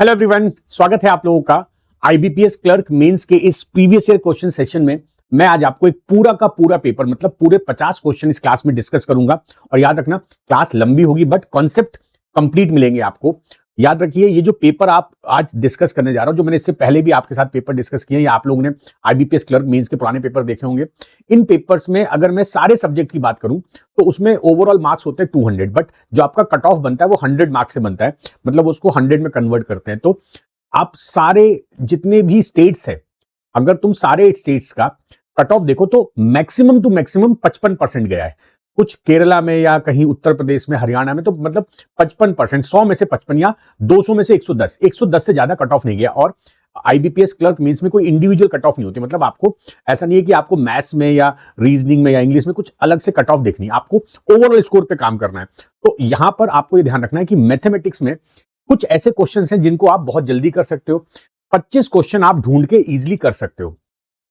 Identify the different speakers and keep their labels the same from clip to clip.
Speaker 1: Hello everyone, स्वागत है आप लोगों का आईबीपीएस क्लर्क मेंस के इस प्रीवियस ईयर क्वेश्चन सेशन में। मैं आज आपको एक पूरा का पूरा पेपर मतलब पूरे 50 क्वेश्चन इस क्लास में डिस्कस करूंगा। और याद रखना, क्लास लंबी होगी बट कॉन्सेप्ट कंप्लीट मिलेंगे आपको। याद रखिए, ये जो पेपर आप आज डिस्कस करने जा रहा हूं, जो मैंने इससे पहले भी आपके साथ पेपर डिस्कस किए हैं या आप लोगों ने आईबीपीएस क्लर्क मेंस के पुराने पेपर देखे होंगे। इन पेपर्स में अगर मैं सारे सब्जेक्ट की बात करूं तो उसमें ओवरऑल मार्क्स होते हैं 200, बट जो आपका कट ऑफ बनता है वो 100 मार्क्स से बनता है, मतलब उसको 100 में कन्वर्ट करते हैं। तो आप सारे जितने भी स्टेट्स हैं, अगर तुम सारे स्टेट्स का कट ऑफ देखो तो मैक्सिमम टू मैक्सिमम 55% गया है। कुछ केरला में या कहीं उत्तर प्रदेश में, हरियाणा में तो मतलब 55%, 100 में से 55 या 200 में से 110 से ज्यादा कट ऑफ नहीं गया। और आईबीपीएस क्लर्क मींस में कोई इंडिविजुअल कट ऑफ नहीं होती, मतलब आपको ऐसा नहीं है कि आपको मैथ्स में या रीजनिंग में या इंग्लिश में कुछ अलग से कट ऑफ देखनी है, आपको ओवरऑल स्कोर पे काम करना है। तो यहां पर आपको ये ध्यान रखना है कि मैथमेटिक्स में कुछ ऐसे क्वेश्चंस हैं जिनको आप बहुत जल्दी कर सकते हो। 25 क्वेश्चन आप ढूंढ के इजीली कर सकते हो।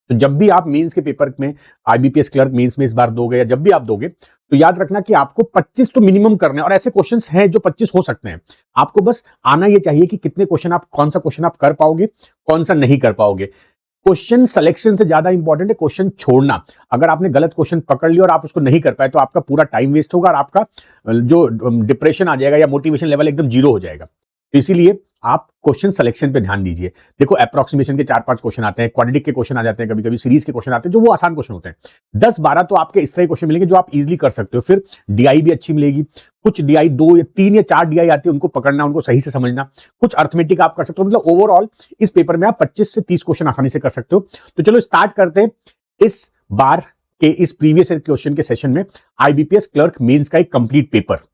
Speaker 1: तो जब भी आप मेंस के पेपर में आईबीपीएस क्लर्क मेंस में इस बार दोगे या जब भी आप दोगे तो याद रखना कि आपको 25 तो मिनिमम करने हैं। और ऐसे क्वेश्चंस हैं जो 25 हो सकते हैं। आपको बस आना ये चाहिए कि कितने क्वेश्चन आप, कौन सा क्वेश्चन आप कर पाओगे, कौन सा नहीं कर पाओगे। क्वेश्चन सिलेक्शन से ज्यादा इंपॉर्टेंट है क्वेश्चन छोड़ना। अगर आपने गलत क्वेश्चन पकड़ लिया और आप उसको नहीं कर पाए तो आपका पूरा टाइम वेस्ट होगा और आपका जो डिप्रेशन आ जाएगा या मोटिवेशन लेवल एकदम जीरो हो जाएगा। तो इसीलिए आप क्वेश्चन सिलेक्शन पे ध्यान दीजिए। देखो, अप्रोक्सीमेशन के 4-5 क्वेश्चन आते हैं, क्वाड्रेटिक के क्वेश्चन आ जाते हैं, कभी कभी सीरीज के क्वेश्चन आते हैं जो वो आसान क्वेश्चन होते हैं। 10-12 तो आपके इस तरह क्वेश्चन मिलेंगे जो आप इजीली कर सकते हो। फिर डीआई भी अच्छी मिलेगी। कुछ डीआई 2 या 3 या 4 डीआई आती है, उनको पकड़ना, उनको सही से समझना। कुछ अर्थमेटिक आप कर सकते हो। मतलब ओवरऑल इस पेपर में आप 25 से 30 क्वेश्चन आसानी से कर सकते हो। तो चलो स्टार्ट करते हैं इस बार के इस प्रीवियस ईयर क्वेश्चन के सेशन में आईबीपीएस क्लर्क मेंस का एक कंप्लीट पेपर।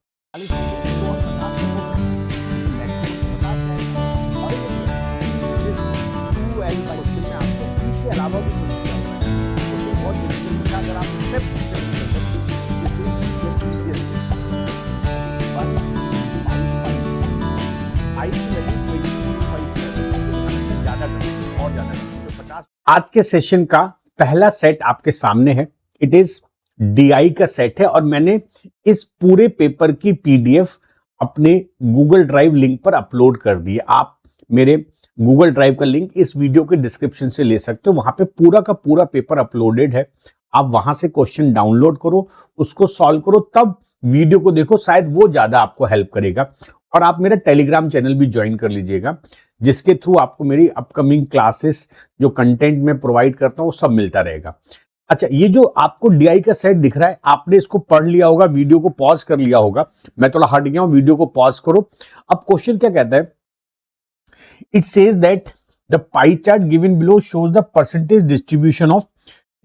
Speaker 1: आज के सेशन का पहला सेट आपके सामने है। इट इज डीआई का सेट है और मैंने इस पूरे पेपर की पीडीएफ अपने गूगल ड्राइव लिंक पर अपलोड कर दी है। आप मेरे गूगल ड्राइव का लिंक इस वीडियो के डिस्क्रिप्शन से ले सकते हो। वहां पे पूरा का पूरा पेपर अपलोडेड है। आप वहां से क्वेश्चन डाउनलोड करो, उसको सॉल्व करो, तब वीडियो को देखो, शायद वो ज्यादा आपको हेल्प करेगा। और आप मेरा टेलीग्राम चैनल भी ज्वाइन कर लीजिएगा, जिसके थ्रू आपको मेरी अपकमिंग क्लासेस जो कंटेंट में प्रोवाइड करता हूं वो सब मिलता रहेगा। अच्छा, ये जो आपको डीआई का सेट दिख रहा है, आपने इसको पढ़ लिया होगा, वीडियो को पॉज कर लिया होगा। मैं थोड़ा हट गया हूं, वीडियो को पॉज करो। अब क्वेश्चन क्या कहता है? It says that the pie chart given below shows the percentage distribution of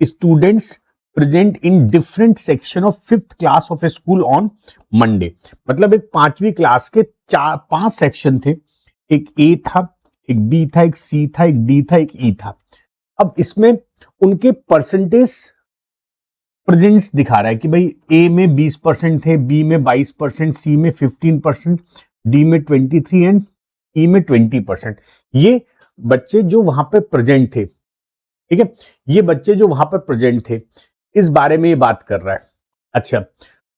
Speaker 1: students present in different section of 5th class of A school on Monday. मतलब एक 5वीं क्लास के 5 सेक्शन थे। एक ए था, एक बी था, एक सी था, एक डी था, एक ई था। अब इसमें उनके परसेंटेज प्रेजेंट्स दिखा रहा है कि भाई ए में 20% थे, बी में 22%, सी में 15%, डी में 23 एंड ई में 20%। ये बच्चे जो वहां पर प्रेजेंट थे, ठीक है, ये बच्चे जो वहां पर प्रेजेंट थे, इस बारे में ये बात कर रहा है। अच्छा,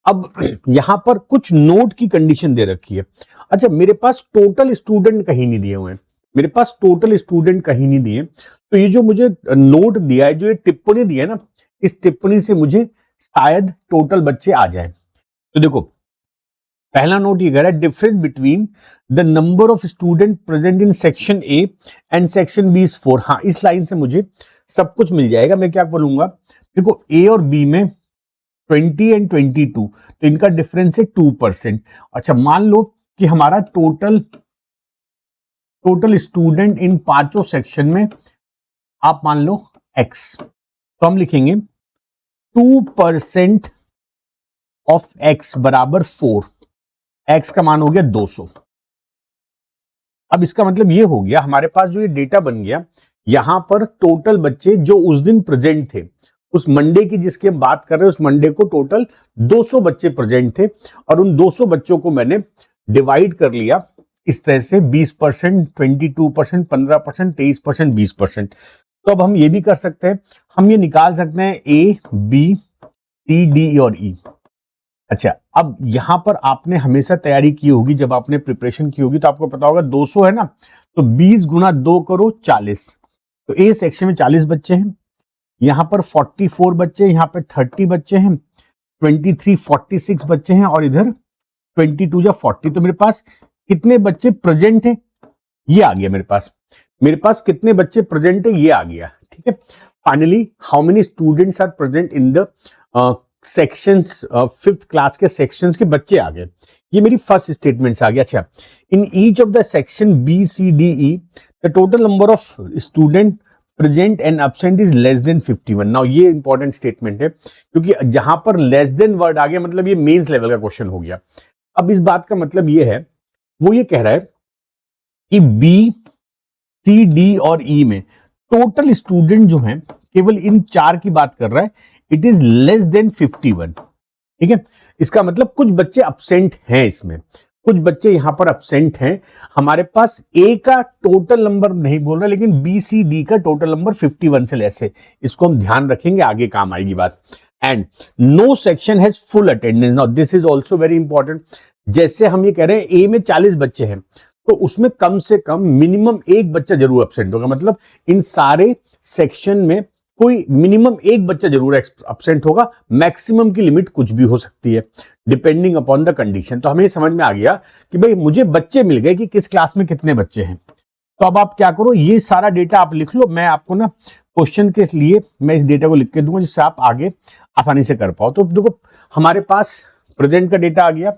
Speaker 1: अब यहां पर कुछ नोट की कंडीशन दे रखी है। अच्छा, मेरे पास टोटल स्टूडेंट कहीं नहीं दिए हुए हैं, मेरे पास टोटल स्टूडेंट कहीं नहीं दिए। तो ये जो मुझे नोट दिया है, जो ये टिप्पणी दी है ना, इस टिप्पणी से मुझे शायद टोटल बच्चे आ जाए। तो देखो, पहला नोट ये कह रहा है, difference between the number of student present in section A and section B is 4। हाँ, इस लाइन से मुझे सब कुछ मिल जाएगा। मैं क्या बोलूंगा, देखो ए और बी में 20 एंड 22, तो इनका डिफरेंस है 2%। अच्छा, मान लो कि हमारा टोटल स्टूडेंट इन 5 सेक्शन में आप मान लो x, तो हम लिखेंगे 2% ऑफ x बराबर 4। x का मान हो गया 200। अब इसका मतलब ये हो गया, हमारे पास जो ये डेटा बन गया, यहां पर टोटल बच्चे जो उस दिन प्रेजेंट थे, उस मंडे की जिसकी हम बात कर रहे हैं, उस मंडे को टोटल 200 बच्चे प्रेजेंट थे। और उन 200 बच्चों को मैंने डिवाइड कर लिया इस तरह से 20%, 22%, 15%, 23%, 20%। तो अब हम ये भी कर सकते हैं, हम ये निकाल सकते हैं ए, बी, सी, डी और ई। अच्छा, अब यहां पर आपने हमेशा तैयारी की होगी, जब आपने प्रिपरेशन की होगी तो आपको पता होगा 200 है ना, तो 20 गुना 2 करो 40। तो ए सेक्शन में 40 बच्चे हैं, यहां पर 44 बच्चे, यहां पर 30 बच्चे हैं, 23 46 बच्चे हैं, और इधर 22 या 40। तो मेरे पास कितने बच्चे प्रेजेंट हैं, ये आ गया मेरे पास कितने बच्चे प्रेजेंट है, ये आ गया। ठीक है, finally how many students are present in the sections, 5th class के सेक्शंस के बच्चे आ गए। ये मेरी फर्स्ट स्टेटमेंट आ गया। अच्छा, in each of the section B C D E the total number of student present and absent is less than 51। Now ये इंपॉर्टेंट स्टेटमेंट है, क्योंकि जहां पर लेस देन वर्ड आ गया मतलब ये मेंस लेवल का क्वेश्चन हो गया। अब इस बात का मतलब ये है, वो ये कह रहा है कि बी सी डी और ई में टोटल स्टूडेंट जो हैं केवल इन 4 की बात कर रहा है, इट इज लेस देन 51। ठीक है, इसका मतलब कुछ बच्चे अब्सेंट हैं, इसमें कुछ बच्चे यहां पर अब्सेंट हैं। हमारे पास ए का टोटल नंबर नहीं बोल रहा, लेकिन बी सी डी का टोटल नंबर 51 से लेस है। इसको हम ध्यान रखेंगे, आगे काम आएगी बात। And no section has full attendance. Now this is also very important. जैसे हम ये कह रहे हैं ए में 40 बच्चे हैं, तो उसमें कम से कम मिनिमम एक बच्चा जरूर एब्सेंट होगा। मतलब इन सारे सेक्शन में कोई मिनिमम एक बच्चा जरूर एब्सेंट होगा। मैक्सिमम की लिमिट कुछ भी हो सकती है, डिपेंडिंग अपॉन द कंडीशन। तो हमें समझ में आ गया कि भाई मुझे बच्चे मिल गए कि किस क्लास में कितने बच्चे हैं। तो अब आप क्या करो, ये सारा डेटा आप लिख लो। मैं आपको ना क्वेश्चन के लिए मैं इस डेटा को लिख के दूंगा, जिससे आप आगे आसानी से कर पाओ। तो देखो, हमारे पास प्रेजेंट का डेटा आ गया।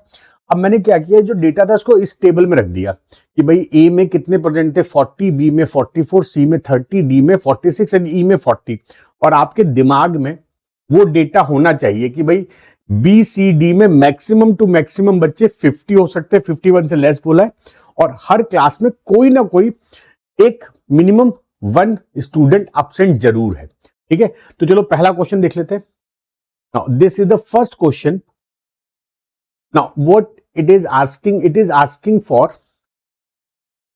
Speaker 1: अब मैंने क्या किया, जो डेटा था उसको इस टेबल में रख दिया कि भाई ए में कितने प्रेजेंट थे 40, बी में 44, सी में 30, डी में 46 एंड ई में 40। और आपके दिमाग में वो डेटा होना चाहिए कि भाई बी सी डी में मैक्सिमम टू मैक्सिमम बच्चे 50 हो सकते हैं, 51 से लेस बोला है, और हर क्लास में कोई ना कोई एक मिनिमम 1 स्टूडेंट एब्सेंट जरूर है। ठीक है, तो चलो पहला क्वेश्चन देख लेते हैं। Now this is the first question. Now, what it is asking for,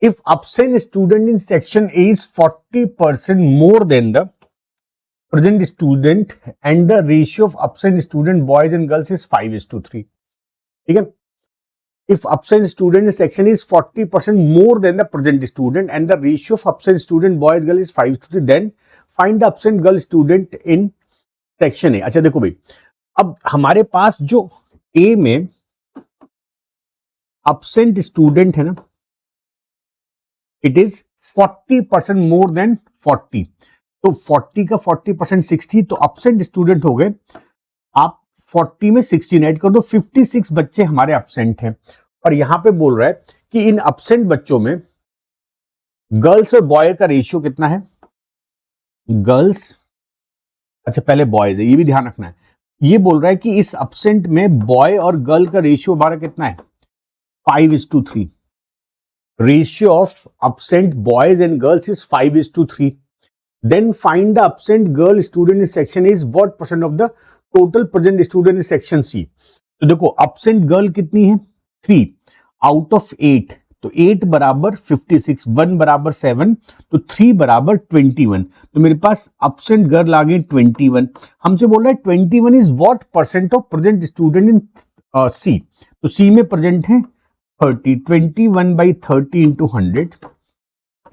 Speaker 1: if absent student in section A is 40% more than the present student and the ratio of absent student boys and girls is 5:3. ठीक है, if absent student in section is 40% more than the present student and the ratio of absent student boys girl is 5:3, then find the absent girl student in section A. अच्छा देखो भाई, अब हमारे पास जो A में absent student है ना, it is 40% more than 40। तो 40 का 40% 60, तो absent स्टूडेंट हो गए। आप 40 में 16 ऐड कर दो, 56 बच्चे हमारे absent हैं। और यहां पे बोल रहा है कि इन absent बच्चों में गर्ल्स और बॉय का रेशियो कितना है। गर्ल्स, अच्छा पहले बॉयज है, ये भी ध्यान रखना है। ये बोल रहा है कि इस absent में बॉय और गर्ल का रेशियो हमारा कितना है, 5:3. Ratio of absent boys and girls is 5:3. Then find the absent girl student in section is what percent of the total present student in section C. तो देखो absent girl कितनी है, 3 out of 8. तो 8 बराबर 56, 1 बराबर 7, तो 3 बराबर 21। तो मेरे पास absent girl आ गई 21। हमसे बोल रहा है 21 is what percent of present student in C. तो C में प्रेजेंट है 30, 21 by 30 into 100,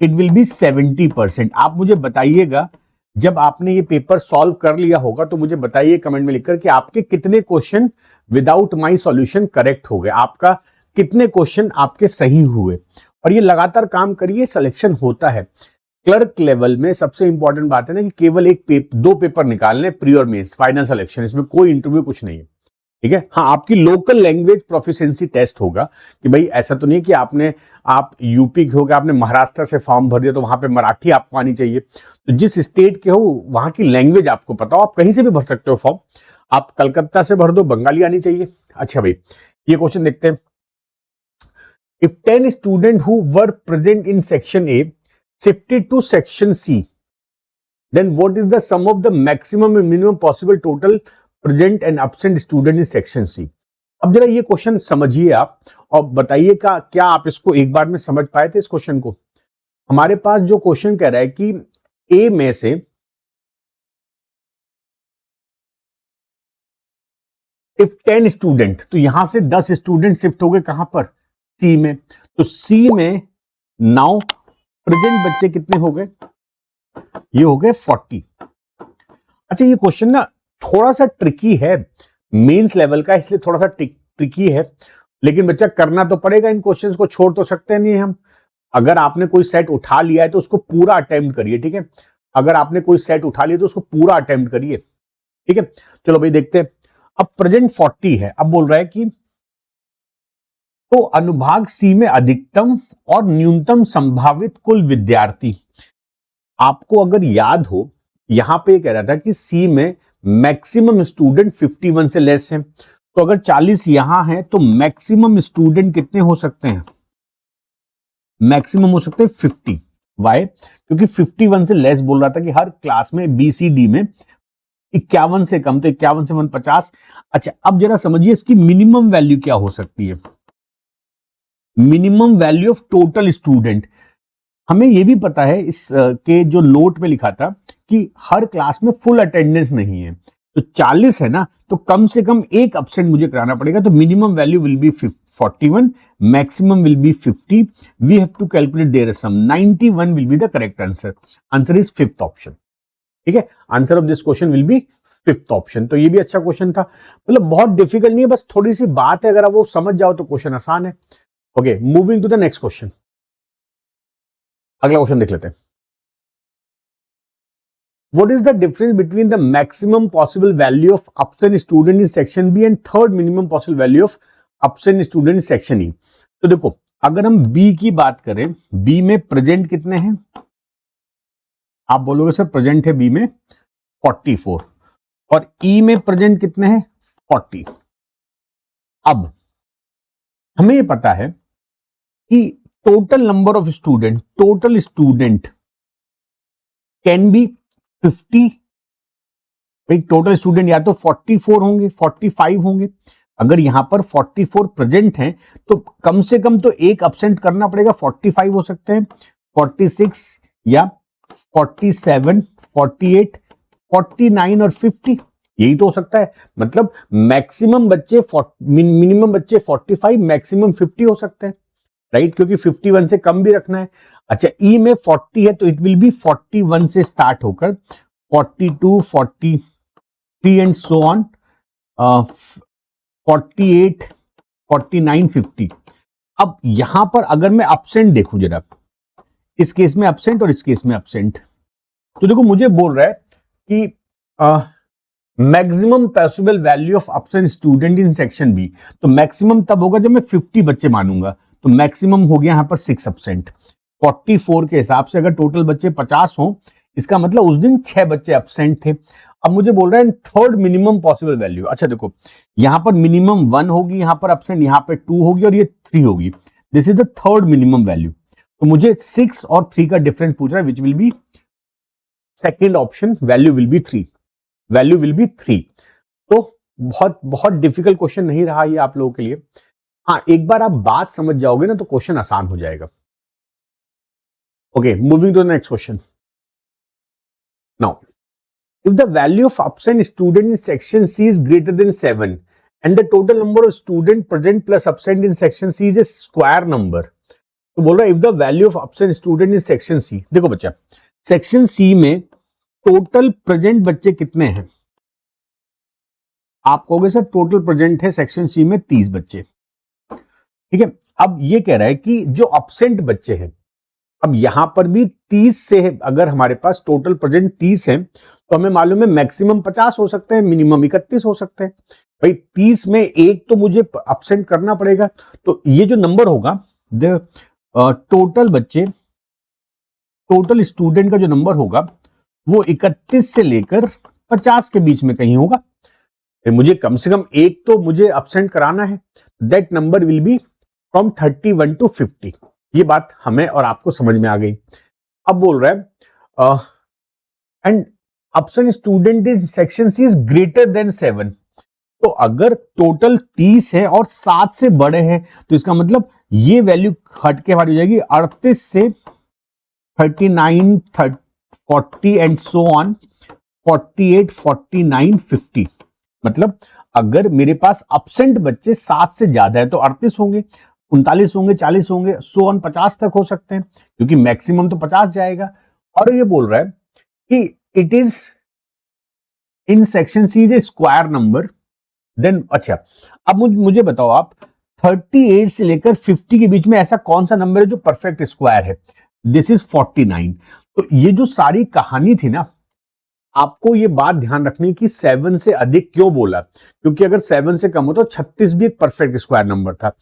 Speaker 1: it will be 70%. आप मुझे बताइएगा, जब आपने ये पेपर सॉल्व कर लिया होगा तो मुझे बताइए कमेंट में लिखकर कि आपके कितने question without my solution correct हो गए, आपका कितने क्वेश्चन आपके सही हुए। और ये लगातार काम करिए, सिलेक्शन होता है। क्लर्क लेवल में सबसे इंपॉर्टेंट बात है ना कि केवल दो पेपर निकालने, प्री और मेंस, फाइनल सिलेक्शन, इसमें कोई इंटरव्यू कुछ नहीं है। ठीक है, हाँ आपकी लोकल लैंग्वेज प्रोफिशिएंसी टेस्ट होगा कि भाई ऐसा तो नहीं कि आप यूपी के हो गए, आपने महाराष्ट्र से फॉर्म भर दिया तो वहां पे मराठी आपको आनी चाहिए। तो जिस स्टेट के हो वहां की लैंग्वेज आपको पता हो, आप कहीं से भी भर सकते हो फॉर्म। आप कलकत्ता से भर दो, बंगाली आनी चाहिए। अच्छा भाई, ये क्वेश्चन देखते हैं। If 10 student who were present in section A shifted to section C, then what is the sum of the maximum and minimum possible total present and absent student in section C. अब जरा ये question समझिए आप और बताइए क्या आप इसको एक बार में समझ पाए थे इस क्वेश्चन को। हमारे पास जो क्वेश्चन कह रहा है कि ए में से इफ 10 स्टूडेंट, तो यहां से 10 स्टूडेंट शिफ्ट हो गए कहां पर, सी में। तो सी में नाउ प्रेजेंट बच्चे कितने हो गए, ये हो गए 40। अच्छा ये क्वेश्चन ना थोड़ा सा ट्रिकी है, मेंस लेवल का, इसलिए थोड़ा सा ट्रिकी है, लेकिन बच्चा करना तो पड़ेगा, इन क्वेश्चंस को छोड़ तो सकते नहीं हम। अगर आपने कोई सेट उठा लिया है तो उसको पूरा अटेम्प्ट करिए, ठीक है। अगर आपने कोई सेट उठा लिया तो उसको पूरा अटेम्प्ट करिए, ठीक है। चलो भाई देखते हैं। अब प्रेजेंट 40 है, अब बोल रहा है कि तो अनुभाग सी में अधिकतम और न्यूनतम संभावित कुल विद्यार्थी। आपको अगर याद हो, यहां पे कह रहा था कि सी में मैक्सिमम स्टूडेंट 51 से लेस है, तो अगर 40 यहां है तो मैक्सिमम स्टूडेंट कितने हो सकते हैं, मैक्सिमम हो सकते हैं 50। वाई? क्योंकि 51 से लेस बोल रहा था कि हर क्लास में बीसीडी में 51 से कम, तो 51 से 150। अच्छा अब जरा समझिए इसकी मिनिमम वैल्यू क्या हो सकती है, minimum value of total student. हमें यह भी पता है इस के जो नोट में लिखा था कि हर क्लास में फुल अटेंडेंस नहीं है, तो 40 है ना, तो कम से कम एक एब्सेंट मुझे कराना पड़ेगा, तो minimum value will be 41, maximum will be 50। We have to calculate their sum, 91 will be the correct answer. Answer is fifth option, ठीक है। Answer of this question will be fifth option. तो ये भी अच्छा क्वेश्चन था, मतलब बहुत difficult नहीं है, बस थोड़ी सी बात है, अगर आप वो समझ जाओ तो क्वेश्चन आसान है। Okay, moving to the next question. अगला क्वेश्चन देख लेते हैं। What is the difference between the maximum possible value of absent student in section B and third minimum possible value of absent student in section E? तो देखो अगर हम B की बात करें, B में प्रेजेंट कितने हैं, आप बोलोगे सर प्रेजेंट है B में 44 और E में प्रेजेंट कितने हैं 40। अब हमें ये पता है कि total number of student, total student can be 50। भाई टोटल स्टूडेंट या तो 44 होंगे, 45 होंगे। अगर यहां पर 44 प्रेजेंट हैं तो कम से कम तो एक एब्सेंट करना पड़ेगा, 45 हो सकते हैं, 46 या 47, 48, 49 और 50, यही तो हो सकता है। मतलब मैक्सिमम बच्चे मिनिमम बच्चे 45, मैक्सिमम 50 हो सकते हैं, राइट, क्योंकि 51 से कम भी रखना है। अच्छा ई में 40 है तो इट विल बी 41 से स्टार्ट होकर 42, 43 एंड सो ऑन, 48, 49, 50। अब यहां पर अगर मैं एब्सेंट देखूं जरा, इस केस में एब्सेंट और इस केस में एब्सेंट, तो देखो मुझे बोल रहा है कि maximum possible value of absent student in section B, तो मैक्सिमम तब होगा जब मैं 50 बच्चे मानूंगा, तो मैक्सिमम हो गया यहां पर 6 एब्सेंट। 44 के हिसाब से अगर टोटल बच्चे 50 हो, इसका मतलब उस दिन 6 बच्चे एब्सेंट थे। अब मुझे बोल रहा है थर्ड मिनिमम पॉसिबल वैल्यू। अच्छा देखो यहां पर मिनिमम 1 होगी, यहां पर एब्सेंट, यहां पे 2 होगी और ये 3 होगी। This is the third minimum value. तो मुझे 6 और 3 का डिफरेंस पूछ रहा है, which will be second option, value will B 3, value will B 3। तो बहुत बहुत डिफिकल्ट क्वेश्चन नहीं रहा ये आप लोगों के लिए। हाँ एक बार आप बात समझ जाओगे ना तो क्वेश्चन आसान हो जाएगा। Okay, moving to the next question. Now if the value of absent student in section C is greater than 7 and the total number of student present plus absent in section C is a square number, तो बोल रहा है if the value of absent student in section C, देखो बच्चा section C में total present बच्चे कितने हैं, आप कहोगे सर टोटल प्रेजेंट है सेक्शन C में 30 बच्चे, ठीक है। अब ये कह रहा है कि जो एब्सेंट बच्चे हैं, अब यहां पर भी 30 से है, अगर हमारे पास टोटल प्रेजेंट 30 है तो हमें मालूम है मैक्सिमम 50 हो सकते हैं, मिनिमम 31 हो सकते हैं। भाई 30 में एक तो मुझे एब्सेंट करना पड़ेगा, तो ये जो नंबर होगा द टोटल बच्चे, टोटल स्टूडेंट का जो नंबर होगा वो 31 से लेकर 50 के बीच में कहीं होगा। मुझे कम से कम एक तो मुझे एब्सेंट कराना है, that number will be from 31 to 50। ये बात हमें और आपको समझ में आ गई। अब बोल रहा है and absent student is section C is greater than 7, तो अगर टोटल 30 है और 7 से बड़े हैं तो इसका मतलब ये वैल्यू हट के हमारी हो जाएगी 38 से 39, 40 एंड सो ऑन 48, 49, 50। मतलब अगर मेरे पास एब्सेंट बच्चे 7 से ज्यादा है तो 38 होंगे, 39 होंगे, 40 होंगे, 50 तक हो सकते हैं, क्योंकि मैक्सिमम तो 50 जाएगा। और ये बोल रहा है कि it is in section C is a square number, then अच्छा अब मुझे बताओ आप 38 से लेकर 50 के बीच में ऐसा कौन सा नंबर है जो परफेक्ट स्क्वायर है? This is 49। तो ये जो सारी कहानी थी ना, आपको ये बात ध्यान रखनी कि 7 से अधिक क्यों बोला, क्योंकि अगर 7 से कम हो तो 36 भी एक परफेक्ट स्क्वायर नंबर था।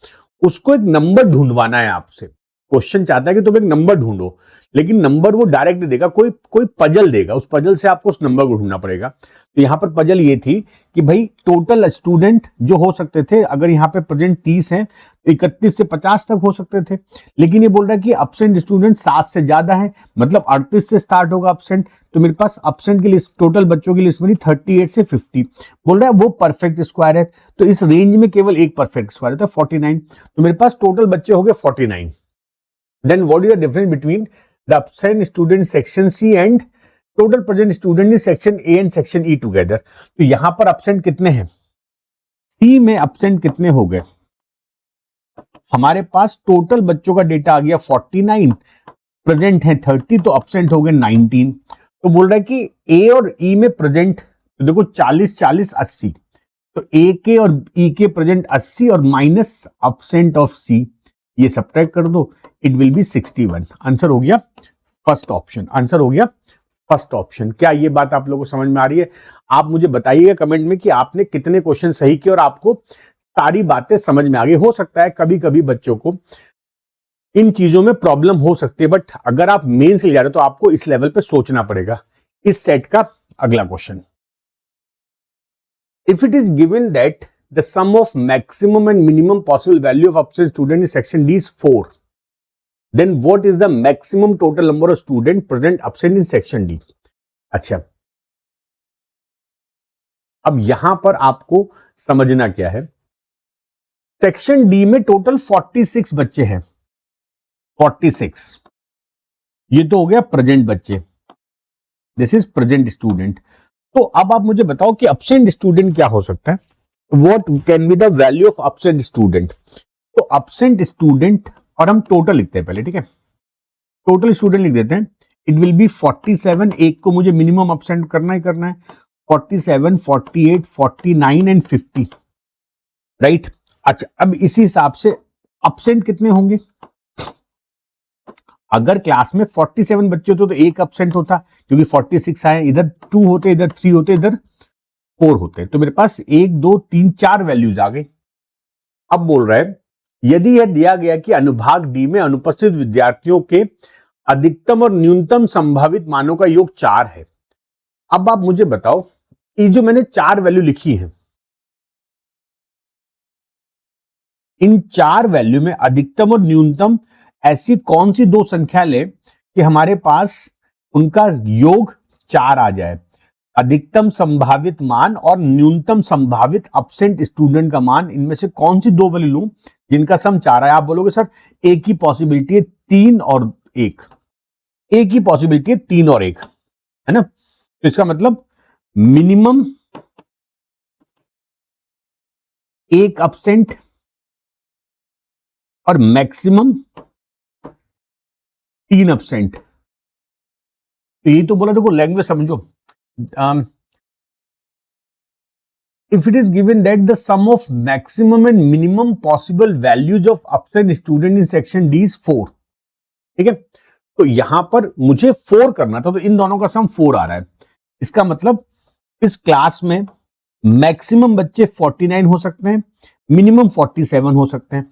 Speaker 1: उसको एक नंबर ढूंढवाना है आपसे। क्वेश्चन चाहता है कि तुम एक नंबर ढूंढो, लेकिन नंबर वो डायरेक्ट नहीं देगा, कोई पजल देगा, उस पजल से आपको उस नंबर को ढूंढना पड़ेगा। तो यहां पर पजल ये थी कि भाई टोटल स्टूडेंट जो हो सकते थे, अगर यहाँ पे प्रेजेंट 30 हैं तो 31 से 50 तक हो सकते थे, लेकिन ये बोल रहा है कि अब्सेंट स्टूडेंट 7 से ज्यादा है, मतलब 38 से स्टार्ट होगा अब्सेंट। तो मेरे पास अब्सेंट की लिस्ट, टोटल बच्चों की लिस्ट बनी 38 से 50। बोल रहा है वो परफेक्ट स्क्वायर है, तो इस रेंज में केवल एक परफेक्ट स्क्वायर है, तो 49। तो मेरे पास टोटल बच्चे हो गए 49। Then what is the difference between the absent student section C and total present student in section A and section E together? तो यहां पर अब्सेंट कितने हैं? सी में अब्सेंट कितने हो गए? हमारे पास टोटल बच्चों का डेटा आ गया 49, प्रेजेंट है 30, तो अब्सेंट हो गए 19। तो बोल रहा है कि ए और ई में प्रेजेंट, तो देखो 40 40 80, तो ए के और ई के प्रेजेंट 80 और माइनस अब्सेंट ऑफ सी, ये सब्ट्रैक्ट कर दो, इट विल बी 61। आंसर हो गया फर्स्ट ऑप्शन, आंसर हो गया फर्स्ट ऑप्शन। क्या ये बात आप लोगों को समझ में आ रही है? आप मुझे बताइएगा कमेंट में कि आपने कितने क्वेश्चन सही किए और आपको सारी बातें समझ में आ गई। हो सकता है कभी कभी बच्चों को इन चीजों में प्रॉब्लम हो सकती है, बट अगर आप मेंस के लिए जा रहे हो तो आपको इस लेवल पे सोचना पड़ेगा। इस सेट का अगला question, if it is given that the sum of maximum and minimum possible value of absent student in section D is 4, then what is the maximum total number of students present absent in section D? अच्छा, अब यहां पर आपको समझना क्या है, section D में total 46 बच्चे हैं, 46, ये तो हो गया प्रेजेंट बच्चे, दिस इज प्रेजेंट स्टूडेंट। तो अब आप मुझे बताओ कि absent स्टूडेंट क्या हो सकता है? What can be the value of absent student? तो absent स्टूडेंट, और हम टोटल लिखते हैं पहले, ठीक है, टोटल स्टूडेंट लिख देते हैं। इट विल बी 47, एक को मुझे मिनिमम अब्सेंट करना ही करना है, 47, 48, 49 एंड 50, राइट। अच्छा, अब इसी हिसाब से अब्सेंट कितने होंगे? अगर क्लास में 47 बच्चे होते तो एक अब्सेंट होता, क्योंकि 46 आए, इधर 2 होते, इधर 3 होते, इधर 4 होते, तो मेरे पास 1 2 3 4 वैल्यूज आ गई। अब बोल रहा है यदि यह दिया गया कि अनुभाग डी में अनुपस्थित विद्यार्थियों के अधिकतम और न्यूनतम संभावित मानों का योग 4 है। अब आप मुझे बताओ, ये जो मैंने 4 वैल्यू लिखी है, इन 4 वैल्यू में अधिकतम और न्यूनतम ऐसी कौन सी दो संख्या ले कि हमारे पास उनका योग 4 आ जाए? अधिकतम संभावित मान और न्यूनतम संभावित अब्सेंट स्टूडेंट का मान, इनमें से कौन सी दो वैल्यू लूं जिनका सम 4 है? आप बोलोगे सर एक ही पॉसिबिलिटी है 3 और 1, एक ही पॉसिबिलिटी है 3 और 1, है ना? तो इसका मतलब मिनिमम 1 अब्सेंट और मैक्सिमम 3 अब्सेंट। तो ये तो बोला, देखो लैंग्वेज समझो, if it is given that the sum of maximum and minimum possible values of absent student in section D is 4, ठीक है, तो यहां पर मुझे 4 करना था, तो इन दोनों का सम 4 आ रहा है। इसका मतलब इस क्लास में मैक्सिमम बच्चे 49 हो सकते हैं, मिनिमम 47 हो सकते हैं।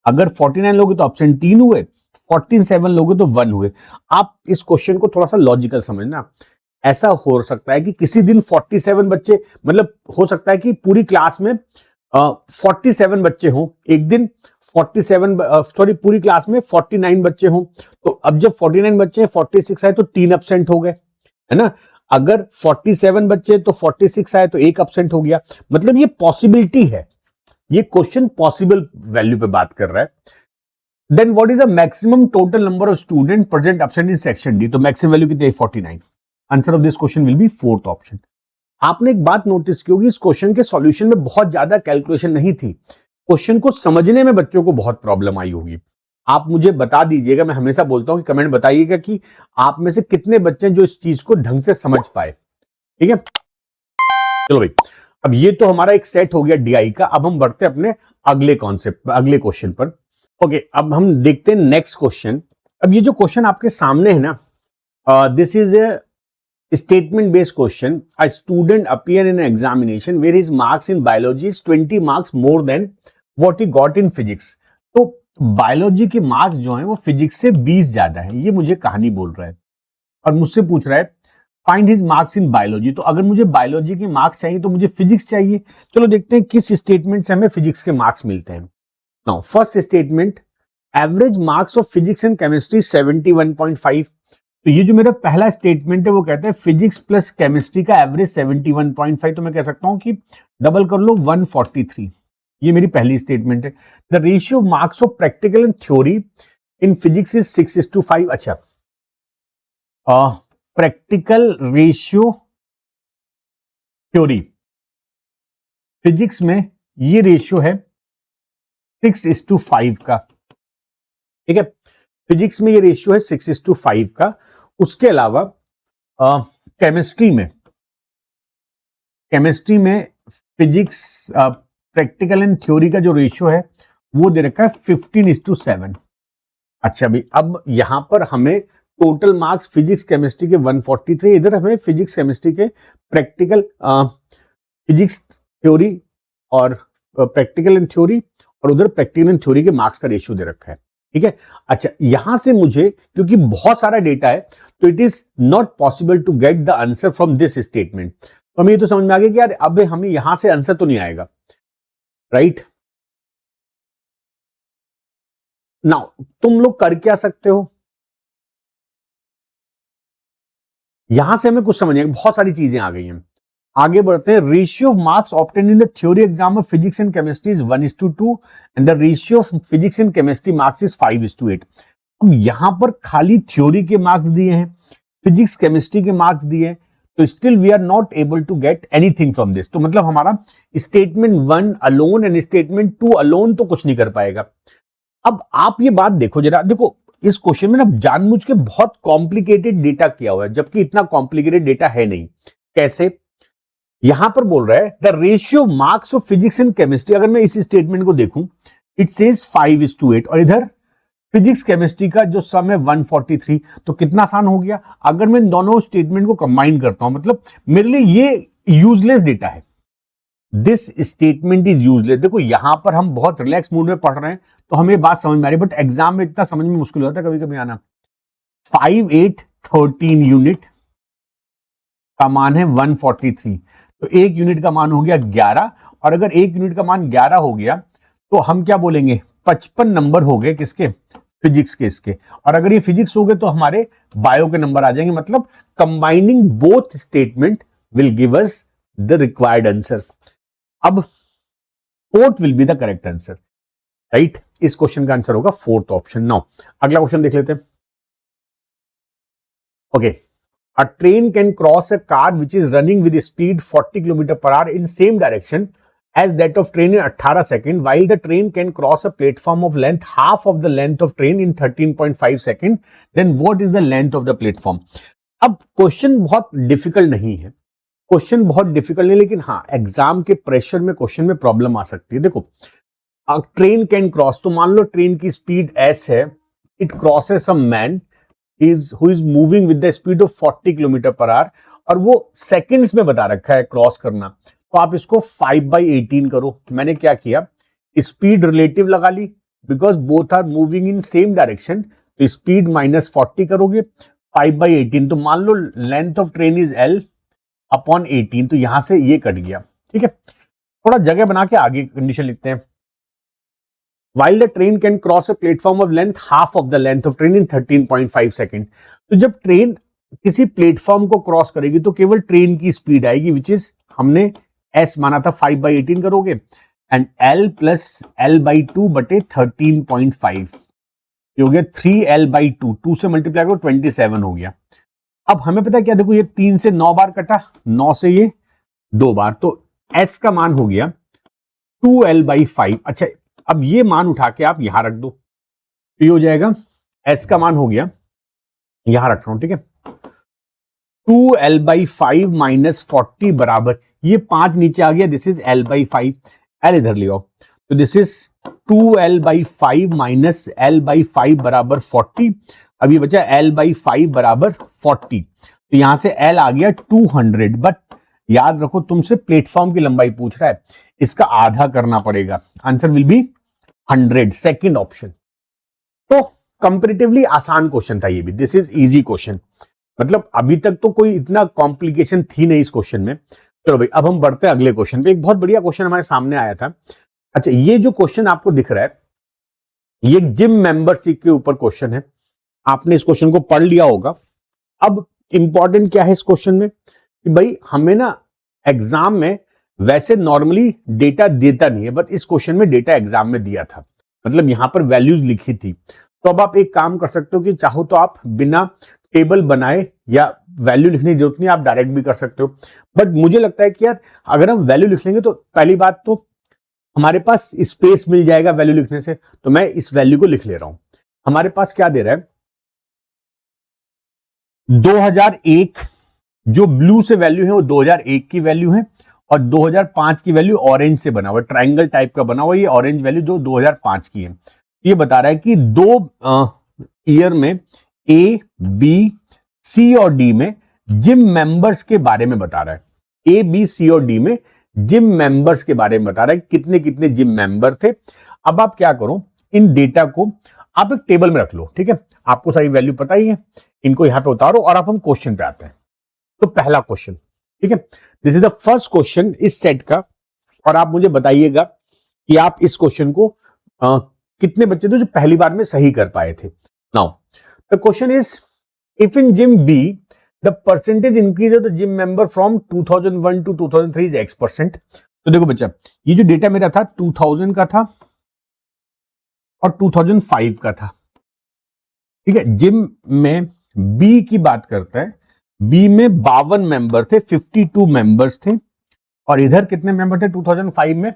Speaker 1: अगर 49 लोगे तो अब्सेंट 3 हुए, 47 लोगे तो 1 हुए। आप इस क्वेश्चन को थोड़ा सा लॉजिकल समझना। ऐसा हो सकता है कि किसी दिन 47 बच्चे, मतलब हो सकता है कि पूरी क्लास में 47 बच्चे हों, एक दिन 47 पूरी क्लास में 49 बच्चे हों। तो अब जब 49 बच्चे हैं, 46 आए तो 3 अब्सेंट हो गए, है ना? अगर 47 बच्चे तो 46 आए तो 1 अब्सेंट हो गया। मतलब ये पॉसिबिलिटी है, ये क्वेश्चन पॉसिबल वैल्यू पे बात कर रहा है। Then what is the maximum total number of student present absent in section D? तो मैक्सिमम वैल्यू कितनी है? 49। Answer of this question will be 4th option. आपने एक बात नोटिस की होगी, इस क्वेश्चन के सॉल्यूशन में बहुत ज्यादा कैलकुलेशन नहीं थी, क्वेश्चन को समझने में बच्चों को बहुत प्रॉब्लम आई होगी। आप मुझे बता दीजिएगा, मैं हमेशा बोलता हूं कि कमेंट बताइएगा कि आप में से कितने बच्चे जो इस चीज को ढंग से समझ पाए। ठीक है, चलो भाई, अब ये तो हमारा एक सेट हो गया डीआई का। अब हम बढ़ते हैं अपने अगले कॉन्सेप्ट, अगले क्वेश्चन पर। ओके, अब हम देखते हैं नेक्स्ट क्वेश्चन। अब ये जो क्वेश्चन आपके सामने है ना, this is a statement based question. A student appear in an examination where his marks in biology is 20 marks more than what he got in physics. तो बायोलॉजी के मार्क्स जो हैं वो फिजिक्स से 20 ज्यादा है, ये मुझे कहानी बोल रहा है और मुझसे पूछ रहा है find his marks in biology. तो अगर मुझे बायोलॉजी के मार्क्स चाहिए तो मुझे फिजिक्स चाहिए। चलो देखते हैं किस स्टेटमेंट से हमें फिजिक्स के मार्क्स मिलते हैं। Now first statement, average marks of physics and chemistry 71.5। तो ये जो मेरा पहला स्टेटमेंट है वो कहता है फिजिक्स प्लस केमिस्ट्री का एवरेज 71.5। तो मैं कह सकता हूं कि डबल कर लो 143। ये मेरी पहली स्टेटमेंट है। The ratio of marks of practical and theory in physics is 6:5। अच्छा, प्रैक्टिकल रेशियो थ्योरी फिजिक्स में ये रेशियो है 6:5 का। ठीक है, फिजिक्स में ये रेशियो है 6:5 का। उसके अलावा केमिस्ट्री में फिजिक्स प्रैक्टिकल एंड थ्योरी का जो रेशियो है वो दे रखा है 15:7। अच्छा भाई, अब यहां पर हमें टोटल मार्क्स फिजिक्स केमिस्ट्री के 143, इधर हमें फिजिक्स केमिस्ट्री के प्रैक्टिकल फिजिक्स थ्योरी और प्रैक्टिकल एंड थ्योरी और उधर प्रैक्टिकल एंड थ्योरी के मार्क्स का रेशियो दे रखा है। ठीक है, अच्छा यहां से मुझे क्योंकि बहुत सारा डेटा है तो it is not possible to get the answer from this statement. तो हमें ये तो समझ में आ गया कि यार अब हमें यहां से आंसर तो नहीं आएगा, राइट। नाउ तुम लोग कर क्या सकते हो, यहां से हमें कुछ समझ नहीं, बहुत सारी चीजें आ गई हैं। आगे बढ़ते हैं। Ratio of marks obtain in the theory exam of physics and chemistry is 1:2 and the ratio of physics and chemistry marks is 5:8। अब यहां पर खाली थ्योरी के मार्क्स दिए हैं, फिजिक्स केमिस्ट्री के मार्क्स दिए हैं, तो still we are not able to get anything from this. तो मतलब हमारा statement 1 alone and statement 2 alone तो कुछ नहीं कर पाएगा। अब आप ये बात देखो जरा, देखो इस क्वेश्चन में ना जानबूझ के बहुत कॉम्प्लिकेटेड डेटा किया हुआ है, जबकि इतना कॉम्प्लिकेटेड डेटा है नहीं। कैसे, यहां पर बोल रहा है the ratio marks of physics and chemistry, अगर मैं इस स्टेटमेंट को देखूं इट सेज 5:8 और इधर फिजिक्स केमिस्ट्री का जो सम है 143। तो कितना आसान हो गया अगर मैं दोनों स्टेटमेंट को कंबाइन करता हूं। मतलब मेरे लिए ये यूजलेस डेटा है, दिस स्टेटमेंट इज यूजलेस। देखो यहां पर हम बहुत रिलैक्स मूड में पढ़ रहे हैं तो हमें बात समझ में आ रही है, बट एग्जाम में इतना समझ में मुश्किल होता है कभी कभी आना। 5, 8, 13 यूनिट का मान है 143, तो एक यूनिट का मान हो गया 11। और अगर एक यूनिट का मान 11 हो गया तो हम क्या बोलेंगे, 55 नंबर हो गए किसके, फिजिक्स के इसके। और अगर ये फिजिक्स हो गए तो हमारे बायो के नंबर आ जाएंगे। मतलब combining both statement will give us the required answer. अब fourth will be the correct answer, right. इस क्वेश्चन का आंसर होगा फोर्थ ऑप्शन। नाउ अगला क्वेश्चन देख लेते हैं। Okay, a train can cross a car which is running with speed 40 km/h in same direction as that of train in 18 seconds, while the train can cross a platform of length half of the length of train in 13.5 seconds, then what is the length of the platform? अब question बहुत difficult नहीं है, question बहुत difficult नहीं, लेकिन हाँ exam के pressure में क्वेश्चन में प्रॉब्लम आ सकती है। देखो ट्रेन कैन क्रॉस, तो मान लो ट्रेन की स्पीड s है, it crosses a man who is moving with the speed of 40 km/h और वो सेकंड्स में बता रखा है क्रॉस करना। तो आप इसको 5/18 करो। मैंने क्या किया, स्पीड रिलेटिव लगा ली, because both are moving in same direction, तो स्पीड -40 करोगे 5/18, तो मान लो length of train is L upon 18, तो यहां से ये कट गया। ठीक है, थोड़ा जगह बना के आगे कंडीशन लिखते हैं। While the train can cross a platform of length half of the length of train in 13.5 second. तो जब ट्रेन किसी प्लेटफॉर्म को क्रॉस करेगी तो केवल ट्रेन की स्पीड आएगी, विच इज हमने s माना था 5/18 करोगे एंड L प्लस L/2 बटे 13.5, ये हो गया 3L/2, 2 से मल्टीप्लाई करो 27 हो गया। अब हमें पता है क्या, देखो ये 3 से 9 बार कटा, 9 से ये 2 बार, तो s का मान हो गया 2l/5। अच्छा, अब ये मान उठा के आप यहां रख दो, तो ये हो जाएगा s का मान हो गया, यहां रख रहा हूं, ठीक है। 2l/5 माइनस 40 बराबर, ये 5 नीचे आ गया, दिस इज l/5, l इधर ले आओ, तो this is 2l/5 minus l/5 बराबर 40। अब ये बचा l/5 बराबर 40, तो यहां से l आ गया 200। बट याद रखो तुमसे प्लेटफॉर्म की लंबाई पूछ रहा है, इसका आधा करना पड़ेगा, answer will B 100, second option. तो कंपैरेटिवली आसान क्वेश्चन था ये भी, दिस इज इजी क्वेश्चन, मतलब अभी तक तो कोई इतना कॉम्प्लिकेशन थी नहीं इस क्वेश्चन में। चलो भाई, अब हम बढ़ते हैं अगले क्वेश्चन पे। एक बहुत बढ़िया क्वेश्चन हमारे सामने आया था। अच्छा, ये जो क्वेश्चन आपको दिख रहा है, ये जिम मेंबरशिप के ऊपर क्वेश्चन है, आपने इस क्वेश्चन को पढ़ लिया होगा। अब इंपॉर्टेंट क्या है इस क्वेश्चन में कि भाई हमें ना एग्जाम में वैसे नॉर्मली डेटा देता नहीं है, बट इस क्वेश्चन में डेटा एग्जाम में दिया था, मतलब यहां पर वैल्यूज लिखी थी। तो अब आप एक काम कर सकते हो कि चाहो तो आप बिना टेबल बनाए या वैल्यू लिखने की जरूरत नहीं, आप डायरेक्ट भी कर सकते हो। बट मुझे लगता है कि यार अगर हम वैल्यू लिख लेंगे तो पहली बात तो हमारे पास स्पेस मिल जाएगा वैल्यू लिखने से, तो मैं इस वैल्यू को लिख ले रहा हूं। हमारे पास क्या दे रहा है, 2001, जो ब्लू से वैल्यू है वो 2001 की वैल्यू है, और 2005 की वैल्यू ऑरेंज से बना हुआ, ट्रायंगल टाइप का बना हुआ, ये ऑरेंज वैल्यू जो 2005 की है। ये बता रहा है कि दो ईयर में ए, बी, सी और डी में जिम मेंबर्स के बारे में बता रहा है। ए, बी, सी और डी में जिम मेंबर्स के बारे में बता रहा है, कितने कितने जिम मेंबर थे। अब आप क्या करो, इन डेटा को आप एक टेबल में रख लो, ठीक है, आपको सारी वैल्यू पता ही है, इनको यहां पे उतारो और आप हम क्वेश्चन पे आते हैं। तो पहला क्वेश्चन, ठीक है, this is the first question इस सेट का, और आप मुझे बताइएगा कि आप इस क्वेश्चन को कितने बच्चे थे जो पहली बार में सही कर पाए थे। Now the question is, if in gym B the percentage increase of the gym member from 2001 to 2003 is x%। तो देखो बच्चा, ये जो डेटा मेरा था 2000 का था और 2005 का था, ठीक है। जिम में बी की बात करता है, बी में 52 मेंबर थे, 52 मेंबर्स थे, और इधर कितने मेंबर थे 2005 में,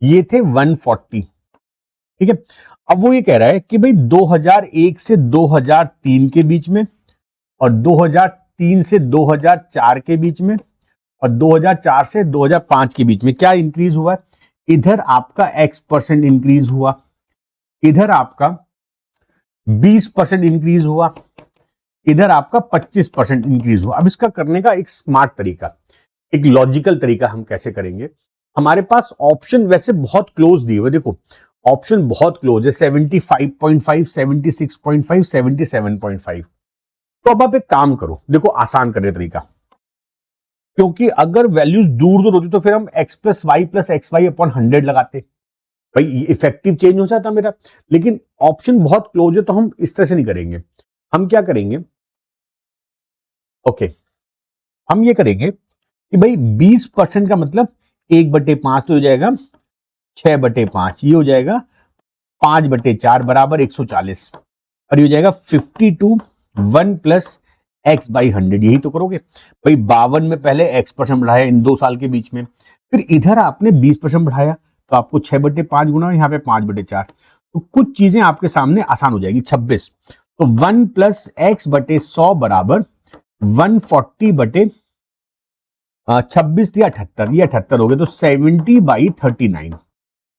Speaker 1: ये थे 140, ठीक है। अब वो ये कह रहा है कि भाई 2001 से 2003 के बीच में, और 2003 से 2004 के बीच में, और 2004 से 2005 के बीच में क्या इंक्रीज हुआ, इधर आपका x% इंक्रीज हुआ, इधर आपका 20% इंक्रीज हुआ, इधर आपका 25% इंक्रीज हुआ। अब इसका करने का एक स्मार्ट तरीका, एक लॉजिकल तरीका हम कैसे करेंगे, हमारे पास ऑप्शन वैसे बहुत क्लोज दिए हुए, देखो ऑप्शन बहुत क्लोज है, 75.5, 76.5, 77.5। तो अब आप एक काम करो, देखो आसान करने तरीका, क्योंकि अगर वैल्यूज दूर दूर होती तो फिर हम x plus y plus x y upon 100 लगाते, भाई इफेक्टिव चेंज हो जाता मेरा। लेकिन ऑप्शन बहुत क्लोज है तो हम इस तरह से नहीं करेंगे, हम क्या करेंगे, ओके, हम ये करेंगे कि भाई 20% का मतलब 1/5 तो हो जाएगा 6/5, ये हो जाएगा 5/4 बराबर 140, और ये हो जाएगा 52 1 प्लस x/100, यही तो करोगे भाई। 52 में पहले x% बढ़ाया इन 2 साल के बीच में, फिर इधर आपने 20% बढ़ाया, तो आपको 6/5 गुना, यहाँ पे 5/4, तो कुछ चीजें आपके सामने आसान हो जाएगी। 26, तो 1 प्लस x/100 बराबर 140/26 दिया 78, ये 78 हो गए, तो 70/39।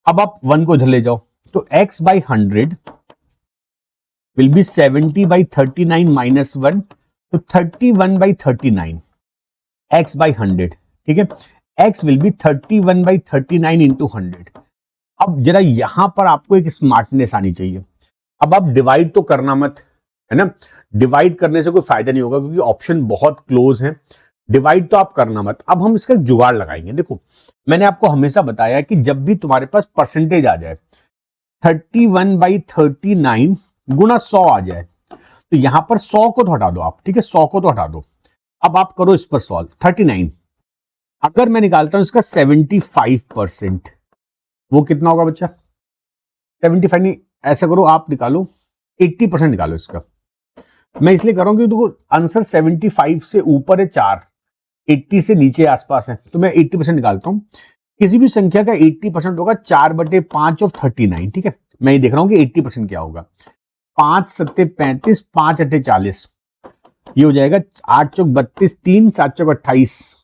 Speaker 1: अब आप 1 को इधर ले जाओ, तो x/100 विल बी 70/39 माइनस 1, तो 31/39 x/100, ठीक है। x will be 31/39 into 100। अब जरा यहां पर आपको एक स्मार्टनेस आनी चाहिए। अब आप डिवाइड तो करना मत, है ना, डिवाइड करने से कोई फायदा नहीं होगा क्योंकि ऑप्शन बहुत क्लोज हैं, डिवाइड तो आप करना मत। अब हम इसका जुगाड़ लगाएंगे। देखो मैंने आपको हमेशा बताया कि जब भी तुम्हारे पास परसेंटेज आ जाए 31/39 गुना 100 आ जाए, तो यहां पर 100 को तो हटा दो आप, ठीक है, 100 को तो हटा दो। अब आप करो इस पर सॉल्व, 39 अगर मैं निकालता हूं इसका 75%, वो कितना होगा बच्चा, 75 नहीं, ऐसा करो आप निकालो 80% निकालो इसका। मैं इसलिए कर रहा हूं कि देखो आंसर 75 से ऊपर है 4, 80 से नीचे आसपास है, तो मैं 80% निकालता हूं। किसी भी संख्या का 80% होगा 4/5 ऑफ 39, ठीक है। मैं ये देख रहा हूं कि 80% क्या होगा। 5 सत्ते 35, 5 अट्ठे 40, ये हो जाएगा 8 चौक 32, 3 7 चौक 28,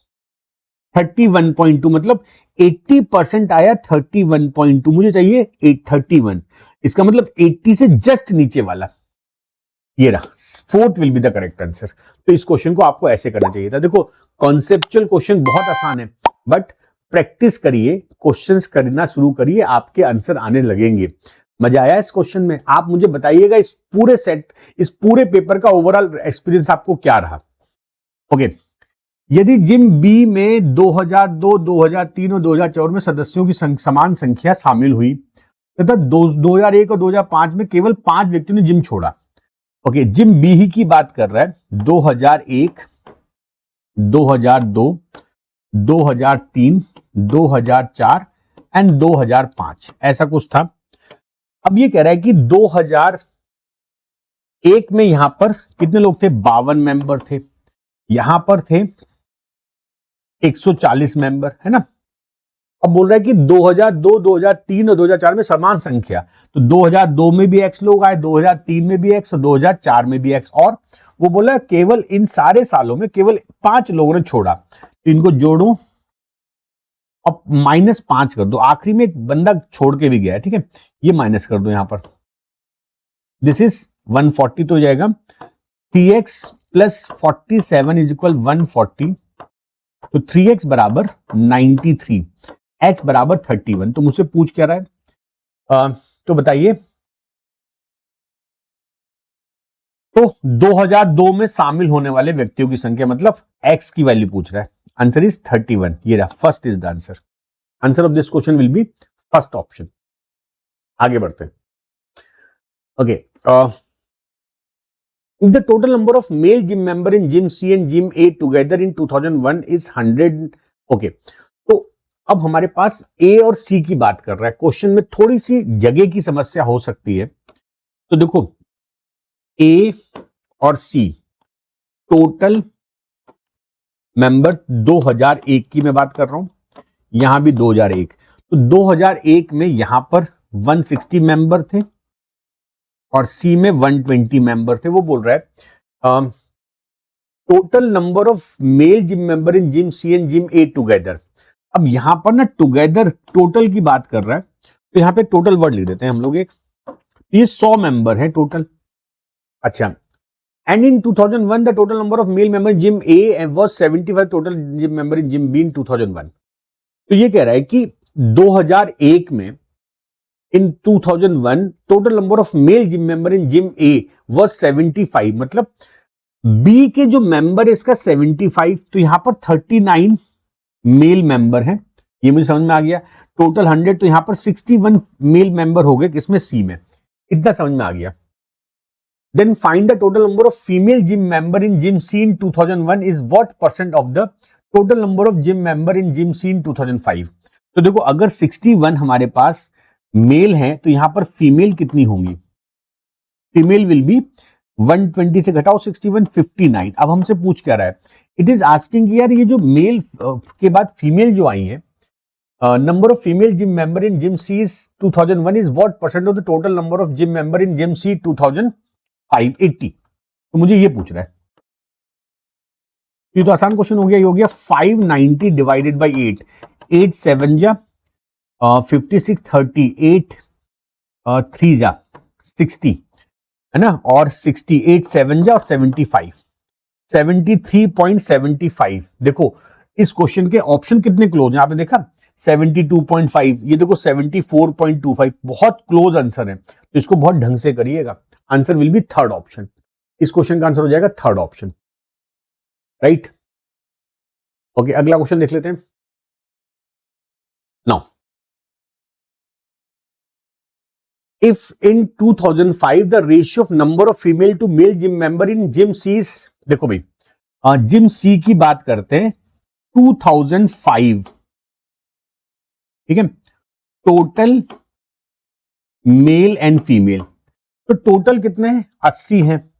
Speaker 1: 31.2, मतलब 80% आया 31.2, मुझे चाहिए 31, इसका मतलब 80 से जस्ट नीचे वाला ये रहा, fourth will be the correct answer. तो इस क्वेश्चन को आपको ऐसे करना चाहिए था। देखो कॉन्सेप्चुअल क्वेश्चन बहुत आसान है, बट प्रैक्टिस करिए, क्वेश्चंस करना शुरू करिए, आपके आंसर आने लगेंगे। मजा आया इस क्वेश्चन में? आप मुझे बताइएगा इस पूरे सेट, इस पूरे पेपर का ओवरऑल एक्सपीरियंस आपको क्या रहा। ओके, यदि जिम बी में 2002, 2003 और 2004 में सदस्यों की समान संख्या शामिल हुई तथा 2001 और 2005 में केवल 5 व्यक्तियों ने जिम छोड़ा। ओके, जिम बी ही की बात कर रहा है, 2001, 2002, 2003, 2004 एंड 2005, ऐसा कुछ था। अब ये कह रहा है कि 2001 में यहां पर कितने लोग थे? 52 मेंबर थे, यहां पर थे 140 मेंबर, है ना। अब बोल रहा है कि 2002, 2003 और 2004 में समान संख्या, तो 2002 में भी x लोग आए, 2003 में भी x और 2004 में भी x, और वो बोला केवल इन सारे सालों में केवल 5 लोगों ने छोड़ा, तो इनको जोड़ो, अब -5 कर दो, आखिरी में एक बंदा छोड़ के भी गया है, ठीक है, ये माइनस कर दो यहां पर, दिस इज 140, तो हो जाएगा 3x + 47 = 140, तो 3x बराबर 93, x बराबर 31। तो मुझसे पूछ क्या रहा है, तो बताइए, तो 2002 में शामिल होने वाले व्यक्तियों की संख्या, मतलब x की वैल्यू पूछ रहा है। आंसर इज 31, ये रहा, first is the answer. Answer of this question will be first option. आगे बढ़ते हैं। Okay, the total number of male gym member in gym C and gym A together in 2001 is 100। Okay, तो अब हमारे पास A और C की बात कर रहा है। क्वेश्चन में थोड़ी सी जगह की समस्या हो सकती है, तो देखो A और C टोटल मेंबर 2001 की मैं बात कर रहा हूं, यहां भी 2001, तो 2001 में यहां पर 160 मेंबर थे और सी में 120 मेंबर थे। वो बोल रहा है total number of male gym member in gym C and gym A together. अब यहां पर ना टुगेदर टोटल की बात कर रहा है, तो यहां पे टोटल वर्ड लिख देते हैं हम लोग एक, ये 100 मेंबर है टोटल। अच्छा, and in 2001 the total number of male member gym A was 75 total gym member in gym be in 2001। तो ये कह रहा है कि 2001 में in 2001 total number of male gym member in gym A was 75, मतलब B के जो मेंबर है इसका 75, तो यहां पर 39 मेल मेंबर हैं, ये मुझे समझ में आ गया। टोटल 100, तो यहां पर 61 मेल मेंबर हो गए, किसमें? सी में, इतना समझ में आ गया। Then find the total number of female gym member in gym C in 2001 is what % of the total number of gym member in gym C in 2005। तो देखो अगर 61 हमारे पास मेल है, तो यहां पर फीमेल कितनी होंगी? फीमेल विल बी 120 से घटाओ 61, 59। अब हमसे पूछ क्या रहा है, इट इज आस्किंग यार ये जो मेल के बाद फीमेल जो आई है, number of female gym member in gym C 2001 is what % of the total number of gym member in gym C 2005, 80। तो मुझे ये पूछ रहा है, ये तो आसान क्वेश्चन हो गया। ये हो गया 590 डिवाइडेड बाई 8, 8 7 जा 56, 38 3 जा 60, है ना, और 68 7 जा और 75, 73.75। देखो इस क्वेश्चन के ऑप्शन कितने क्लोज हैं, आपने देखा 72.5, ये देखो 74.25, बहुत क्लोज आंसर है, तो इसको बहुत ढंग से करिएगा। Answer will B third option, इस क्वेश्चन का आंसर हो जाएगा थर्ड ऑप्शन, राइट। ओके, अगला क्वेश्चन देख लेते हैं। Now if in 2005 the ratio of number of female to male gym member in gym C is, देखो भाई जिम सी की बात करते हैं 2005, ठीक है, टोटल मेल एंड फीमेल, तो टोटल कितने हैं? 80 हैं,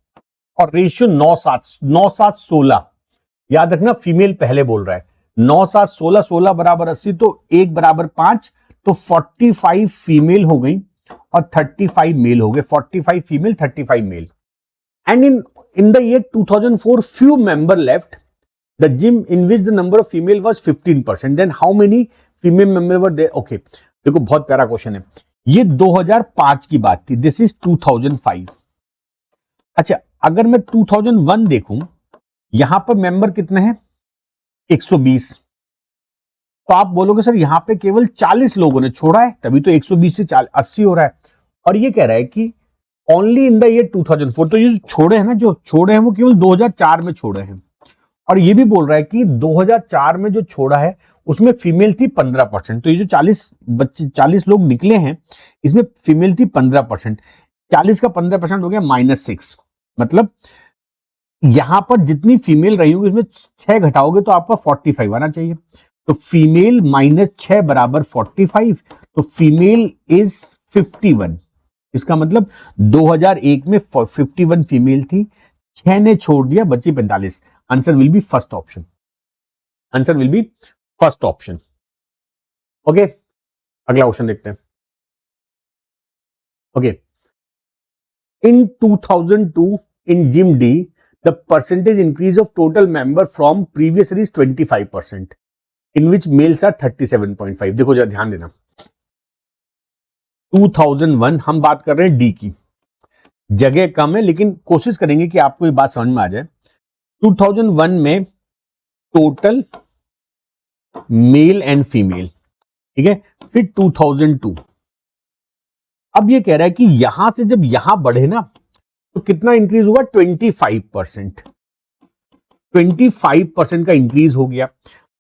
Speaker 1: और रेशियो 9:7, 9:7 16। याद रखना फीमेल पहले बोल रहा है, 9 7 16, 16 बराबर 80, तो 1 बराबर 5, तो 45 फीमेल हो गई और 35 मेल हो गए, 45 female 35 male. And in the year 2004 few member left the gym in which the number of female was 15%. then how many female member were there? okay, देखो बहुत प्यारा क्वेश्चन है। ये 2005 की बात थी, दिस इज 2005। अच्छा, अगर मैं 2001 देखूं, यहां पर मेंबर कितने हैं? 120। तो आप बोलोगे सर यहां पे केवल 40 लोगों ने छोड़ा है, तभी तो 120 से 80 हो रहा है। और ये कह रहा है कि ओनली इन द ईयर 2004, तो ये जो छोड़े हैं ना, जो छोड़े हैं वो केवल 2004 में छोड़े हैं। और ये भी बोल रहा है कि 2004 में जो छोड़ा है उसमें फीमेल थी 15%। तो ये जो 40 लोग निकले हैं, इसमें फीमेल थी 15%। 40 का 15% हो गया -6। मतलब यहां पर जितनी फीमेल रही होगी उसमें 6 घटाओगे तो आपका 45 आना चाहिए। तो फीमेल -6 बराबर 45, तो फीमेल इज 51। इसका मतलब 2001 में 51 फीमेल थी, 6 ने छोड़ दिया, बची 45। Answer will be first option. Answer will be first option. Okay, अगला क्वेश्चन देखते हैं। Okay, in 2002 in Gym D, the percentage increase of total member from previous year is 25%, in which males are 37.5. देखो जरा ध्यान देना, 2001 हम बात कर रहे हैं डी की, जगह कम है लेकिन कोशिश करेंगे कि आपको ये बात समझ में आ जाए। 2001 में टोटल मेल एंड फीमेल, ठीक है। फिर 2002, अब ये कह रहा है कि यहां से जब यहां बढ़े ना तो कितना इंक्रीज हुआ? 25%। 25% का इंक्रीज हो गया।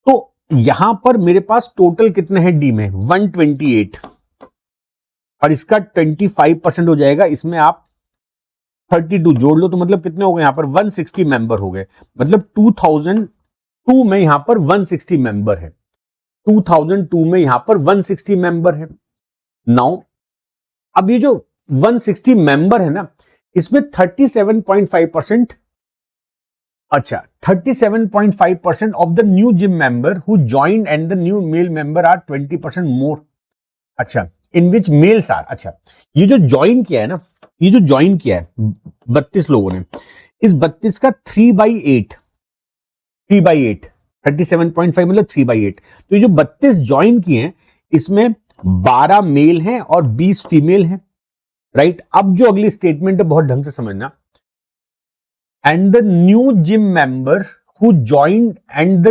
Speaker 1: तो यहां पर मेरे पास टोटल कितने हैं डी में? 128, और इसका 25% हो जाएगा, इसमें आप 32 जोड़ लो तो मतलब कितने हो गए? यहां पर 160 मेंबर हो गए। मतलब 2002 में यहां पर 160 मेंबर है। 2002 में यहां पर 160 मेंबर है। नाउ अब ये जो 160 मेंबर है ना, इसमें 37.5%, अच्छा 37.5% of the new gym member who joined and the new male member are 20% more. अच्छा, इन विच मेल्स आर, अच्छा ये जो ज्वाइन किया है ना, ये जो ज्वाइन किया है 32 लोगों ने, इस 32 का 3/8, 37.5 मतलब 3/8। तो ये जो 32 ज्वाइन किए हैं, इसमें 12 मेल हैं और 20 फीमेल हैं, राइट। अब जो अगली स्टेटमेंट है बहुत ढंग से समझना, and the new gym member who joined and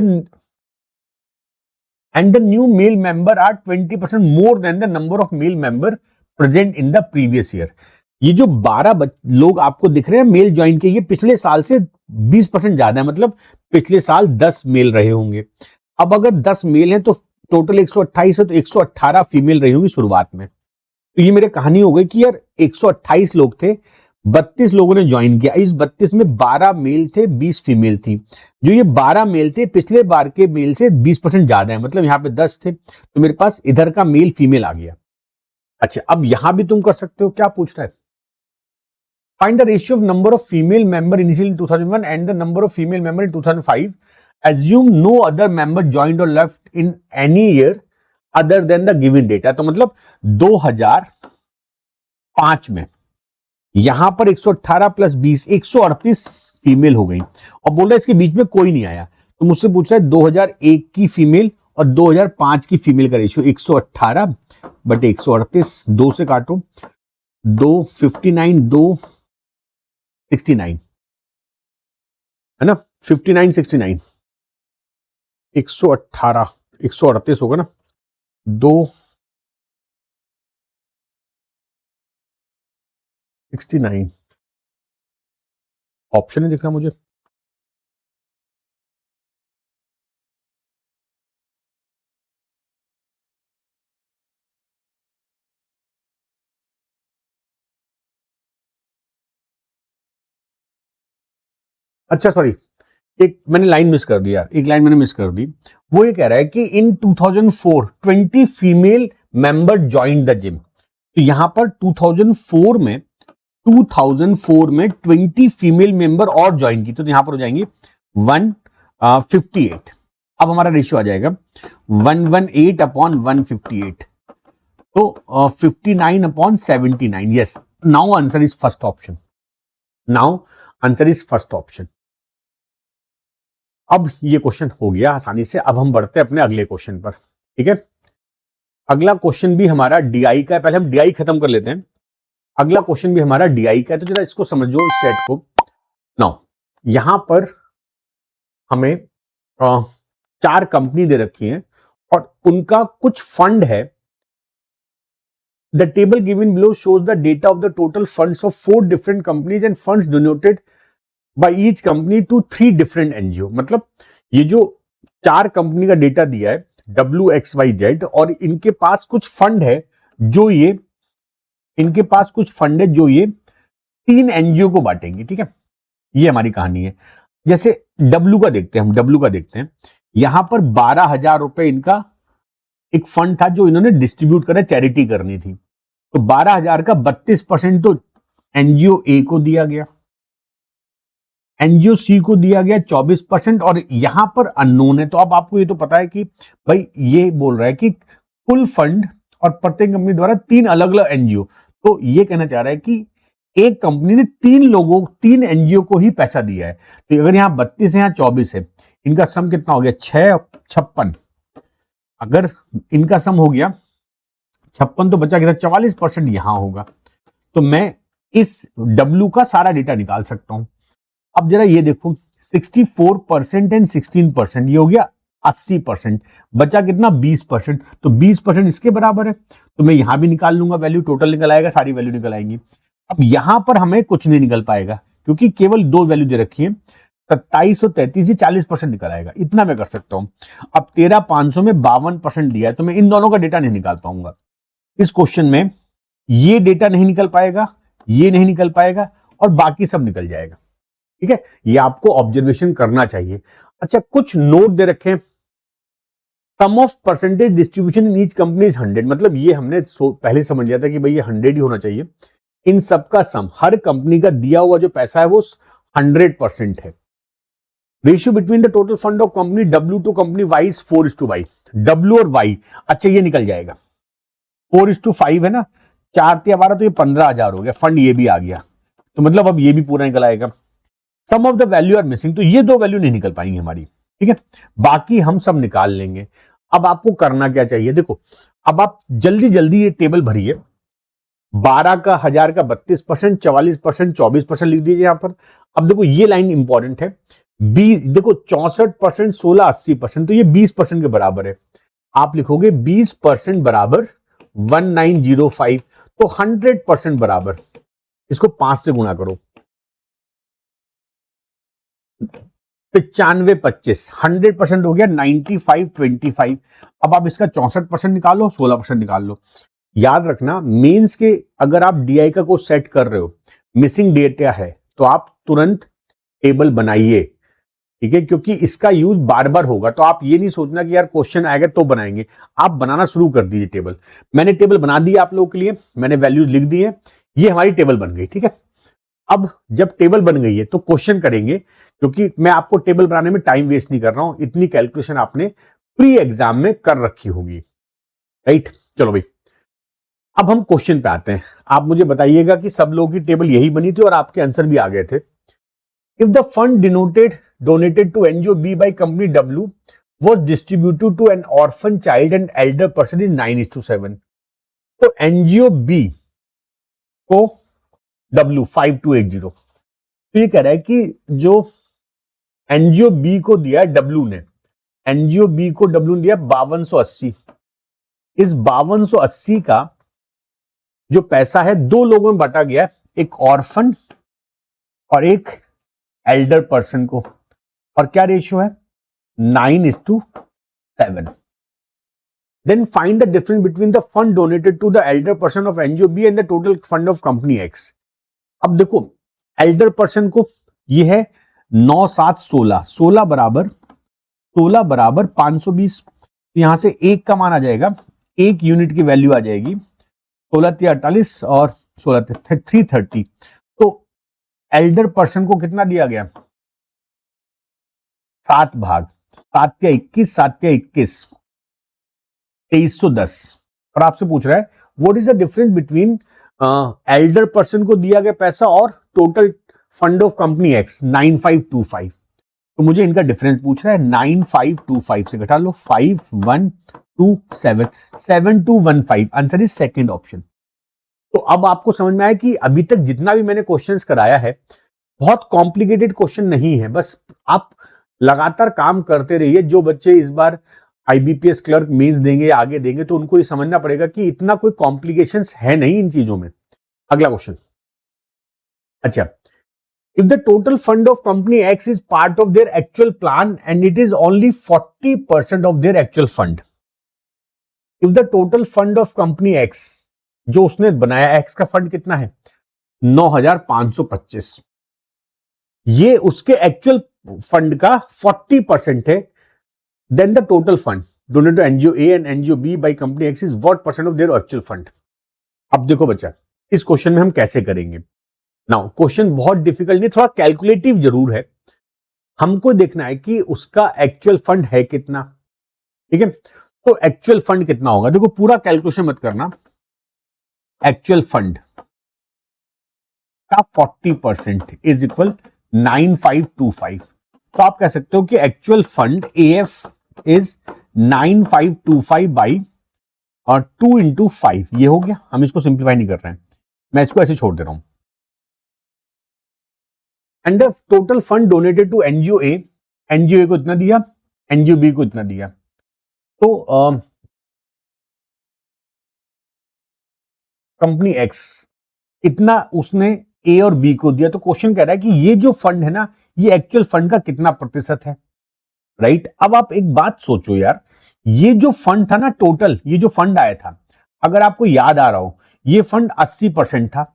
Speaker 1: the new male member are 20% more than the number of male member present in the previous year. ये जो 12 लोग आपको दिख रहे हैं मेल ज्वाइन के, ये पिछले साल से 20% ज्यादा है, मतलब पिछले साल 10 मेल रहे होंगे। अब अगर 10 मेल हैं तो टोटल 128 है, तो 118 फीमेल रही होंगी शुरुआत में। तो ये मेरे कहानी हो गई कि यार 128 लोग थे, 32 लोगों ने ज्वाइन किया, इस 32 में 12 मेल थे, 20 फीमेल थी। जो ये 12 मेल थे पिछले बार के मेल से 20% ज्यादा है, मतलब यहां पे 10 थे, तो मेरे पास इधर का मेल फीमेल आ गया। अच्छा, अब यहां भी तुम कर सकते हो, क्या पूछ रहा है? Find the ratio of number of female member initial in 2001 and the number of female member in 2005, assume no other member joined or left in any year other than the given data। तो मतलब 2005 में यहां पर 118 plus 20 138 female हो गई, और बोल रहा है इसके बीच में कोई नहीं आया। तो मुझसे पूछ रहा है 2001 की फीमेल और 2005 की फीमेल का रेशियो, 118 बटे 138, 2 से काटो, 2 59, 2 69 है ना, 59 69, 118 138 होगा ना, 2 69 ऑप्शन नहीं दिख रहा मुझे। अच्छा सॉरी, एक मैंने लाइन मिस कर दी यार, एक लाइन मैंने मिस कर दी। वो ये कह रहा है कि इन 2004 20 female member joined the gym. तो यहां पर 2004 में 20 फीमेल मेंबर और ज्वाइन की, तो यहां पर हो जाएंगी 158। अब हमारा रेशियो आ जाएगा 118/158, तो 59/79। Yes, now answer is first option. Now answer is first option. अब ये क्वेश्चन हो गया आसानी से। अब हम बढ़ते हैं अपने अगले क्वेश्चन पर, ठीक है। अगला क्वेश्चन भी हमारा डीआई का है। पहले हम डीआई खत्म कर लेते हैं। अगला क्वेश्चन भी हमारा डीआई का है, तो जरा इसको समझो, इस सेट को। नाउ यहां पर हमें 4 कंपनी दे रखी है और उनका कुछ फंड है। The table given below shows the data of the total funds of 4 different companies and funds donated by each company to 3 different NGO. मतलब ये जो 4 कंपनी का डेटा दिया है WXYZ, और इनके पास कुछ फंड है जो ये 3 एनजीओ को बांटेंगे, ठीक है। ये हमारी कहानी है। जैसे डब्ल्यू का देखते हैं, हम डब्ल्यू का देखते हैं। यहां पर 12,000 रुपए इनका एक फंड था जो इन्होंने डिस्ट्रीब्यूट करा, चैरिटी करनी थी। तो 12,000 का 32% तो एनजीओ ए को दिया गया, एनजीओ सी को दिया गया 24%, और यहां पर अननोन है। तो अब आपको ये तो पता है कि भाई ये बोल रहा है कि कुल फंड और प्रत्येक कंपनी द्वारा 3 अलग अलग एनजीओ। तो ये कहना चाह रहा है कि एक कंपनी ने 3 एनजीओ को ही पैसा दिया है। तो अगर यहां 32 है, यहां 24 है, इनका सम कितना हो गया? 56। अगर इनका सम हो गया 56, तो बचा कितना? 44% यहां होगा। तो मैं इस डब्ल्यू का सारा डेटा निकाल सकता हूं। अब जरा ये देखो, 64% एंड 16%, ये हो गया 80%। बचा कितना? 20%। तो 20% इसके बराबर है, तो मैं यहां भी निकाल लूंगा वैल्यू, टोटल निकल आएगा, सारी वैल्यू निकल आएंगी। अब यहां पर हमें कुछ नहीं निकल पाएगा क्योंकि केवल 2 वैल्यू दे रखी है। 27 और 33, 40% निकल आएगा, इतना मैं कर सकता हूं। अब 13,500 में 52% दिया है, तो मैं इन दोनों का डेटा नहीं निकाल पाऊंगा। इस क्वेश्चन में ये डेटा नहीं निकल पाएगा, ये नहीं निकल पाएगा, और बाकी सब निकल जाएगा, ठीक है। ये आपको ऑब्जर्वेशन करना चाहिए। अच्छा, कुछ नोट दे रखे, sum of percentage distribution in each company is 100। मतलब ये हमने पहले समझ लिया था कि भाई ये 100 ही होना चाहिए। इन सबका सम, हर कंपनी का दिया हुआ जो पैसा है वो 100% है। Ratio between the total fund of company W to company Y is 4:y। W और वाई, अच्छा ये निकल जाएगा। 4:5 है ना, 4×12, तो ये 15,000 हो गया। फंड ये भी आ गया, तो मतलब अब ये भी पूरा निकल आएगा। Sum of the value are missing, तो ये 2 वैल्यू नहीं निकल पाएंगे हमारी, ठीक है। बाकी हम सब निकाल लेंगे। अब आपको करना क्या चाहिए? देखो, अब आप जल्दी जल्दी ये टेबल भरिए। 12 का 1000 का 32%, 44%, 24% लिख दीजिए यहां पर। अब देखो ये लाइन इंपॉर्टेंट है। देखो 64%, 16, 80%, तो ये 20% के बराबर है। आप लिखोगे 20% बराबर 1905, तो 100% बराबर, इसको 5 से गुणा करो, 95, 25, 100% हो गया 95, 25। अब आप इसका 64% निकालो, 16% निकाल लो। याद रखना, मेंस के अगर आप डीआई का कोई सेट कर रहे हो, मिसिंग डेटा है, तो आप तुरंत टेबल बनाइए, ठीक है, क्योंकि इसका यूज बार बार होगा। तो आप ये नहीं सोचना कि यार क्वेश्चन आएगा तो बनाएंगे, आप बनाना शुरू कर दीजिए टेबल। मैंने टेबल बना दी आप लोगों के लिए, मैंने वैल्यूज लिख दी है, ये हमारी टेबल बन गई, ठीक है। अब जब टेबल बन गई है तो क्वेश्चन करेंगे, क्योंकि मैं आपको टेबल बनाने में टाइम वेस्ट नहीं कर रहा हूं, इतनी कैलकुलेशन आपने प्री एग्जाम में कर रखी होगी, राइट। चलो भाई, अब हम क्वेश्चन पे आते हैं। आप मुझे बताइएगा कि सब लोगों की टेबल यही बनी थी और आपके आंसर भी आ गए थे। If the fund donated to NGO B by company W was distributed to an orphan child and elder person is 9:7, तो एनजीओ बी को डब्ल्यू 5280, तो ये कह रहा है कि जो एनजीओ बी को दिया डब्ल्यू ने, एनजीओ बी को डब्ल्यू ने दिया 5280। इस 5280 का जो पैसा है 2 लोगों में बांटा गया, एक ऑर्फन और एक एल्डर पर्सन को, और क्या रेशियो है? 9:7। Then find the difference between the fund donated to the elder person of NGO B and the total fund of company X. अब देखो, एल्डर पर्सन को ये है 9, 7, 16, 16 बराबर 520। तो यहां से एक का मान आ जाएगा, 1 यूनिट की वैल्यू आ जाएगी 16×48 और 330। तो एल्डर पर्सन को कितना दिया गया? 7 भाग, 7 या 21 2310। और आपसे पूछ रहा है what is the difference between Elder person को दिया गया पैसा और total fund of company x 9525। तो मुझे इनका डिफरेंस पूछ रहा है। 9525 से घटा लो 5127 7215। Answer is second option. तो अब आपको समझ में आया कि अभी तक जितना भी मैंने क्वेश्चंस कराया है बहुत कॉम्प्लिकेटेड क्वेश्चन नहीं है, बस आप लगातार काम करते रहिए। जो बच्चे इस बार आईबीपीएस क्लर्क मेंस देंगे या आगे देंगे तो उनको ये समझना पड़ेगा कि इतना कोई कॉम्प्लिकेशंस है नहीं इन चीजों में। अगला क्वेश्चन, अच्छा, if the total fund of company X is part of their actual plan and it is only 40% of their actual fund, if the total fund of company X, जो उसने बनाया X का फंड कितना है 9525, ये उसके actual fund का 40% है, then the total fund donated to NGO A and NGO B by company X is what percent of their actual fund। अब देखो बच्चा, इस क्वेश्चन में हम कैसे करेंगे। नाउ क्वेश्चन बहुत डिफिकल्ट नहीं, थोड़ा कैलकुलेटिव जरूर है। हमको देखना है कि उसका एक्चुअल फंड है कितना, ठीक है। तो एक्चुअल फंड कितना होगा, देखो पूरा कैलकुलेशन मत करना। एक्चुअल फंड का 40% इज इक्वल 9525। तो आप कह सकते हो कि actual fund AF is 9525 by और 2 इंटू 5। ये हो गया, हम इसको सिंप्लीफाई नहीं कर रहे हैं, मैं इसको ऐसे छोड़ दे रहा हूं। And the total fund donated to NGO A, NGO A को इतना दिया, एनजीओ बी को इतना दिया। तो कंपनी एक्स इतना उसने ए और बी को दिया। तो क्वेश्चन कह रहा है कि ये जो फंड है ना, ये एक्चुअल फंड का कितना प्रतिशत है, राइट। अब आप एक बात सोचो यार, ये जो फंड था ना टोटल, ये जो फंड आया था, अगर आपको याद आ रहा हो, ये फंड 80% था,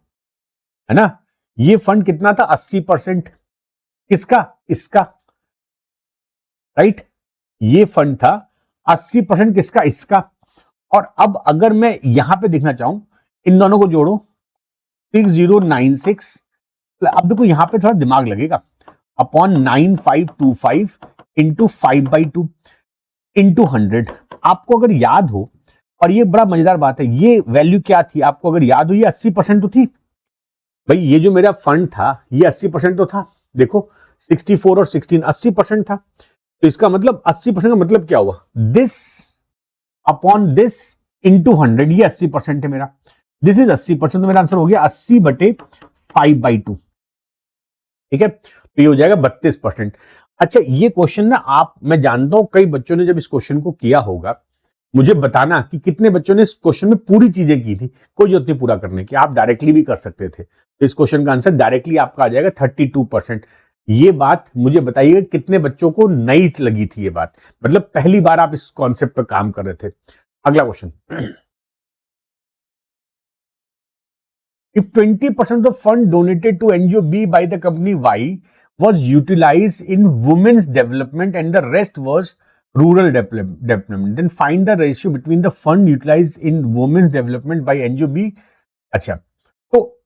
Speaker 1: है ना। ये फंड कितना था 80%, किसका, इसका, राइट। ये फंड था 80% किसका, इसका। और अब अगर मैं यहां पे देखना चाहूं, इन दोनों को जोड़ो 6096। अब देखो यहां पे थोड़ा दिमाग लगेगा, अपॉन 9525 इंटू 5/2 इंटू 100। आपको अगर याद हो, और ये बड़ा मजेदार बात है, ये वैल्यू क्या थी आपको अगर याद हो, ये 80% तो थी भाई। ये जो मेरा फंड था ये 80% तो था। देखो 64 और 16 80% था। तो इसका मतलब 80% का मतलब क्या हुआ, दिस अपॉन दिस इंटू 100, ये 80% है मेरा। दिस इज 80%, तो मेरा आंसर हो गया 80/5/2, ठीक है। तो ये हो जाएगा 32%। अच्छा, ये क्वेश्चन ना मैं जानता हूं कई बच्चों ने जब इस क्वेश्चन को किया होगा, मुझे बताना कि कितने बच्चों ने इस क्वेश्चन में पूरी चीजें की थी। कोई जरूरत नहीं पूरा करने की, आप डायरेक्टली भी कर सकते थे। तो इस क्वेश्चन का आंसर डायरेक्टली आपका आ जाएगा 32%। ये बात मुझे बताइएगा कितने बच्चों को नई लगी थी ये बात, मतलब पहली बार आप इस कॉन्सेप्ट पर काम कर रहे थे। अगला question, if 20% of the fund donated to NGO B by the company Y was utilized in women's development and the rest was rural development, then find the ratio between the fund utilized in women's development by NGO B। अच्छा, तो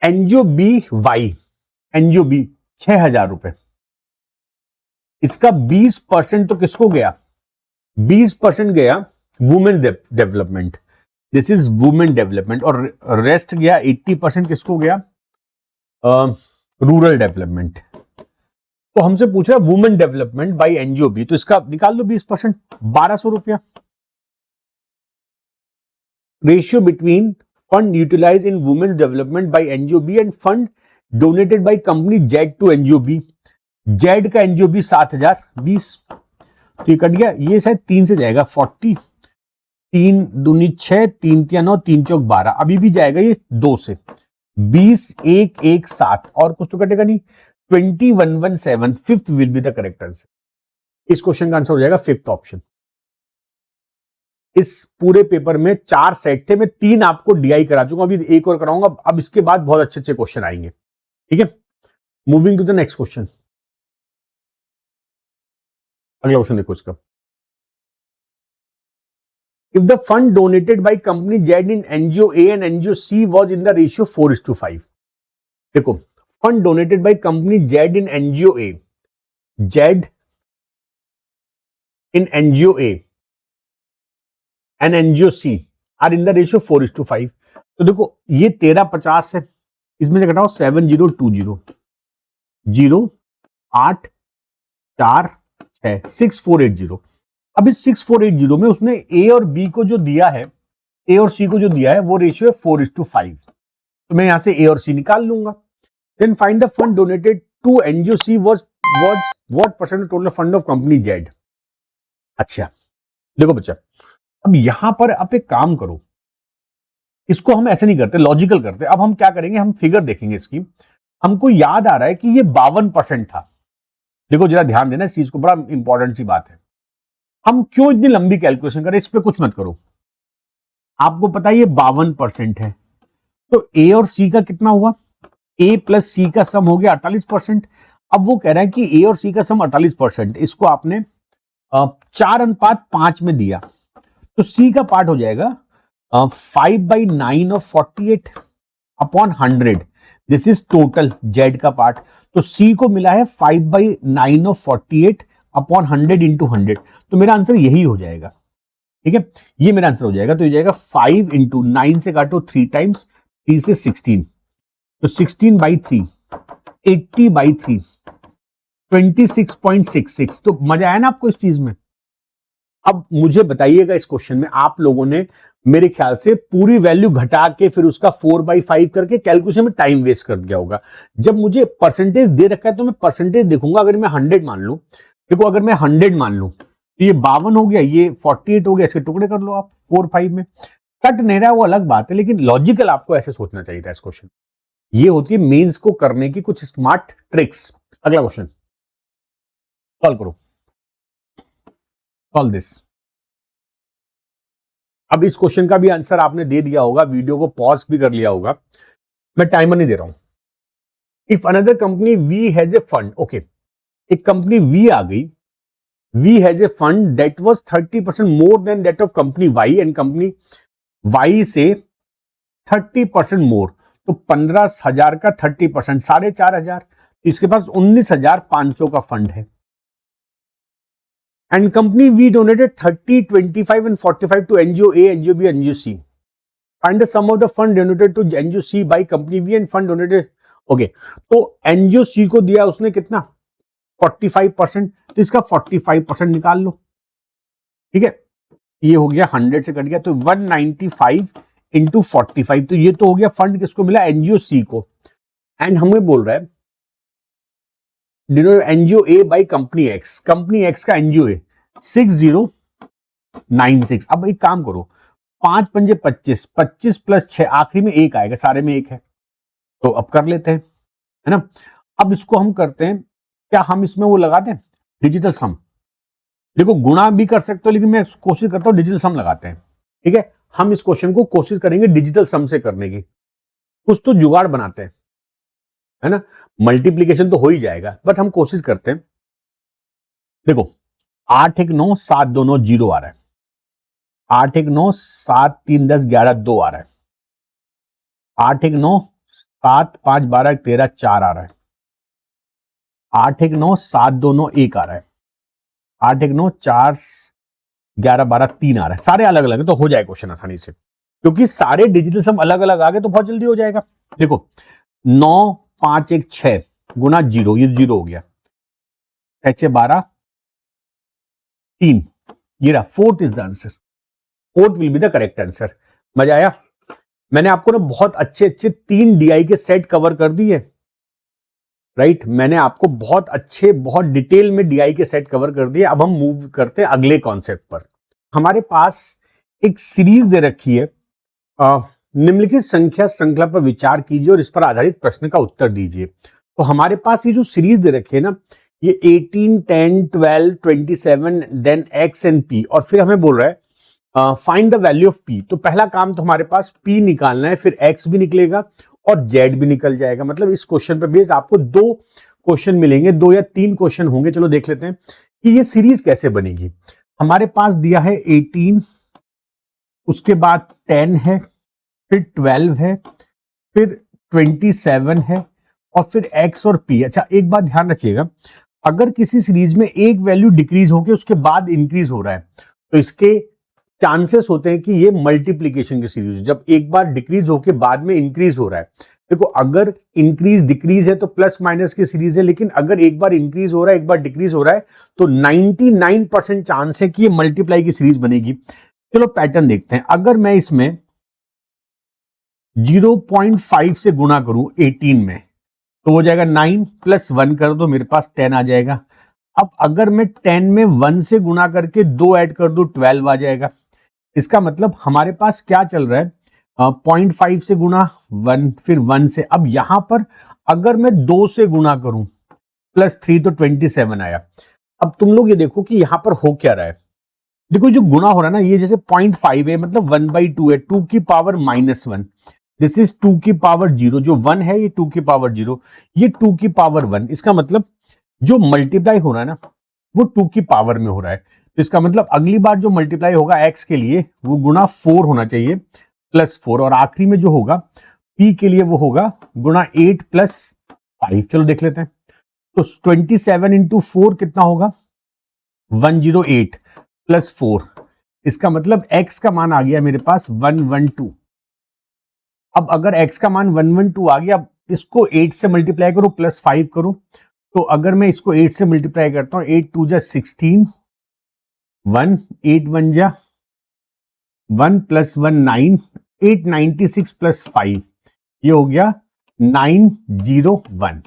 Speaker 1: NGO B Y, NGO B 6000 रुपए, इसका 20% तो किसको गया, 20% गया women's development, this is women development, और rest गया 80% किसको गया, रूरल डेवलपमेंट। तो हमसे पूछ रहा है women development by NGO B, तो इसका निकाल लो 20%, 1200 रुपया। Ratio between fund utilize in women's development by NGO B and fund donated by company Z to NGO B. Z का एनजीओ बी 7000, 20, तो ये कट गया, ये शायद 3 से जाएगा 40, 3 दूनी 6, 3 तिया 9, 3 चौक 12, अभी भी जाएगा ये 2 से 20, 1 1 7, और कुछ तो कटेगा नहीं, 2117। Fifth will be the correct answer. इस क्वेश्चन का आंसर हो जाएगा फिफ्थ ऑप्शन। इस पूरे पेपर में 4 सेट थे, मैं 3 आपको डीआई करा चुका हूं, अभी एक और कराऊंगा। अब इसके बाद बहुत अच्छे अच्छे क्वेश्चन आएंगे, ठीक है। Moving to the next question, अगला क्वेश्चन देखो इसका। If the fund donated by company Z in NGO A and NGO C was in the ratio 4:5, देखो fund donated by company Z in NGO A, Z in angio A and angio C are in the ratio 4:5. तो देखो ये 1350 है, इसमें से घटाओ 7020 0 8 4 6 6480। अब इस 6480 में उसने ए और बी को जो दिया है, ए और सी को जो दिया है वो रेशियो है 4:5। तो मैं यहां से ए और सी निकाल लूंगा। Then find the fund donated to NGO C was what percent total fund of company Z. अच्छा देखो बच्चा, अब यहां पर आप एक काम करो, इसको हम ऐसे नहीं करते, लॉजिकल करते। अब हम क्या करेंगे, हम फिगर देखेंगे इसकी। हमको याद आ रहा है कि ये 52% था। देखो जरा ध्यान देना, इस चीज को, बड़ा इंपॉर्टेंट सी बात है। हम क्यों इतनी लंबी कैलकुलेशन करें, इस पे कुछ मत करो। आपको पता है ये 52% है, तो ए और सी का कितना हुआ, ए प्लस सी का सम हो गया 48%। अब वो कह रहा है कि ए और सी का सम 48%, इसको आपने 4:5 में दिया, तो सी का पार्ट हो जाएगा 5/9 of 48 upon 100। This is total Z का पार्ट। तो सी को मिला है 5/9 ऑफ 48 अपॉन 100 इंटू 100। तो मेरा आंसर यही हो जाएगा, ठीक है, ये मेरा आंसर हो जाएगा। तो ये जाएगा 5 इंटू 9 से काटो 3 टाइम्स, 3 से 16, तो 16/3 80/3 26.66। तो मजा आया ना आपको इस चीज में। अब मुझे बताइएगा, इस क्वेश्चन में आप लोगों ने मेरे ख्याल से पूरी वैल्यू घटा के फिर उसका 4/5 करके कैलकुलेशन में टाइम वेस्ट कर दिया होगा। जब मुझे परसेंटेज दे रखा है तो मैं परसेंटेज देखूंगा। अगर मैं 100 मान लूं, देखो अगर मैं 100 मान लूं तो ये 52 हो गया, ये 48 हो गया, इसके टुकड़े कर लो आप 4/5 में। कट नहीं रहा वो अलग बात है, लेकिन लॉजिकल आपको ऐसे सोचना चाहिए था इस क्वेश्चन। ये होती है मेंस को करने की कुछ स्मार्ट ट्रिक्स। अगला क्वेश्चन सॉल्व करो, सॉल्व दिस। अब इस क्वेश्चन का भी आंसर आपने दे दिया होगा, वीडियो को पॉज भी कर लिया होगा, मैं टाइमर नहीं दे रहा हूं। If another company V has a fund, okay, एक कंपनी वी आ गई, V has a fund that was 30% more than that of company Y, and company Y से 30% मोर, तो 15,000 का 30% 4,500, इसके पास 19,500 का फंड है। And company V donated 30, 25 and 45 to NGO A, NGO B, NGO C. Find the sum of the fund donated to NGO C by company V and fund donated. Okay, तो NGO C को दिया उसने कितना 45%, तो इसका 45% निकाल लो, ठीक है। ये हो गया 100 से कट गया, तो 195 इंटू 45, तो ये तो हो गया फंड किसको मिला, एनजीओ सी को। एंड हमें बोल रहा है NGO A by company x, company x का एनजीओ ए 6096। अब एक काम करो, 5 पंजे 25, 25 प्लस 6, आखिरी में 1 आएगा, सारे में 1 है, तो अब कर लेते हैं, है ना। अब इसको हम करते हैं, क्या हम इसमें वो लगा दें डिजिटल सम। देखो गुणा भी कर सकते हो, लेकिन मैं कोशिश करता हूं डिजिटल सम लगाते हैं, ठीक है। हम इस क्वेश्चन को कोशिश करेंगे डिजिटल सम से करने की, कुछ तो जुगाड़ बनाते हैं, है ना। मल्टीप्लीकेशन तो हो ही जाएगा, बट हम कोशिश करते हैं। देखो 8 1 9 7 2 9 0 आ रहा है, 8 1 9 7 3 10 11 2 आ रहा है, 8 1 9 7 5 12 13 4 आ रहा है, 8 1 9 7 2 9 1 आ रहा है, 8 1 9 4 11 12 3 आ रहा है। सारे अलग अलग है, तो हो जाए क्वेश्चन आसानी से, क्योंकि सारे डिजिटल सम अलग अलग आ गए तो बहुत जल्दी हो जाएगा। देखो 9 5 1 6 गुना 0, ये 0 हो गया, 6 6 12 3, ये रहा, 4th is the answer, 4th will be the correct answer. मजा आया। मैंने आपको ना बहुत अच्छे अच्छे 3 डीआई के सेट कवर कर दिए, राइट। मैंने आपको बहुत अच्छे, बहुत डिटेल में डीआई के सेट कवर कर दिए। अब हम मूव करते हैं अगले कॉन्सेप्ट पर। हमारे पास एक सीरीज दे रखी है, निम्नलिखित संख्या श्रृंखला पर विचार कीजिए और इस पर आधारित प्रश्न का उत्तर दीजिए। तो हमारे पास ये जो सीरीज दे रखी है ना, ये 18 10 12 27 देन x एंड p, और फिर हमें बोल रहा है find the value of p। तो पहला काम तो हमारे पास p निकालना है, फिर x भी निकलेगा और z भी निकल जाएगा। मतलब इस क्वेश्चन पर बेस आपको 2 क्वेश्चन मिलेंगे, 2 या 3 क्वेश्चन होंगे। चलो देख लेते हैं कि ये सीरीज कैसे बनेगी। हमारे पास दिया है 18, उसके बाद 10 है, फिर 12 है, फिर 27 है, और फिर x और p। अच्छा एक बात ध्यान रखिएगा, अगर किसी सीरीज में एक वैल्यू डिक्रीज होकर उसके बाद इंक्रीज हो रहा है तो इसके चांसेस होते हैं कि ये मल्टीप्लीकेशन की सीरीज, जब एक बार डिक्रीज होके बाद में इंक्रीज हो रहा है। देखो अगर इंक्रीज डिक्रीज है तो प्लस माइनस की सीरीज है, लेकिन अगर एक बार इंक्रीज हो रहा है एक बार डिक्रीज हो रहा है तो 99% चांस है कि ये मल्टीप्लाई की सीरीज बनेगी। चलो पैटर्न देखते हैं। अगर मैं इसमें 0.5 से गुणा करूं 18 में तो हो जाएगा 9 + 1 कर दो, मेरे पास 10 आ जाएगा। अब अगर मैं 10 में 1 से गुणा करके 2 ऐड कर दूं 12 आ जाएगा। इसका मतलब हमारे पास क्या चल रहा है, 0.5 से गुणा 1 फिर 1 से। अब यहां पर अगर मैं 2 से गुणा करूं +3 तो 27 आया। अब तुम लोग ये देखो कि यहां पर हो क्या रहा है। देखो जो गुणा हो रहा है ना, ये जैसे 0.5 है मतलब 1/2 है, 2 की पावर -1। दिस इज 2 की पावर 0, जो 1 है ये 2 की पावर 0, ये 2 की पावर 1। इसका मतलब जो मल्टीप्लाई हो रहा है ना वो 2 की पावर में हो रहा है। तो इसका मतलब अगली बार जो मल्टीप्लाई होगा x के लिए वो गुणा 4 होना चाहिए +4, और आखिरी में जो होगा p के लिए वो होगा गुणा 8 + 5। चलो देख लेते हैं। तो 27 × 4 कितना होगा, 108 + 4। इसका मतलब x का मान आ गया मेरे पास 112। अब अगर x का मान 112 आ गया, अब इसको 8 से मल्टीप्लाई करो +5 करो। तो अगर मैं इसको 8 से मल्टीप्लाई करता हूं, 8 2 = 16, 1 8 1 = 1 + 1 9, 896 + 5, ये हो गया 901।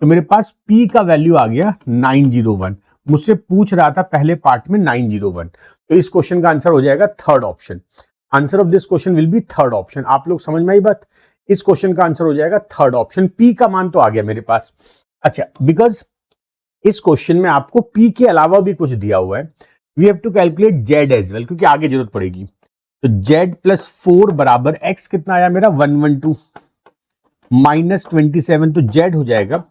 Speaker 1: तो मेरे पास p का वैल्यू आ गया 901। मुझसे पूछ रहा था पहले पार्ट में 901, तो इस क्वेश्चन का आंसर हो जाएगा third option. Answer of this question will B third option. आप लोग समझ में आई बात, इस क्वेश्चन का आंसर हो जाएगा थर्ड ऑप्शन। p का मान तो आ गया मेरे पास। अच्छा, बिकॉज इस क्वेश्चन में आपको p के अलावा भी कुछ दिया हुआ है, we have to calculate z as well, क्योंकि आगे जरूरत पड़ेगी। तो z + 4 बराबर x कितना आया मेरा 112 -27, तो z हो जाएगा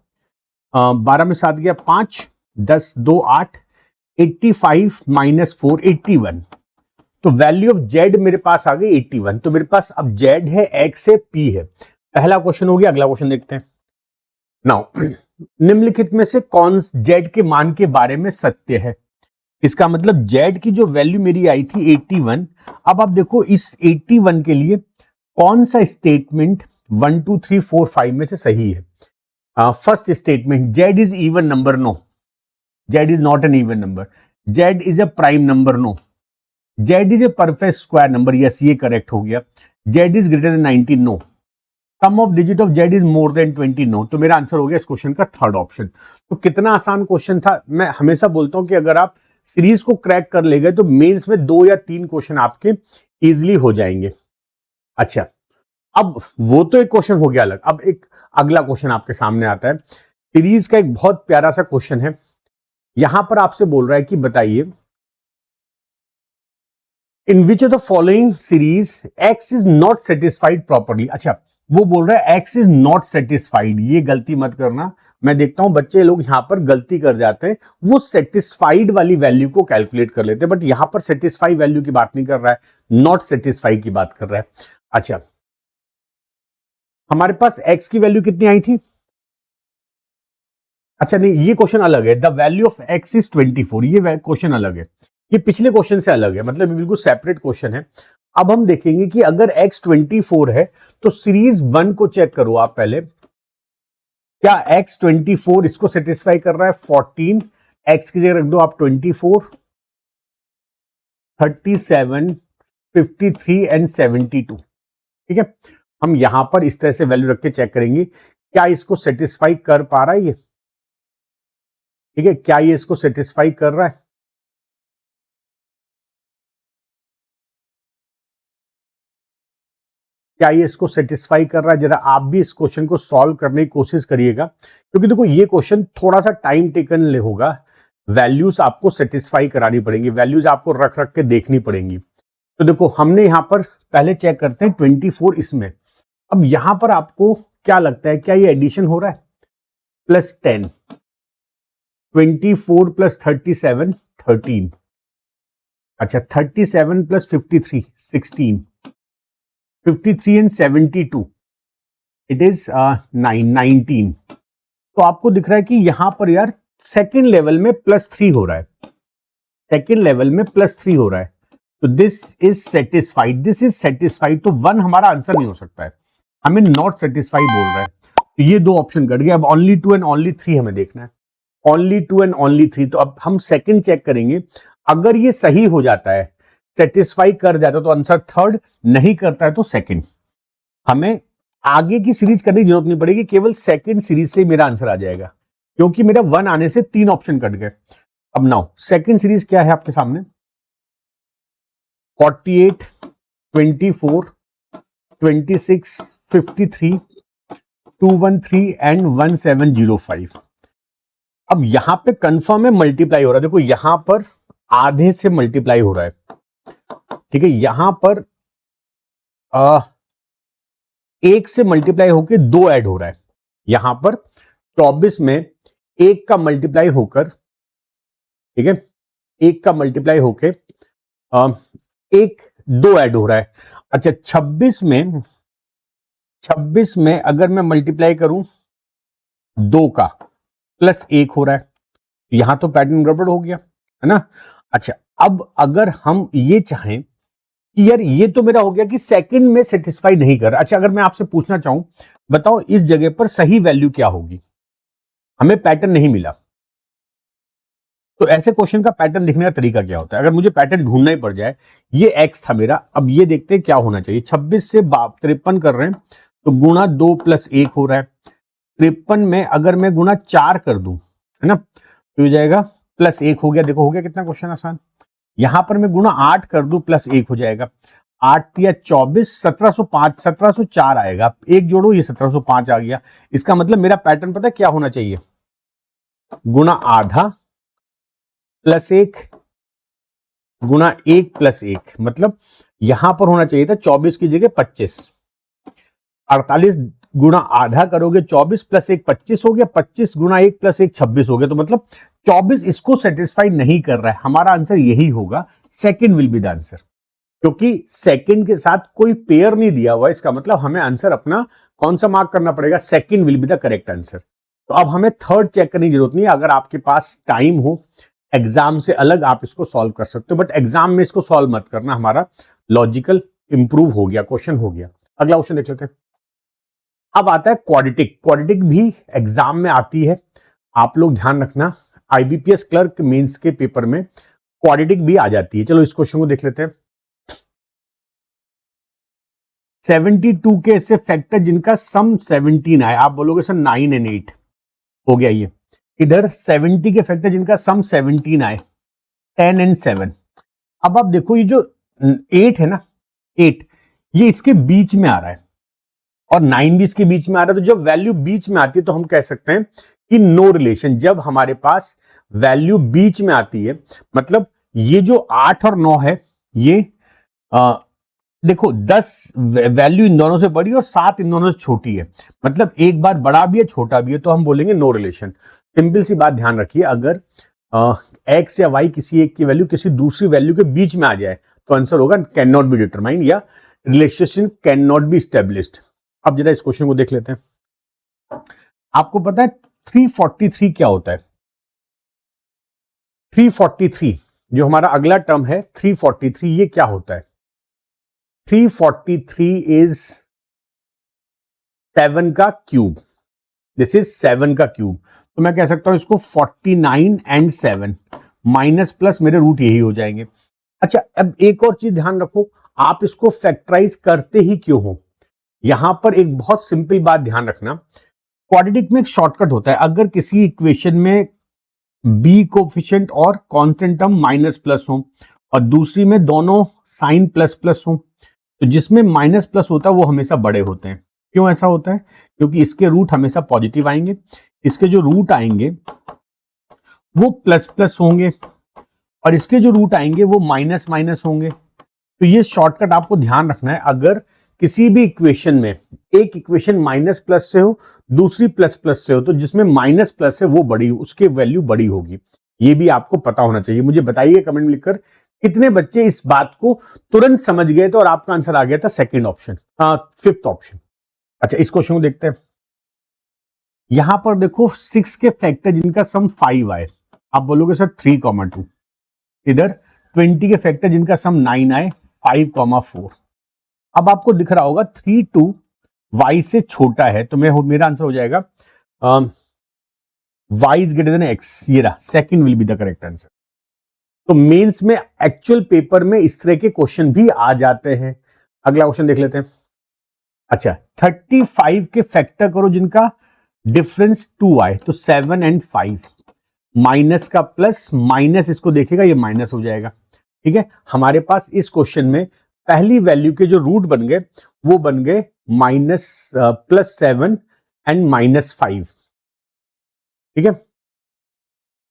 Speaker 1: 12 में 7 गया 5, 10 2 8, 85 - 4 81। तो वैल्यू ऑफ z मेरे पास आ गई 81। तो मेरे पास अब z है, x है, p है। पहला क्वेश्चन हो गया। अगला क्वेश्चन देखते हैं। नाउ निम्नलिखित में से कौन z के मान के बारे में सत्य है। इसका मतलब z की जो वैल्यू मेरी आई थी 81, अब आप देखो इस 81 के लिए कौन सा स्टेटमेंट 1 2 3 4 5 में से सही है। First statement, z is even number, no, z is not an even number. z is a prime number, no. z is a perfect square number, yes ये करेक्ट हो गया। z is greater than 19, no. Sum of digit of z is more than 20, no. तो मेरा answer हो गया इस question का third option. तो कितना आसान क्वेश्चन था। मैं हमेशा बोलता हूं कि अगर आप सीरीज को क्रैक कर ले गए तो मेंस में 2 या 3 क्वेश्चन आपके इजीली हो जाएंगे। अच्छा, अब वो तो एक क्वेश्चन हो गया अलग। अब एक अगला क्वेश्चन आपके सामने आता है। सीरीज का एक बहुत प्यारा सा क्वेश्चन है। यहां पर आपसे बोल रहा है कि बताइए, in which of the following series x is not satisfied properly. अच्छा, वो बोल रहा है x इज नॉट सेटिस्फाइड। ये गलती मत करना। मैं देखता हूं बच्चे लोग यहां पर गलती कर जाते हैं, वो सेटिस्फाइड वाली वैल्यू को कैलकुलेट कर लेते हैं, बट यहां पर सेटिस्फाई वैल्यू की बात नहीं कर रहा है, नॉट सेटिस्फाई की बात कर रहा है। अच्छा, हमारे पास x की वैल्यू कितनी आई थी। अच्छा नहीं, ये क्वेश्चन अलग है। The value of x is 24, ये क्वेश्चन अलग है, ये पिछले क्वेश्चन से अलग है, मतलब ये बिल्कुल सेपरेट क्वेश्चन है। अब हम देखेंगे कि अगर x 24 है तो सीरीज 1 को चेक करो आप पहले, क्या x 24 इसको सेटिस्फाई कर रहा है। 14 x की जगह रख दो आप 24, 37, 53 एंड 72। ठीक है, हम यहां पर इस तरह से वैल्यू रख के चेक करेंगे क्या इसको सेटिस्फाई कर पा रहा है ये। ठीक है, क्या ये इसको सेटिस्फाई कर रहा है। क्या ये इसको सेटिस्फाई कर रहा है। जरा आप भी इस क्वेश्चन को सॉल्व करने की कोशिश करिएगा, क्योंकि देखो ये क्वेश्चन थोड़ा सा टाइम टेकन होगा। वैल्यूज आपको सेटिस्फाई करानी पड़ेंगी, वैल्यूज आपको रख रख के देखनी पड़ेंगी। तो देखो हमने यहां पर पहले चेक करते हैं 24 इसमें। अब यहां पर आपको क्या लगता है, क्या ये एडिशन हो रहा है। +10, 24 + 37 13। अच्छा, 37 + 53 16, 53 एंड 72 इट इज 19। तो आपको दिख रहा है कि यहां पर यार सेकेंड लेवल में +3 हो रहा है, सेकेंड लेवल में +3 हो रहा है, तो this is satisfied, this is satisfied, तो 1 हमारा आंसर नहीं हो सकता है, हमें नॉट सेटिस्फाइड बोल रहा है, तो ये 2 ऑप्शन कट गए। अब ओनली 2 एंड ओनली 3 हमें देखना है, ओनली 2 एंड ओनली 3। तो अब हम सेकंड चेक करेंगे, अगर ये सही हो जाता है, सेटिस्फाई कर जाता है तो आंसर थर्ड, नहीं करता है तो सेकंड। हमें आगे की सीरीज करने की जरूरत नहीं पड़ेगी, केवल सेकंड सीरीज से मेरा आंसर आ जाएगा, क्योंकि मेरा 1 आने से 3 ऑप्शन कट गए। अब नाउ सेकंड सीरीज क्या है आपके सामने, 48, 24, 26, 53, 213 एंड 1705। अब यहां पे कंफर्म है मल्टीप्लाई हो रहा है, देखो यहां पर आधे से मल्टीप्लाई हो रहा है, ठीक है, यहां पर 1 से मल्टीप्लाई होकर 2 ऐड हो रहा है, यहां पर 24 में 1 का मल्टीप्लाई होकर, ठीक है, 1 का मल्टीप्लाई होकर 1 2 ऐड हो रहा है। अच्छा 26 में अगर मैं मल्टीप्लाई करूं 2 का +1 हो रहा है, यहां तो पैटर्न गड़बड़ हो गया है ना। अच्छा अब अगर हम ये चाहें कि यार ये तो मेरा हो गया कि सेकंड में सेटिस्फाई नहीं कर रहा, अच्छा अगर मैं आपसे पूछना चाहूं, बताओ इस जगह पर सही वैल्यू क्या होगी, हमें पैटर्न नहीं मिला, तो ऐसे क्वेश्चन का पैटर्न लिखने का तरीका क्या होता है, अगर मुझे पैटर्न ढूंढना ही पड़ जाए, ये x था मेरा, अब ये देखते हैं क्या होना चाहिए, 26 से 53 कर रहे हैं तो गुणा 2 + 1 हो रहा है, 53 में अगर मैं गुणा 4 कर दूं, है ना, तो हो जाएगा +1 हो गया, देखो हो गया कितना क्वेश्चन आसान। यहां पर मैं गुणा 8 कर दूं +1 हो जाएगा, 8 या 24, 1705, 1704 आएगा, एक जोड़ो ये 1705 आ गया, इसका मतलब मेरा पैटर्न पता है क्या होना चाहिए, गुणा आधा +1 गुणा 1 + 1, मतलब यहां पर होना चाहिए था 24 की जगह 25, 48 गुणा आधा करोगे 24 + 1 25 हो गया, 25 गुणा 1 + 1 26 हो गया, तो मतलब 24 इसको सेटिस्फाई नहीं कर रहा है, हमारा आंसर यही होगा, second will be the answer, क्योंकि सेकंड के साथ कोई पेयर नहीं दिया हुआ, इसका मतलब हमें आंसर अपना कौन सा मार्क करना पड़ेगा, second will be the correct answer. तो अब हमें थर्ड चेक करने की जरूरत नहीं है, अगर आपके पास टाइम हो, एग्जाम से अलग आप इसको सॉल्व कर सकते हो, बट एग्जाम में इसको सॉल्व मत करना, हमारा लॉजिकल इंप्रूव हो गया, क्वेश्चन हो गया। अगला क्वेश्चन देख लेते हैं। अब आता है क्वाड्रेटिक, क्वाड्रेटिक भी एग्जाम में आती है, आप लोग ध्यान रखना, आईबीपीएस क्लर्क मेंस के पेपर में क्वाड्रेटिक भी आ जाती है। चलो इस क्वेश्चन को देख लेते हैं। 72 के ऐसे फैक्टर जिनका सम 17 आए, आप बोलोगे सर 9 और 8 हो गया, ये इधर 70 के फैक्टर जिनका सम 17 आए, 10 और 7। अब आप देखो ये जो 8 है ना, 8 ये इसके बीच में आ रहा है और 9 भी इसके बीच में आ रहा है, तो जब वैल्यू बीच में आती है तो हम कह सकते हैं कि नो रिलेशन। जब हमारे पास वैल्यू बीच में आती है, मतलब ये जो 8 और 9 है, ये देखो 10 वैल्यू इन दोनों से बड़ी और 7 इन दोनों से छोटी है, मतलब एक बार बड़ा भी है छोटा भी है, तो हम बोलेंगे नो रिलेशन। सिंपल सी बात ध्यान रखिए, अगर एक्स या वाई किसी एक की वैल्यू किसी दूसरी वैल्यू के बीच में आ जाए तो आंसर होगा कैन नॉट बी डिटरमाइंड या relationship can not be established. अब जरा इस क्वेश्चन को देख लेते हैं। आपको पता है 343 क्या होता है? 343 जो हमारा अगला टर्म है 343, ये क्या होता है? 343 इज 7 का क्यूब, दिस इज 7 का क्यूब, तो मैं कह सकता हूं इसको 49 एंड 7 माइनस प्लस मेरे रूट यही हो जाएंगे। अच्छा अब एक और चीज ध्यान रखो, आप इसको फैक्टराइज करते ही क्यों हो, यहां पर एक बहुत सिंपल बात ध्यान रखना, क्वाड्रेटिक में एक शॉर्टकट होता है, अगर किसी इक्वेशन में बी कोफिशिएंट और कांस्टेंट टर्म माइनस प्लस हो और दूसरी में दोनों साइन प्लस प्लस हो, तो जिसमें माइनस प्लस होता है वो हमेशा बड़े होते हैं। क्यों ऐसा होता है? क्योंकि इसके रूट हमेशा पॉजिटिव आएंगे, इसके जो रूट आएंगे वो प्लस प्लस होंगे और इसके जो रूट आएंगे वो माइनस माइनस होंगे। तो ये शॉर्टकट आपको ध्यान रखना है, अगर किसी भी इक्वेशन में एक इक्वेशन माइनस प्लस से हो दूसरी प्लस प्लस से हो, तो जिसमें माइनस प्लस है वो बड़ी, उसकी वैल्यू बड़ी होगी, ये भी आपको पता होना चाहिए। मुझे बताइए कमेंट में लिखकर कितने बच्चे इस बात को तुरंत समझ गए थे और आपका आंसर आ गया था सेकंड ऑप्शन, फिफ्थ ऑप्शन। अच्छा इस क्वेश्चन को देखते हैं। यहां पर देखो 6 के फैक्टर जिनका सम 5 आए, आप बोलोगे सर 3,2। इधर 20 के फैक्टर जिनका सम 9 आए, 5,4। अब आपको दिख रहा होगा 3 2 y से छोटा है, तो मेरा आंसर हो जाएगा y is greater then x। ये रहा, second will be the correct answer. तो मेंस में एक्चुअल पेपर में इस तरह के क्वेश्चन भी आ जाते हैं। अगला क्वेश्चन देख लेते हैं। अच्छा, 35 के फैक्टर करो जिनका डिफरेंस 2 आए, तो 7 और 5। माइनस का प्लस, माइनस इसको देखेगा, ये माइनस हो जाएगा। ठीक है, हमारे पास इस क्वेश्चन में पहली वैल्यू के जो रूट बन गए वो बन गए +7 एंड -5। ठीक है,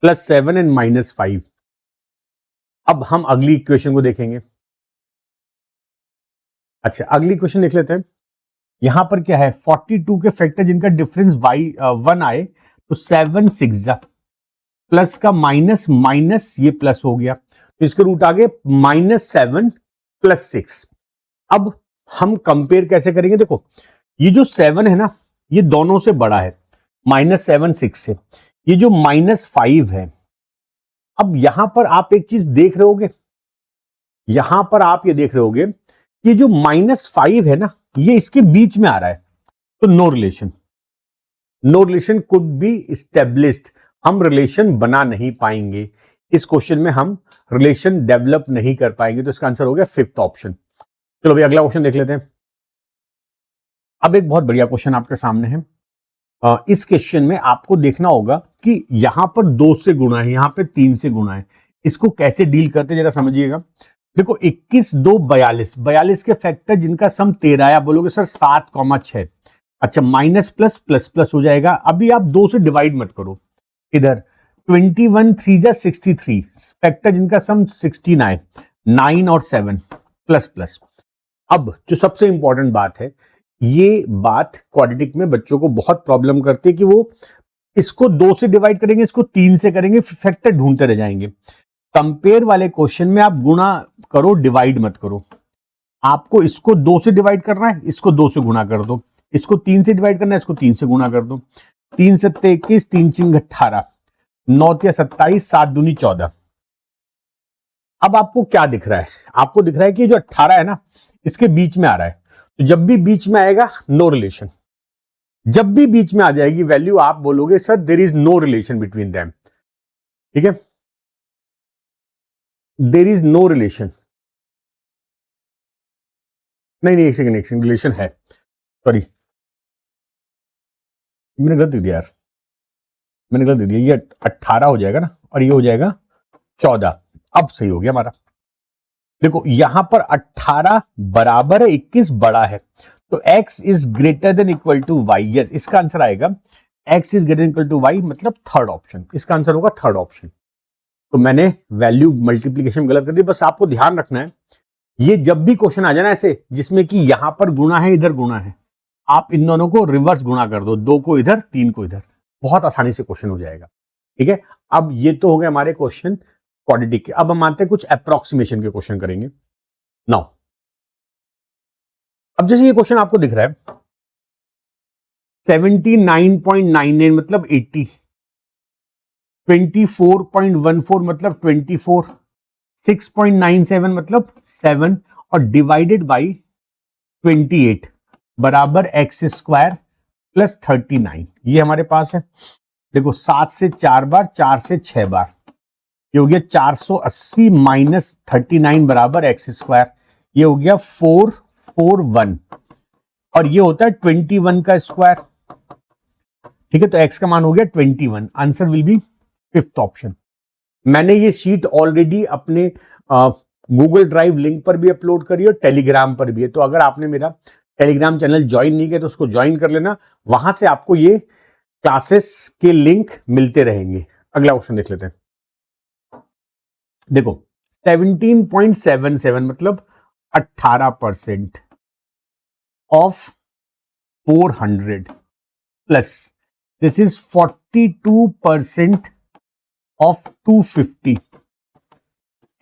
Speaker 1: +7 एंड -5। अब हम अगली इक्वेशन को देखेंगे। अच्छा, अगली इक्वेशन देख लेते हैं। यहां पर क्या है, 42 के फैक्टर जिनका डिफरेंस 1 आए, तो 7 6 प्लस का माइनस, माइनस ये प्लस हो गया, तो इसके रूट आ गए -7 + 6। अब हम कंपेयर कैसे करेंगे, देखो ये जो 7 है ना, ये दोनों से बड़ा है, -7 6 से। ये जो -5 है, अब यहां पर आप एक चीज देख रहे होगे, यहां पर आप ये देख रहे होगे कि जो -5 है ना, ये इसके बीच में आ रहा है, तो no relation. No relation could be established. हम रिलेशन बना नहीं पाएंगे इस क्वेश्चन में, हम रिलेशन डेवलप नहीं कर पाएंगे, तो इसका आंसर हो गया 5th ऑप्शन। चलो भाई अगला क्वेश्चन देख लेते हैं। अब एक बहुत बढ़िया क्वेश्चन आपके सामने है। इस क्वेश्चन में आपको देखना होगा कि यहां पर 2 से गुणा है, यहां पे 3 से गुणा है, इसको कैसे डील करते जरा समझिएगा। देखो 21 2 42, 42 के फैक्टर जिनका सम 13 है, आप बोलोगे सर 7,6। अच्छा, माइनस प्लस प्लस प्लस हो जाएगा। अभी आप 2 से डिवाइड मत करो, इधर 21 3 जा 63, फैक्टर जिनका सम 16 आए, 9 और 7 प्लस प्लस। अब जो सबसे इंपॉर्टेंट बात है, ये बात क्वाड्रेटिक में बच्चों को बहुत प्रॉब्लम करती है कि वो इसको 2 से डिवाइड करेंगे, इसको 3 से करेंगे, फैक्टर ढूंढते रह जाएंगे। कंपेयर वाले क्वेश्चन में आप गुणा करो, डिवाइड मत करो। आपको इसको 2 से डिवाइड करना है, इसको 2 से गुणा कर दो, इसको 3 से डिवाइड करना है, इसको 3 से गुणा कर दो। 3 7 21, 3 चिंग 18, 9 3 27, 7 दूनी 14। अब आपको क्या दिख रहा है, आपको दिख रहा है कि जो 18 है ना, इसके बीच में आ रहा है, तो जब भी बीच में आएगा नो रिलेशन। जब भी बीच में आ जाएगी वैल्यू, आप बोलोगे sir there is no relation between them. ठीक है, देयर इज नो रिलेशन। नहीं, एक सेकंड, रिलेशन है, सॉरी मैंने गलत दे दिया यार, मैंने गलत दे दिया। ये 18 हो जाएगा ना, और ये हो जाएगा 14। अब सही हो गया हमारा। देखो यहां पर 18 बराबर है 21 बड़ा है, तो x is greater than equal to y। Yes, इसका आंसर आएगा x is greater than equal to y, मतलब थर्ड ऑप्शन। इसका आंसर होगा थर्ड ऑप्शन। तो मैंने वैल्यू मल्टीप्लीकेशन गलत कर दी। बस आपको ध्यान रखना है, ये जब भी क्वेश्चन आ जाए ना ऐसे जिसमें कि यहां पर गुणा है, इधर गुणा है, आप इन दोनों को रिवर्स गुणा कर दो, 2 को इधर 3 को इधर, बहुत आसानी से क्वेश्चन हो जाएगा। ठीक है, अब ये तो हो गए हमारे क्वेश्चन क्वाड्रेटिक के। अब हम मानते हैं कुछ अप्रोक्सीमेशन के क्वेश्चन करेंगे नाउ। अब जैसे ये क्वेश्चन आपको दिख रहा है 79.99 मतलब 80, 24.14 मतलब 24, 6.97 मतलब 7 और डिवाइडेड बाई 28 बराबर x² प्लस 39। ये हमारे पास है। देखो 7 से 4 बार, 4 से 6 बार, ये हो गया 480 माइनस 39 बराबर x²। ये हो गया 441 और ये होता है 21 का स्क्वायर। ठीक है, तो x का मान हो गया 21। Answer will B 5th option. मैंने ये शीट ऑलरेडी अपने गूगल ड्राइव लिंक पर भी अपलोड करी और टेलीग्राम पर भी है, तो अगर आपने मेरा टेलीग्राम चैनल ज्वाइन नहीं किया तो उसको ज्वाइन कर लेना, वहां से आपको ये क्लासेस के लिंक मिलते रहेंगे। अगला क्वेश्चन देख लेते हैं। देखो 17.77 मतलब 18% of 400 plus this is 42% of 250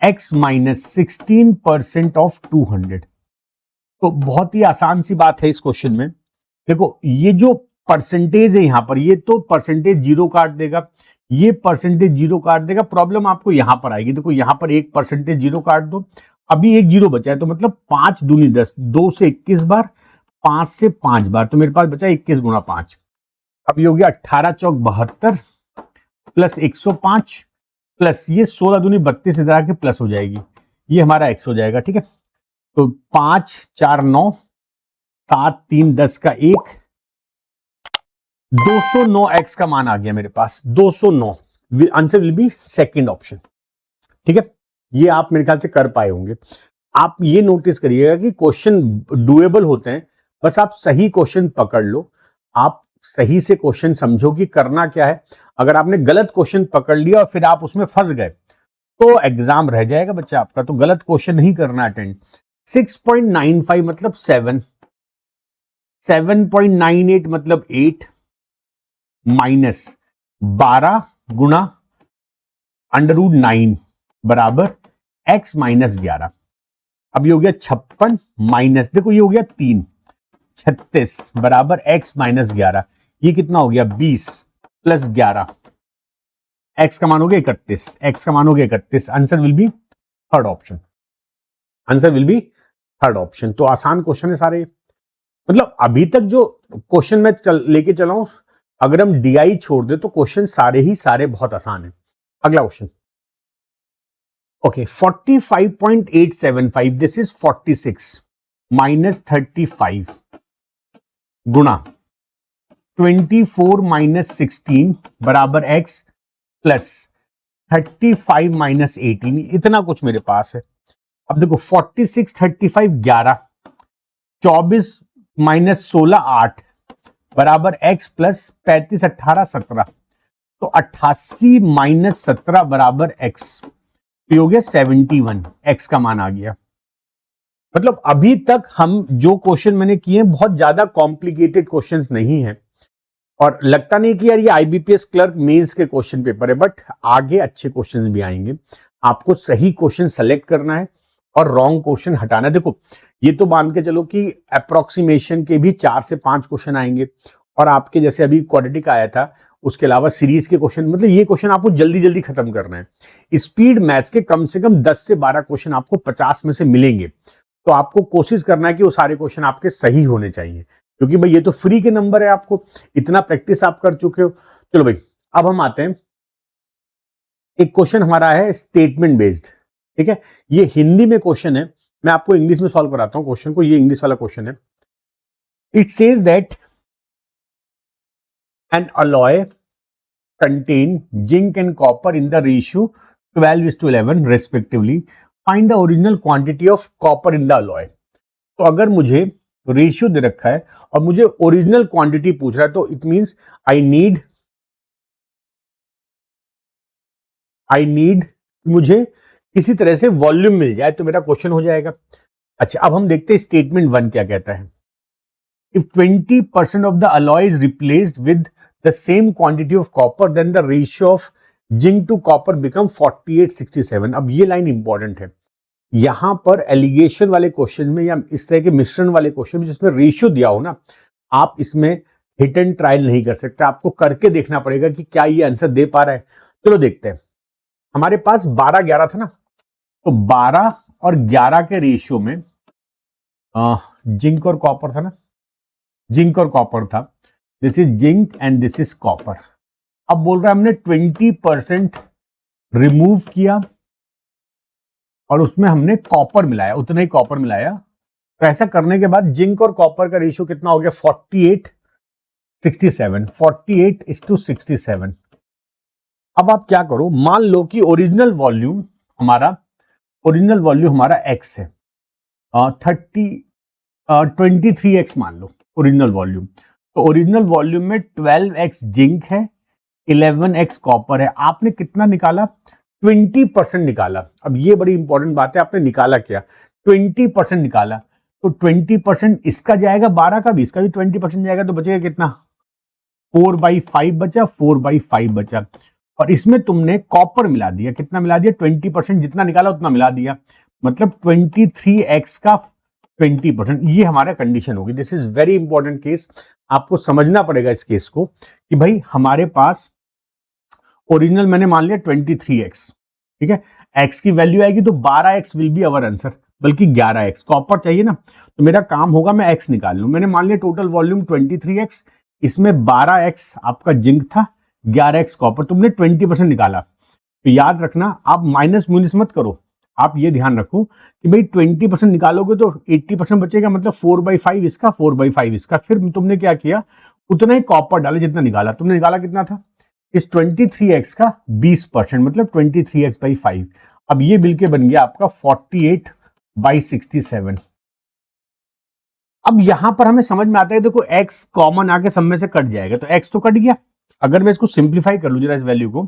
Speaker 1: x minus 16% of 200। तो बहुत ही आसान सी बात है इस क्वेश्चन में। देखो ये जो परसेंटेज है यहां पर, ये तो परसेंटेज जीरो काट देगा, ये परसेंटेज जीरो काट देगा। प्रॉब्लम आपको यहां पर आएगी, देखो यहां पर एक परसेंटेज जीरो काट दो, अभी एक जीरो बचा है, तो मतलब 5 दूनी 10, 2 से 21 बार, 5 से 5 बार, तो मेरे पास बचा 21 गुणा 5। अब ये हो गया 18 चौक 72 प्लस 105 प्लस ये 16 दूनी 32 इधर आके प्लस हो जाएगी, ये हमारा x हो जाएगा। ठीक है, तो 5 4 9 7 3 10 का 1, 209x का मान आ गया मेरे पास, 209। Answer will B second option. ठीक है, ये आप मेरे ख्याल से कर पाए होंगे। आप ये नोटिस करिएगा कि क्वेश्चन डुएबल होते हैं, बस आप सही क्वेश्चन पकड़ लो, आप सही से क्वेश्चन समझो कि करना क्या है। अगर आपने गलत क्वेश्चन पकड़ लिया और फिर आप उसमें फंस गए तो एग्जाम रह जाएगा बच्चा आपका, तो गलत क्वेश्चन नहीं करना अटेंड। 6.95 मतलब 7, 7.98 मतलब 8 माइनस 12 गुणा √9 बराबर x माइनस 11। अब ये हो गया 56 माइनस, देखो ये हो गया 3, 36 बराबर x माइनस 11। ये कितना हो गया 20 प्लस 11, x का मान हो गया 31, x का मान हो गया 31। Answer will B third option, answer will B third option. तो आसान क्वेश्चन है सारे, मतलब अभी तक जो क्वेश्चन मैं लेके चला हूं, अगर हम DI छोड़ दे तो क्वेश्चन सारे ही सारे बहुत आसान है। अगला question, okay 45.875 this is 46 minus 35 गुणा 24 माइनस 16 बराबर x प्लस 35 माइनस 18, इतना कुछ मेरे पास है। अब देखो 46 35 11, 24 माइनस 16 8 बराबर x प्लस 35 18 17, तो 88 माइनस 17 बराबर x, हो गया 71, x का मान आ गया। मतलब अभी तक हम जो क्वेश्चन मैंने किए हैं बहुत ज्यादा कॉम्प्लिकेटेड क्वेश्चंस नहीं है, और लगता नहीं कि यार ये IBPS क्लर्क मेंस के क्वेश्चन पेपर है, बट आगे अच्छे क्वेश्चंस भी आएंगे। आपको सही क्वेश्चन सेलेक्ट करना है और रॉन्ग क्वेश्चन हटाना है। देखो ये तो मान के चलो कि अप्रोक्सीमेशन के भी 4 से 5 क्वेश्चन आएंगे, और आपके जैसे अभी क्वाड्रेटिक आया था, उसके अलावा सीरीज के क्वेश्चन, मतलब ये क्वेश्चन आपको जल्दी जल्दी खत्म करना है। स्पीड मैथ्स के कम से कम 10 से 12 क्वेश्चन आपको 50 में से मिलेंगे, तो आपको कोशिश करना है कि वो सारे क्वेश्चन आपके सही होने चाहिए, क्योंकि भाई ये तो फ्री के नंबर है, आपको इतना प्रैक्टिस आप कर चुके हो। चलो भाई अब हम आते हैं, एक क्वेश्चन हमारा है स्टेटमेंट बेस्ड। ठीक है, ये हिंदी में क्वेश्चन है, मैं आपको इंग्लिश में सॉल्व कराता हूं क्वेश्चन को। ये इंग्लिश वाला क्वेश्चन है। It says that N alloy contain zinc and copper in the ratio 12:11 respectively. Find the original quantity of copper in the alloy. तो अगर मुझे रेशियो दे रखा है और मुझे ओरिजिनल क्वांटिटी पूछ रहा है, तो इट मींस आई नीड मुझे किसी तरह से वॉल्यूम मिल जाए तो मेरा क्वेश्चन हो जाएगा। अच्छा, अब हम देखते हैं स्टेटमेंट 1 क्या कहता है। If 20% of the alloy is replaced with the same quantity of copper, then the ratio of zinc to copper become 48:67। अब ये लाइन इंपॉर्टेंट है। यहां पर एलिगेशन वाले क्वेश्चन में या इस तरह के मिश्रण वाले क्वेश्चन में जिसमें रेशियो दिया हो ना, आप इसमें हिट एंड ट्रायल नहीं कर सकते, आपको करके देखना पड़ेगा कि क्या ये आंसर दे पा रहा है। चलो देखते हैं। हमारे पास 12 11 था ना, तो 12 और 11 के रेशियो में जिंक और कॉपर था ना, जिंक और कॉपर था। This is zinc and this is copper. अब बोल रहा है हमने 20% रिमूव किया और उसमें हमने कॉपर मिलाया, उतना ही कॉपर मिलाया। तो ऐसा करने के बाद जिंक और कॉपर का रेशियो कितना हो गया 48:67, 48:67। अब आप क्या करो, मान लो कि ओरिजिनल वॉल्यूम हमारा x है 23x मान लो ओरिजिनल वॉल्यूम। तो ओरिजिनल वॉल्यूम में 12x जिंक है, 11x कॉपर है। आपने कितना निकाला 20% निकाला। अब ये बड़ी इंपॉर्टेंट बात है, आपने निकाला क्या 20% निकाला। तो 20% इसका जाएगा, 12 का भी, इसका भी 20% जाएगा, तो बचेगा कितना 4/5 बचा, 4/5 बचा। और इसमें तुमने कॉपर मिला दिया, कितना मिला दिया 20%, जितना निकाला उतना मिला दिया, मतलब 23x का 20%। ये हमारा कंडीशन होगी। This is very important case. आपको समझना पड़ेगा इस केस को कि भाई हमारे पास ओरिजिनल मैंने मान लिया 23x, ठीक है, x की वैल्यू आएगी तो 12x will be our answer, बल्कि 11x कॉपर चाहिए ना, तो मेरा काम होगा मैं x निकाल लूं। मैंने मान लिया टोटल वॉल्यूम 23x, इसमें 12x आपका जिंक था, 11x कॉपर, तुमने 20% निकाला। तो याद रखना आप माइनस म्यूनिस मत करो, आप ये ध्यान रखो कि भाई 20% निकालोगे तो 80% बचेगा, मतलब 4/5 इसका 4/5 इसका। फिर तुमने क्या किया, उतना ही कॉपर डाले जितना निकाला। तुमने निकाला कितना था, इस 23x का 20%, मतलब 23x/5। अब ये बिल के बन गया आपका 48/67। अब यहां पर हमें समझ में आता है, देखो x कॉमन आके सब में से कट जाएगा, तो x तो कट गया। अगर मैं इसको सिंप्लीफाई कर लूं जरा इस वैल्यू को,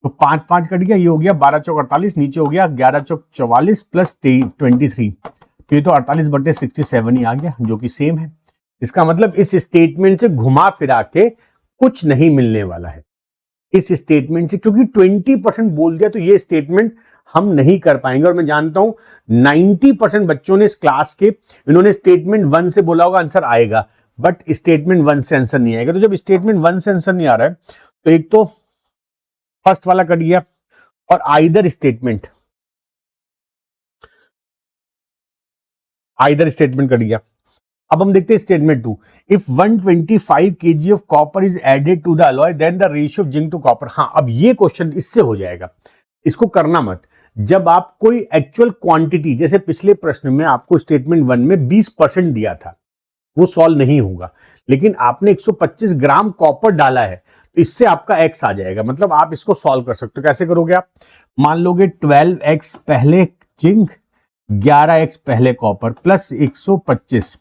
Speaker 1: तो 5 5 कट गया, ये हो गया 12 चौक 48, नीचे हो गया 11 चौक 44 प्लस 23, तो ये तो 48/67 ही आ गया, जो कि सेम है। इसका मतलब इस स्टेटमेंट से घुमा फिरा के कुछ नहीं मिलने वाला है इस स्टेटमेंट से, क्योंकि 20% बोल दिया तो ये स्टेटमेंट हम नहीं कर पाएंगे। और मैं जानता हूं 90% बच्चों ने इस क्लास के, इन्होंने स्टेटमेंट 1 से बोला होगा आंसर आएगा, बट स्टेटमेंट 1 से आंसर नहीं आएगा। तो जब स्टेटमेंट 1 से आंसर नहीं आ रहा है, तो एक तो फर्स्ट वाला कट गया, और आइदर स्टेटमेंट कट गया। अब हम देखते हैं statement 2, if 125 kg of copper is added to the alloy then the ratio of zinc to copper. हाँ, अब ये क्वेश्चन इससे हो जाएगा, इसको करना मत। जब आप कोई एक्चुअल क्वांटिटी, जैसे पिछले प्रश्न में आपको स्टेटमेंट 1 में 20% दिया था, वो सॉल्व नहीं होगा, लेकिन आपने 125 ग्राम कॉपर डाला है, तो इससे आपका x आ जाएगा, मतलब आप इसको सॉल्व कर सकते हो। कैसे करोगे आप, मान लोगे 12x पहले जिंक 11x पहले कॉपर प्लस 125,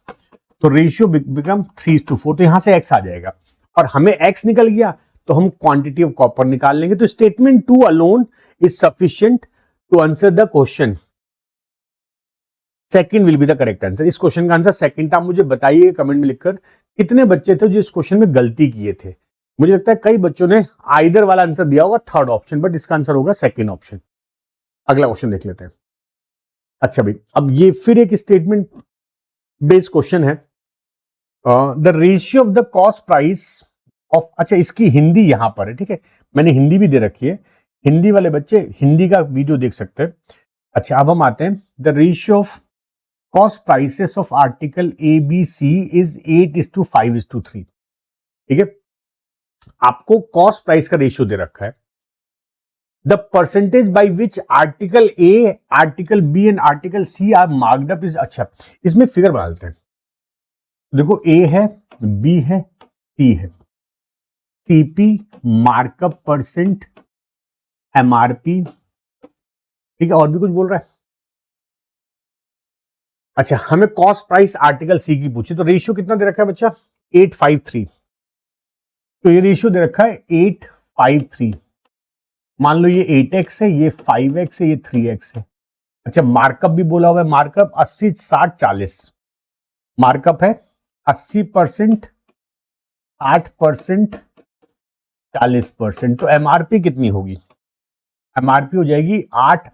Speaker 1: तो रेशियो बिकम 3:4, तो यहां से x आ जाएगा, और हमें x निकल गया तो हम क्वांटिटी ऑफ कॉपर निकाल लेंगे। तो statement 2 alone is sufficient to answer the question, second will be the correct answer. इस क्वेश्चन का आंसर सेकंड था। मुझे बताइए कमेंट में लिखकर कितने बच्चे थे जो इस क्वेश्चन में गलती किए थे। मुझे लगता है कई बच्चों ने आइदर वाला आंसर दिया होगा, थर्ड ऑप्शन, बट इसका आंसर होगा सेकंड ऑप्शन। अगला क्वेश्चन देख लेते हैं। अच्छा भाई, अब ये फिर एक स्टेटमेंट बेस्ड क्वेश्चन है। The ratio of the cost price of, अच्छा इसकी हिंदी यहां पर है, ठीक है, मैंने हिंदी भी दे रखी है, हिंदी वाले बच्चे हिंदी का वीडियो देख सकते हैं। अच्छा, अब हम आते हैं, the ratio of cost prices of article ABC is 8:5:3, ठीक है। आपको कॉस्ट प्राइस का रेशियो दे रखा है, the percentage by which article A, article B and article C are marked up is. अच्छा, इसमें एक फिगर बना लेते हैं। देखो A है, B है, C है, CP मार्कअप परसेंट, MRP, ठीक है, और भी कुछ बोल रहा है। अच्छा, हमें कॉस्ट प्राइस आर्टिकल C की पूछी, तो रेशियो कितना दे रखा है बच्चा, 8:5:3, तो ये रेशियो दे रखा है 8:5:3। मान लो ये 8x है, ये 5x है, ये 3x है। अच्छा, मार्कअप भी बोला हुआ है, मार्कअप 80 60 40, मार्कअप है 80%, 8%, 40%, तो एमआरपी कितनी होगी, एमआरपी हो जाएगी 8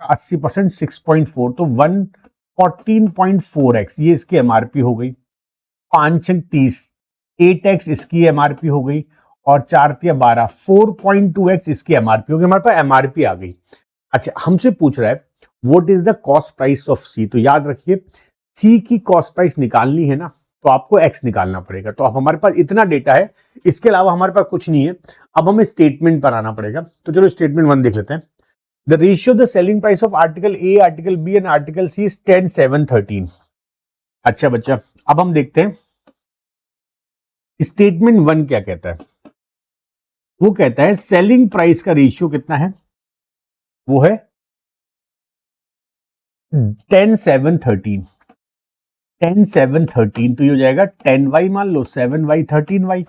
Speaker 1: 80%, 6.4, तो 114.4x ये इसकी एमआरपी हो गई। 5 30, 8x इसकी एमआरपी हो गई, और 4 12, 4.2x इसकी एमआरपी हो गई। हमारे पास एमआरपी आ गई। अच्छा, हमसे पूछ रहा है what is the cost price of C, तो याद रखिए C की कॉस्ट प्राइस निकालनी है ना, तो आपको x निकालना पड़ेगा। तो अब हमारे पास इतना डेटा है, इसके अलावा हमारे पास कुछ नहीं है। अब हमें स्टेटमेंट पर आना पड़ेगा, तो चलो स्टेटमेंट 1 देख लेते हैं। The ratio the selling price of article A, article B and article C is 10:7:13। अच्छा बच्चा, अब हम देखते हैं स्टेटमेंट 1 क्या कहता है। वो कहता है सेलिंग प्राइस का रेशियो कितना है, वो है 10:7:13, 10:7:13, तो ये हो जाएगा 10y, मान लो 7y 13y।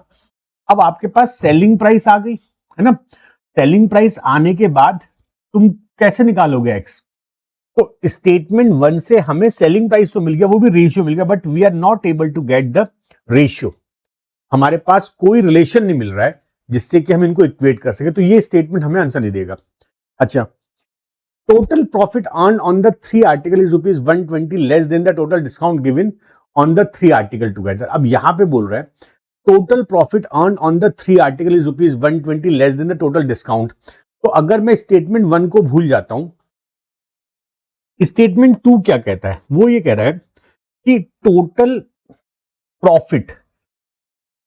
Speaker 1: अब आपके पास सेलिंग प्राइस आ गई है ना, सेलिंग प्राइस आने के बाद तुम कैसे निकालोगे x, तो स्टेटमेंट 1 से हमें सेलिंग प्राइस तो मिल गया, वो भी रेशियो मिल गया, but we are not able to get the ratio. हमारे पास कोई रिलेशन नहीं मिल रहा है जिससे कि हम इनको इक्वेट कर सके, तो ये स्टेटमेंट हमें आंसर नहीं देगा। अच्छा, total profit earn on the 3 article is ₹120 less than the total discount given on the 3 article together. अब यहां पे बोल रहा है total profit earn on the 3 article is ₹120 less than the total discount. तो अगर मैं स्टेटमेंट 1 को भूल जाता हूं, स्टेटमेंट 2 क्या कहता है? वो ये कह रहा है कि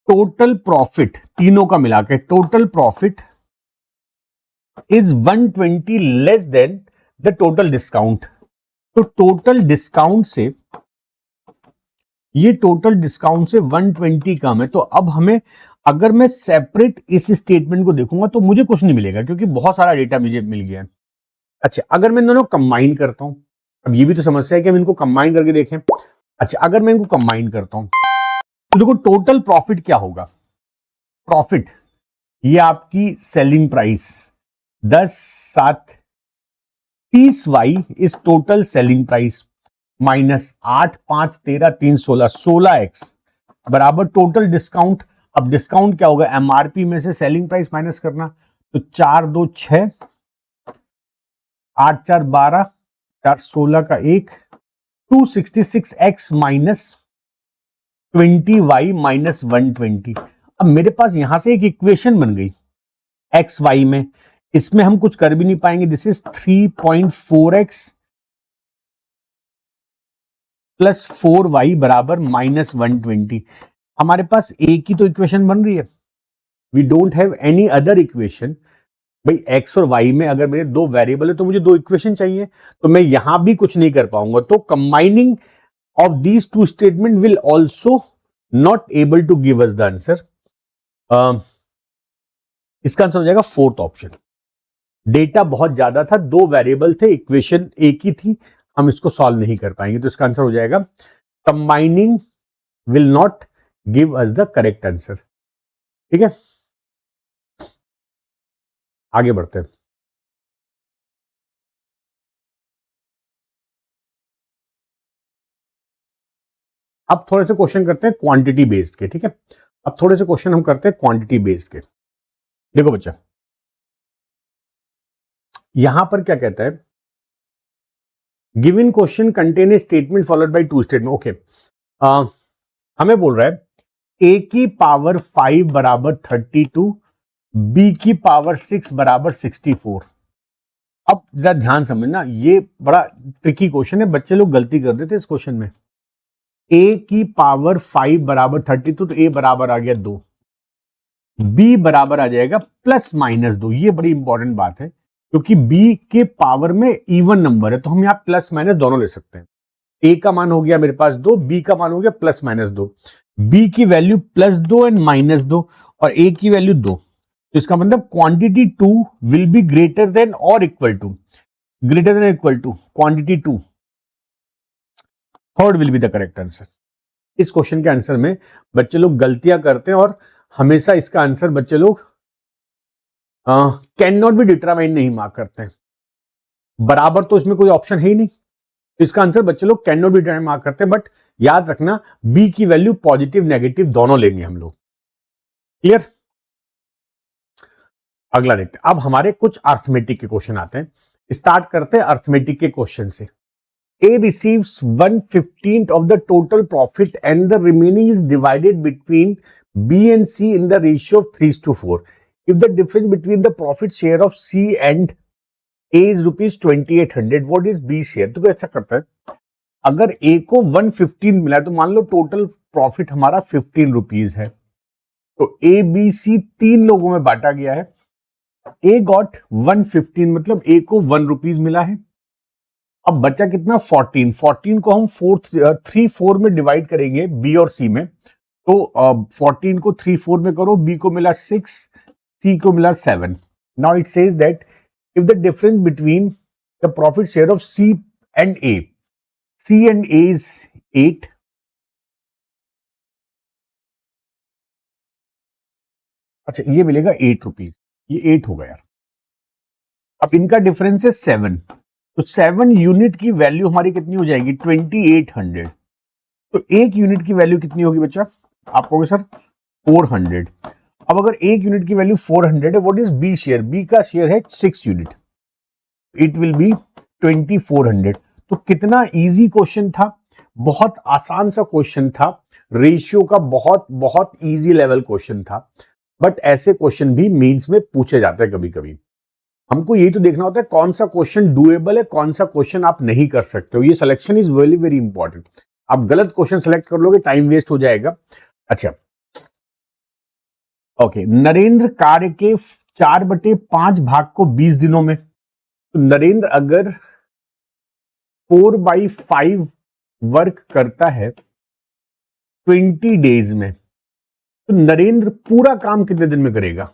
Speaker 1: टोटल प्रॉफिट तीनों का मिला के total profit is 120 less than the total discount. तो टोटल डिस्काउंट से 120 कम है। तो अब हमें, अगर मैं सेपरेट इस स्टेटमेंट को देखूंगा तो मुझे कुछ नहीं मिलेगा, क्योंकि बहुत सारा डेटा मुझे मिल गया है। अच्छा, अगर मैं दोनों कंबाइन करता हूं, अब ये भी तो समस्या है कि हम इनको कंबाइन करके देखें। अच्छा, अगर मैं इनको कंबाइन करता हूं तो देखो टोटल प्रॉफिट क्या होगा। प्रॉफिट ये आपकी selling price 10 7 30y is total selling price minus 8 5 13 3 16 16x बराबर टोटल डिस्काउंट। अब डिस्काउंट क्या होगा? एमआरपी में से सेलिंग प्राइस माइनस करना। तो 4 2 6 8 4 12 4 16 का 1 266x माइनस 20y माइनस 120। अब मेरे पास यहां से एक इक्वेशन बन गई एक्स वाई में, इसमें हम कुछ कर भी नहीं पाएंगे। This is 3.4x plus 4y बराबर माइनस 120। हमारे पास एक ही तो इक्वेशन बन रही है, we don't have any other equation. भाई एक्स और वाई में अगर मेरे दो वेरिएबल है तो मुझे दो इक्वेशन चाहिए, तो मैं यहां भी कुछ नहीं कर पाऊंगा। तो combining of these two statement will also not able to give us the answer. इसका आंसर हो जाएगा फोर्थ ऑप्शन। डेटा बहुत ज्यादा था, दो वेरिएबल थे, इक्वेशन एक ही थी, हम इसको सॉल्व नहीं कर पाएंगे। तो इसका आंसर हो जाएगा combining will not give us the correct answer. ठीक है, आगे बढ़ते हैं। अब थोड़े से क्वेश्चन करते हैं क्वांटिटी बेस्ड के। ठीक है, अब थोड़े से क्वेश्चन हम करते हैं क्वांटिटी बेस्ड के। देखो बच्चा, यहां पर क्या कहता है, given question contain a statement followed by two statement. Okay, हमें बोल रहा है a की पावर 5 बराबर 32, b की पावर 6 बराबर 64। अब जरा ध्यान समझना, ये बड़ा ट्रिकी क्वेश्चन है, बच्चे लोग गलती कर देते इस क्वेश्चन में। a की पावर 5 बराबर 32, तो a बराबर आ गया 2, b बराबर आ जाएगा प्लस माइनस 2। ये बड़ी इंपॉर्टेंट बात है, क्योंकि b के पावर में इवन नंबर है, तो हम यहां प्लस माइनस दोनों ले सकते हैं। a का मान हो गया मेरे पास 2, b का मान हो गया प्लस माइनस 2। b की वैल्यू +2 एंड -2 और a की वैल्यू 2। तो इसका मतलब quantity 2 will be greater than और equal to quantity 2। Third will be the correct answer. इस क्वेश्चन के आंसर में बच्चे लोग गलतियां करते हैं, और हमेशा इसका आंसर बच्चे लोग कैन नॉट बी डिटरमाइन नहीं मार्क करते हैं। बराबर तो इसमें कोई ऑप्शन है ही नहीं, तो इसका आंसर बच्चे लोग can not be determine mark करते हैं। बट याद रखना, बी की वैल्यू पॉजिटिव नेगेटिव दोनों लेंगे हम लोग। क्लियर? अगला देखते हैं। अब हमारे कुछ अर्थमेटिक के क्वेश्चन आते हैं। स्टार्ट करते हैं अर्थमेटिक के क्वेश्चन से। A receives 1/15 of the total profit and the remaining is divided between B and C in the ratio of 3:4. If the difference between the profit share of C and A is ₹2800, what is B share? तो ऐसा करता है, अगर A को 1/15 मिला तो मान लो total profit हमारा 15 रुपीज है, तो A B C 3 लोगों में बांटा गया है। A got 1/15, मतलब A को 1 रुपीज मिला है। अब बचा कितना? 14। 14 को हम 3/4 में डिवाइड करेंगे बी और सी में, तो 14 को 3/4 में करो, बी को मिला 6, सी को मिला 7। Now it says that if the difference between the profit share of C and A is 8, अच्छा ये मिलेगा 8 रुपीज, ये 8 हो गया यार। अब इनका डिफरेंस है 7, तो 7 यूनिट की वैल्यू हमारी कितनी हो जाएगी? 2800। तो एक यूनिट की वैल्यू कितनी होगी बच्चा? आप कहोगे सर 400। अब अगर एक यूनिट की वैल्यू 400 है, what is B share? B का शेयर है 6 यूनिट, इट विल बी 2400। तो कितना इजी क्वेश्चन था, बहुत आसान सा क्वेश्चन था, रेशियो का बहुत बहुत इजी लेवल क्वेश्चन था, बट ऐसे क्वेश्चन भी मेंस में पूछे जाते हैं कभी कभी। हमको यही तो देखना होता है कौन सा क्वेश्चन डुएबल है, कौन सा क्वेश्चन आप नहीं कर सकते हो। ये selection is very very important. आप गलत क्वेश्चन सेलेक्ट कर लोगे, टाइम वेस्ट हो जाएगा। अच्छा, ओके, नरेंद्र कार्य के 4/5 भाग को 20 दिनों में, तो नरेंद्र अगर 4/5 वर्क करता है 20 डेज में, तो नरेंद्र पूरा काम कितने दिन में करेगा?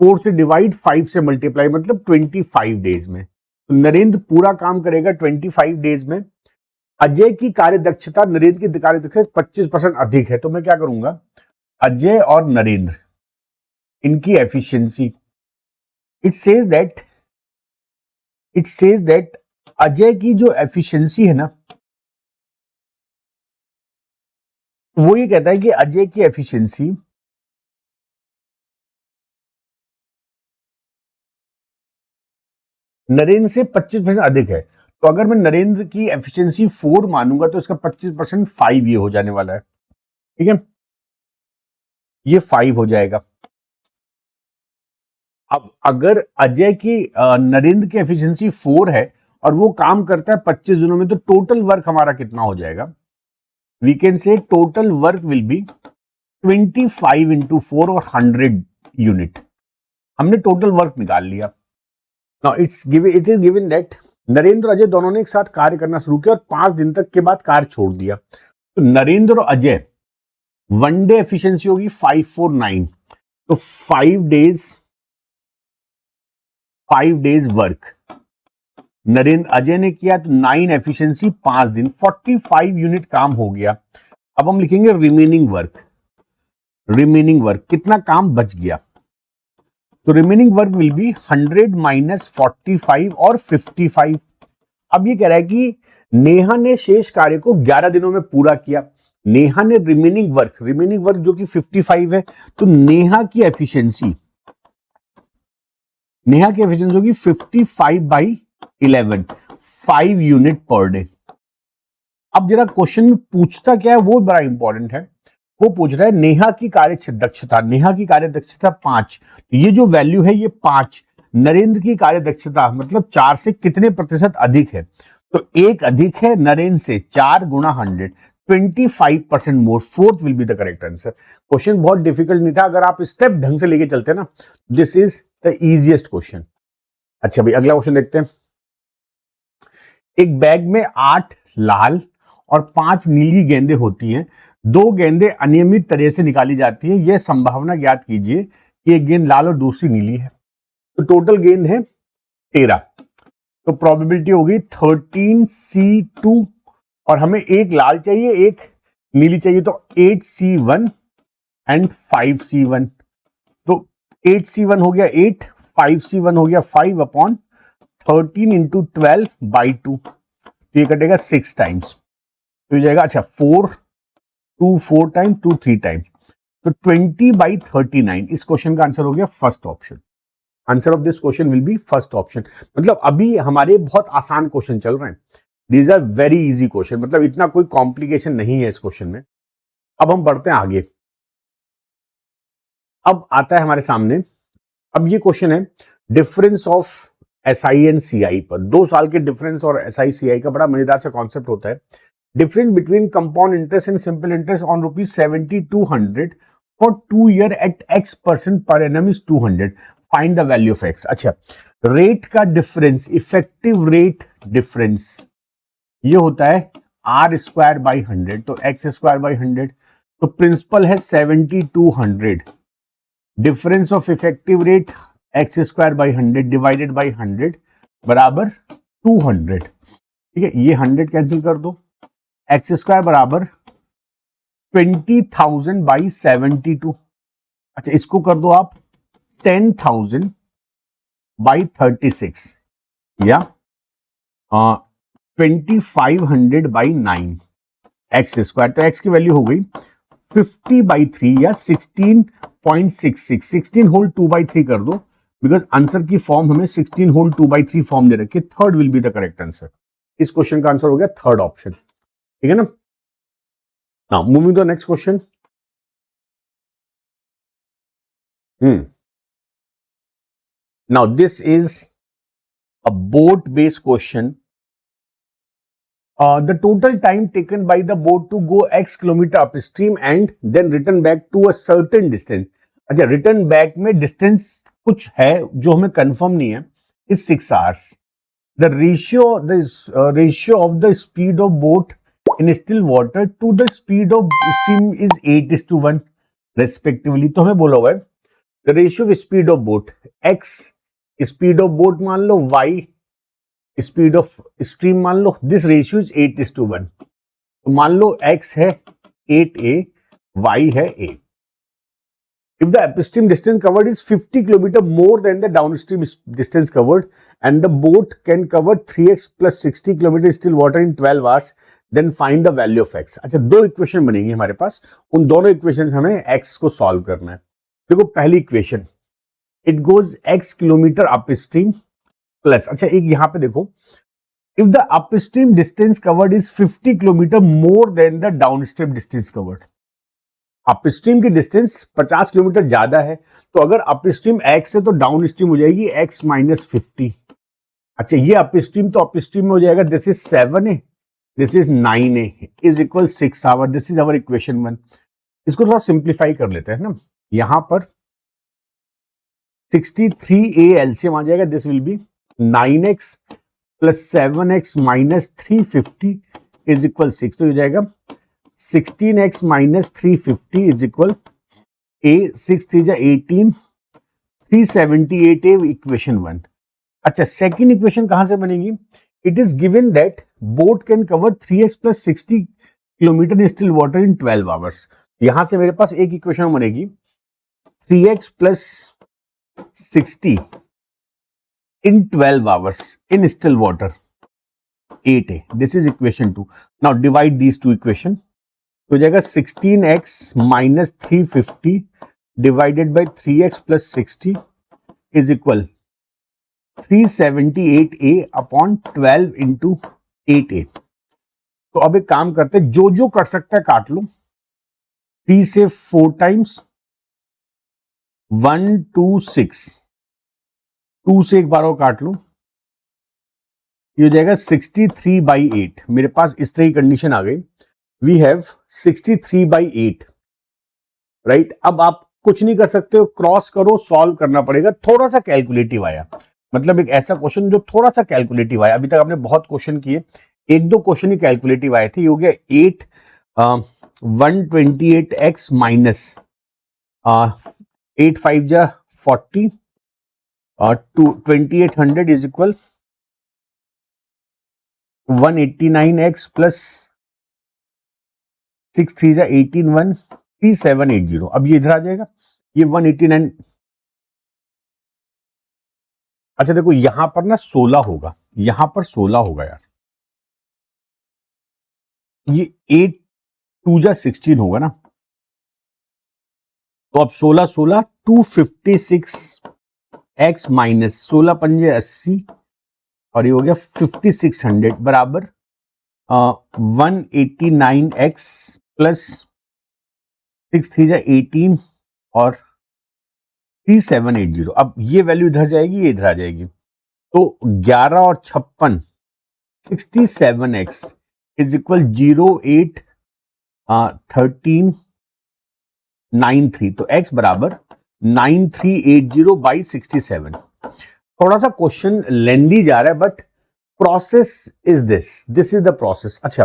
Speaker 1: 4 से डिवाइड, 5 से मल्टीप्लाई, मतलब 25 डेज में। तो नरेंद्र पूरा काम करेगा 25 डेज में। अजय की कार्य दक्षता नरेंद्र की कार्य दक्षता 25% अधिक है, तो मैं क्या करूंगा, अजय और नरेंद्र इनकी efficiency, it says that Ajay की जो एफिशिएंसी है ना, वो ये कहता है कि अजय की एफिशिएंसी नरेंद्र से 25% अधिक है। तो अगर मैं नरेंद्र की एफिशिएंसी 4 मानूंगा तो इसका 25% 5 ये हो जाने वाला है। ठीक है, ये 5 हो जाएगा। अब अगर अजय की नरेंद्र की एफिशिएंसी 4 है और वो काम करता है 25 दिनों में, तो टोटल वर्क हमारा कितना हो जाएगा? We can say total work will be 25 into 4 और 100 यूनिट। हमने टोटल वर्क निकाल लिया। Now it is given that Narendra और अजय दोनों ने एक साथ कार्य करना शुरू किया और 5 दिन तक के बाद कार्य छोड़ दिया। तो नरेंद्र और अजय वन डे एफिशिएंसी होगी 549, तो 5 डेज वर्क नरेंद्र अजय ने किया, तो 9 एफिशिएंसी 5 दिन, 45 यूनिट काम हो गया। अब हम लिखेंगे रिमेनिंग वर्क कितना काम बच गया, तो remaining work will B 100 minus 45 और 55। अब ये कह रहा है कि नेहा ने शेष कार्य को 11 दिनों में पूरा किया। नेहा ने रिमेनिंग वर्क जो कि 55 है, तो नेहा की एफिशिएंसी होगी 55/11, 5 यूनिट पर डे। अब जरा क्वेश्चन में पूछता क्या है वो बड़ा इंपॉर्टेंट है। वो पूछ रहा है नेहा की कार्य दक्षता 5, तो ये जो वैल्यू है ये 5, नरेंद्र की कार्य दक्षता मतलब 4 से कितने प्रतिशत अधिक है, तो 1 अधिक है नरेंद्र से, 4 गुणा 100, 25% मोर। 4th will be the correct answer. Question बहुत डिफिकल्ट नहीं था, अगर आप स्टेप ढंग से लेके चलते ना, this is the easiest question. अच्छा भाई, अगला क्वेश्चन देखते हैं। एक बैग में 8 लाल और 5 नीली गेंदें होती हैं। 2 गेंदें अनियमित तरह से निकाली जाती हैं। यह संभावना ज्ञात कीजिए कि एक गेंद लाल और दूसरी नीली है। तो टोटल गेंद है 13, तो प्रोबेबिलिटी होगी 13C2 और हमें एक लाल चाहिए एक नीली चाहिए, तो 8C1 एंड 5C1। तो 8C1 हो गया 8, 5C1 हो गया 5/13 इंटू 12/2, तो ये कटेगा 6 टाइम्स, तो ये जाएगा। अच्छा, 4 टाइम्स, 2 3 टाइम्स, तो 20/39। इस क्वेश्चन का आंसर हो गया first option. Answer of this question will be first option. मतलब अभी हमारे बहुत आसान क्वेश्चन चल रहे हैं, these are very easy question, मतलब इतना कोई कॉम्प्लिकेशन नहीं है इस क्वेश्चन में। अब हम बढ़ते हैं आगे। अब आता है हमारे सामने, अब ये क्वेश्चन है difference of SI and CI पर। 2 साल के डिफरेंस और एसआई सीआई का बड़ा मजेदार सा कॉन्सेप्ट होता है। Difference between compound interest and simple interest on ₹7200 for 2 year at x% per annum is 200, find the value of x। अच्छा, रेट का डिफरेंस, इफेक्टिव रेट डिफरेंस, ये होता है r²/100, तो x²/100, तो प्रिंसिपल है 7200, difference of effective rate x²/100 divided by 100 बराबर 200। ठीक है, ये 100 कैंसिल कर दो, x² बराबर 20,000/72। अच्छा, इसको कर दो आप 10,000/36 या 2500/9 x², तो x की वैल्यू हो गई 50/3 या 16.66, 16 होल 2/3 कर दो, बिकॉज आंसर की फॉर्म हमें 16 होल 2/3 फॉर्म दे रखी है। Third will be the correct answer. इस क्वेश्चन का आंसर हो गया थर्ड ऑप्शन। ठीक है ना। Now moving to next question. Now this is a boat based question. The total time taken by the boat to go x kilometer upstream and then return back to a certain distance. अच्छा, return back में distance कुछ है जो हमें confirm नहीं है, is 6 hours. The ratio of the speed of boat in still water to the speed of stream is 8:1 respectively. तो हमें बोला हुआ है the ratio of speed of boat, x speed of boat मान लो, y स्पीड ऑफ स्ट्रीम मान लो, this ratio is 8:1. तो मान लो x है 8a, y है a. If the upstream distance covered is 50 km more than the downstream distance covered and the boat can cover 3x plus 60 km still water in 12 hours, then find the value of x. अच्छा, दो equation बनेंगी हमारे पास, उन दोनों equation हमें x को solve करना है. देखो पहली equation, it goes x kilometre upstream plus, अच्छा एक यहां पे देखो, if the upstream distance covered is 50 kilometre more than the downstream distance covered. Upstream की डिस्टेंस 50 किलोमीटर ज्यादा है, तो अगर अपस्ट्रीम x है तो डाउनस्ट्रीम हो जाएगी x माइनस 50. अच्छा, ये अपस्ट्रीम तो अपस्ट्रीम में हो जाएगा, this is 7a, this is 9a is equal 6 hour. This is our equation 1. इसको थोड़ा सिंप्लीफाई कर लेते हैं ना, यहां पर 63a एलसीएम आ जाएगा, this will be 9x plus 7x minus 350 is equal 6. तो हो जाएगा 16x minus 350 is equal a, 6 3 18, 378a equation 1. अच्छा, सेकेंड इक्वेशन कहां से बनेगी? It is given that boat can cover 3x plus 60 kilometre in still water in 12 hours. यहां से मेरे पास एक इक्वेशन बनेगी 3x plus 60 in 12 hours in still water, 8a. This is equation 2. Now divide these two equation. तो जाएगा 16x minus 350 divided by 3x plus 60 is equal 378a upon 12 into 8a. तो अब एक काम करते हैं, जो जो कर सकता है काट लो. 3 से 4 times 1 2 6, 2 से एक बार और काट लो, ये हो जाएगा 63/8. मेरे पास इस तरह की कंडीशन आ गई, वी हैव 63/8, राइट. अब आप कुछ नहीं कर सकते हो, क्रॉस करो, सॉल्व करना पड़ेगा. थोड़ा सा कैलकुलेटिव आया, मतलब एक ऐसा क्वेश्चन जो थोड़ा सा कैलकुलेटिव आया. अभी तक आपने बहुत क्वेश्चन किए, एक दो क्वेश्चन ही कैलकुलेटिव आए थे. ये हो गया 128x माइनस 8 5 जा 40 2800 is equal 189x plus 6 3 जा 18 1 3780. अब ये इधर आ जाएगा, ये 189. अच्छा देखो यहां पर ना 16 होगा, यहां पर 16 होगा यार, ये 8 2 जा 16 होगा ना. तो अब 16 16 256 x माइनस 16 पंजे 80 और ये हो गया 5600 बराबर 189x प्लस 6 3 जा 18 और 3780. अब ये वैल्यू इधर जाएगी, ये इधर आ जाएगी, तो 11 और 56 67x इज इक्वल 08 13 93. तो x बराबर 9380/67. थोड़ा सा क्वेश्चन लेंदी जा रहा है, but process is this is the process. अच्छा,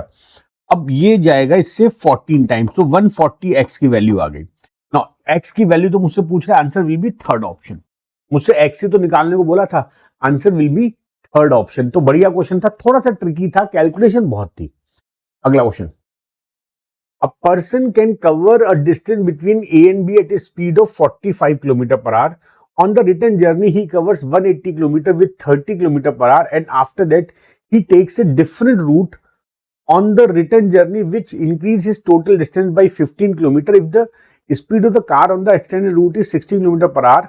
Speaker 1: अब ये जाएगा इससे 14 टाइम्स, तो 140x की वैल्यू आ गई. नाउ x की वैल्यू तो मुझसे पूछ रहा है, answer will B third option. मुझसे x से तो निकालने को बोला था, answer will B third option. तो बढ़िया क्वेश्चन था, थोड़ा सा ट्रिकी था, कैलकुलेशन बहुत थी. अगला question, a person can cover a distance between A and B at a speed of 45 km per hour. On the return journey, he covers 180 km with 30 km per hour, and after that, he takes a different route on the return journey, which increases his total distance by 15 km. If the speed of the car on the extended route is 60 km per hour,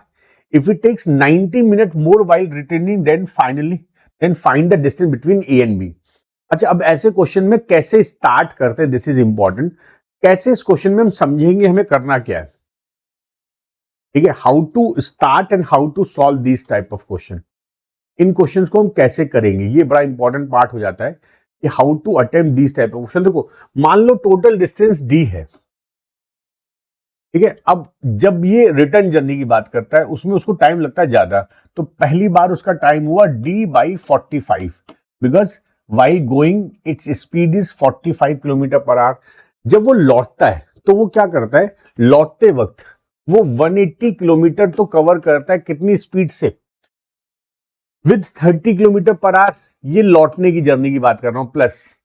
Speaker 1: if it takes 90 minutes more while returning, then find the distance between A and B. अच्छा, अब ऐसे question में कैसे start करते हैं, this is important. कैसे इस question में हम समझेंगे हमें करना क्या है, ठीक है। How to start and how to solve this type of question, इन क्वेश्चंस को हम कैसे करेंगे, ये बड़ा इंपॉर्टेंट पार्ट हो जाता है कि how to attempt this type of question. देखो मान लो टोटल डिस्टेंस डी है, ठीक है। अब जब ये रिटर्न जर्नी की बात करता है उसमें उसको टाइम लगता है ज्यादा, तो पहली बार उसका टाइम हुआ d/45, because while going its speed is 45 kilometre per hour. जब वो लौटता है तो वो क्या करता है, लौटते वक्त वो 180 किलोमीटर तो कवर करता है, कितनी स्पीड से, विद 30 किलोमीटर पर आवर। ये लौटने की जर्नी की बात कर रहा हूं, प्लस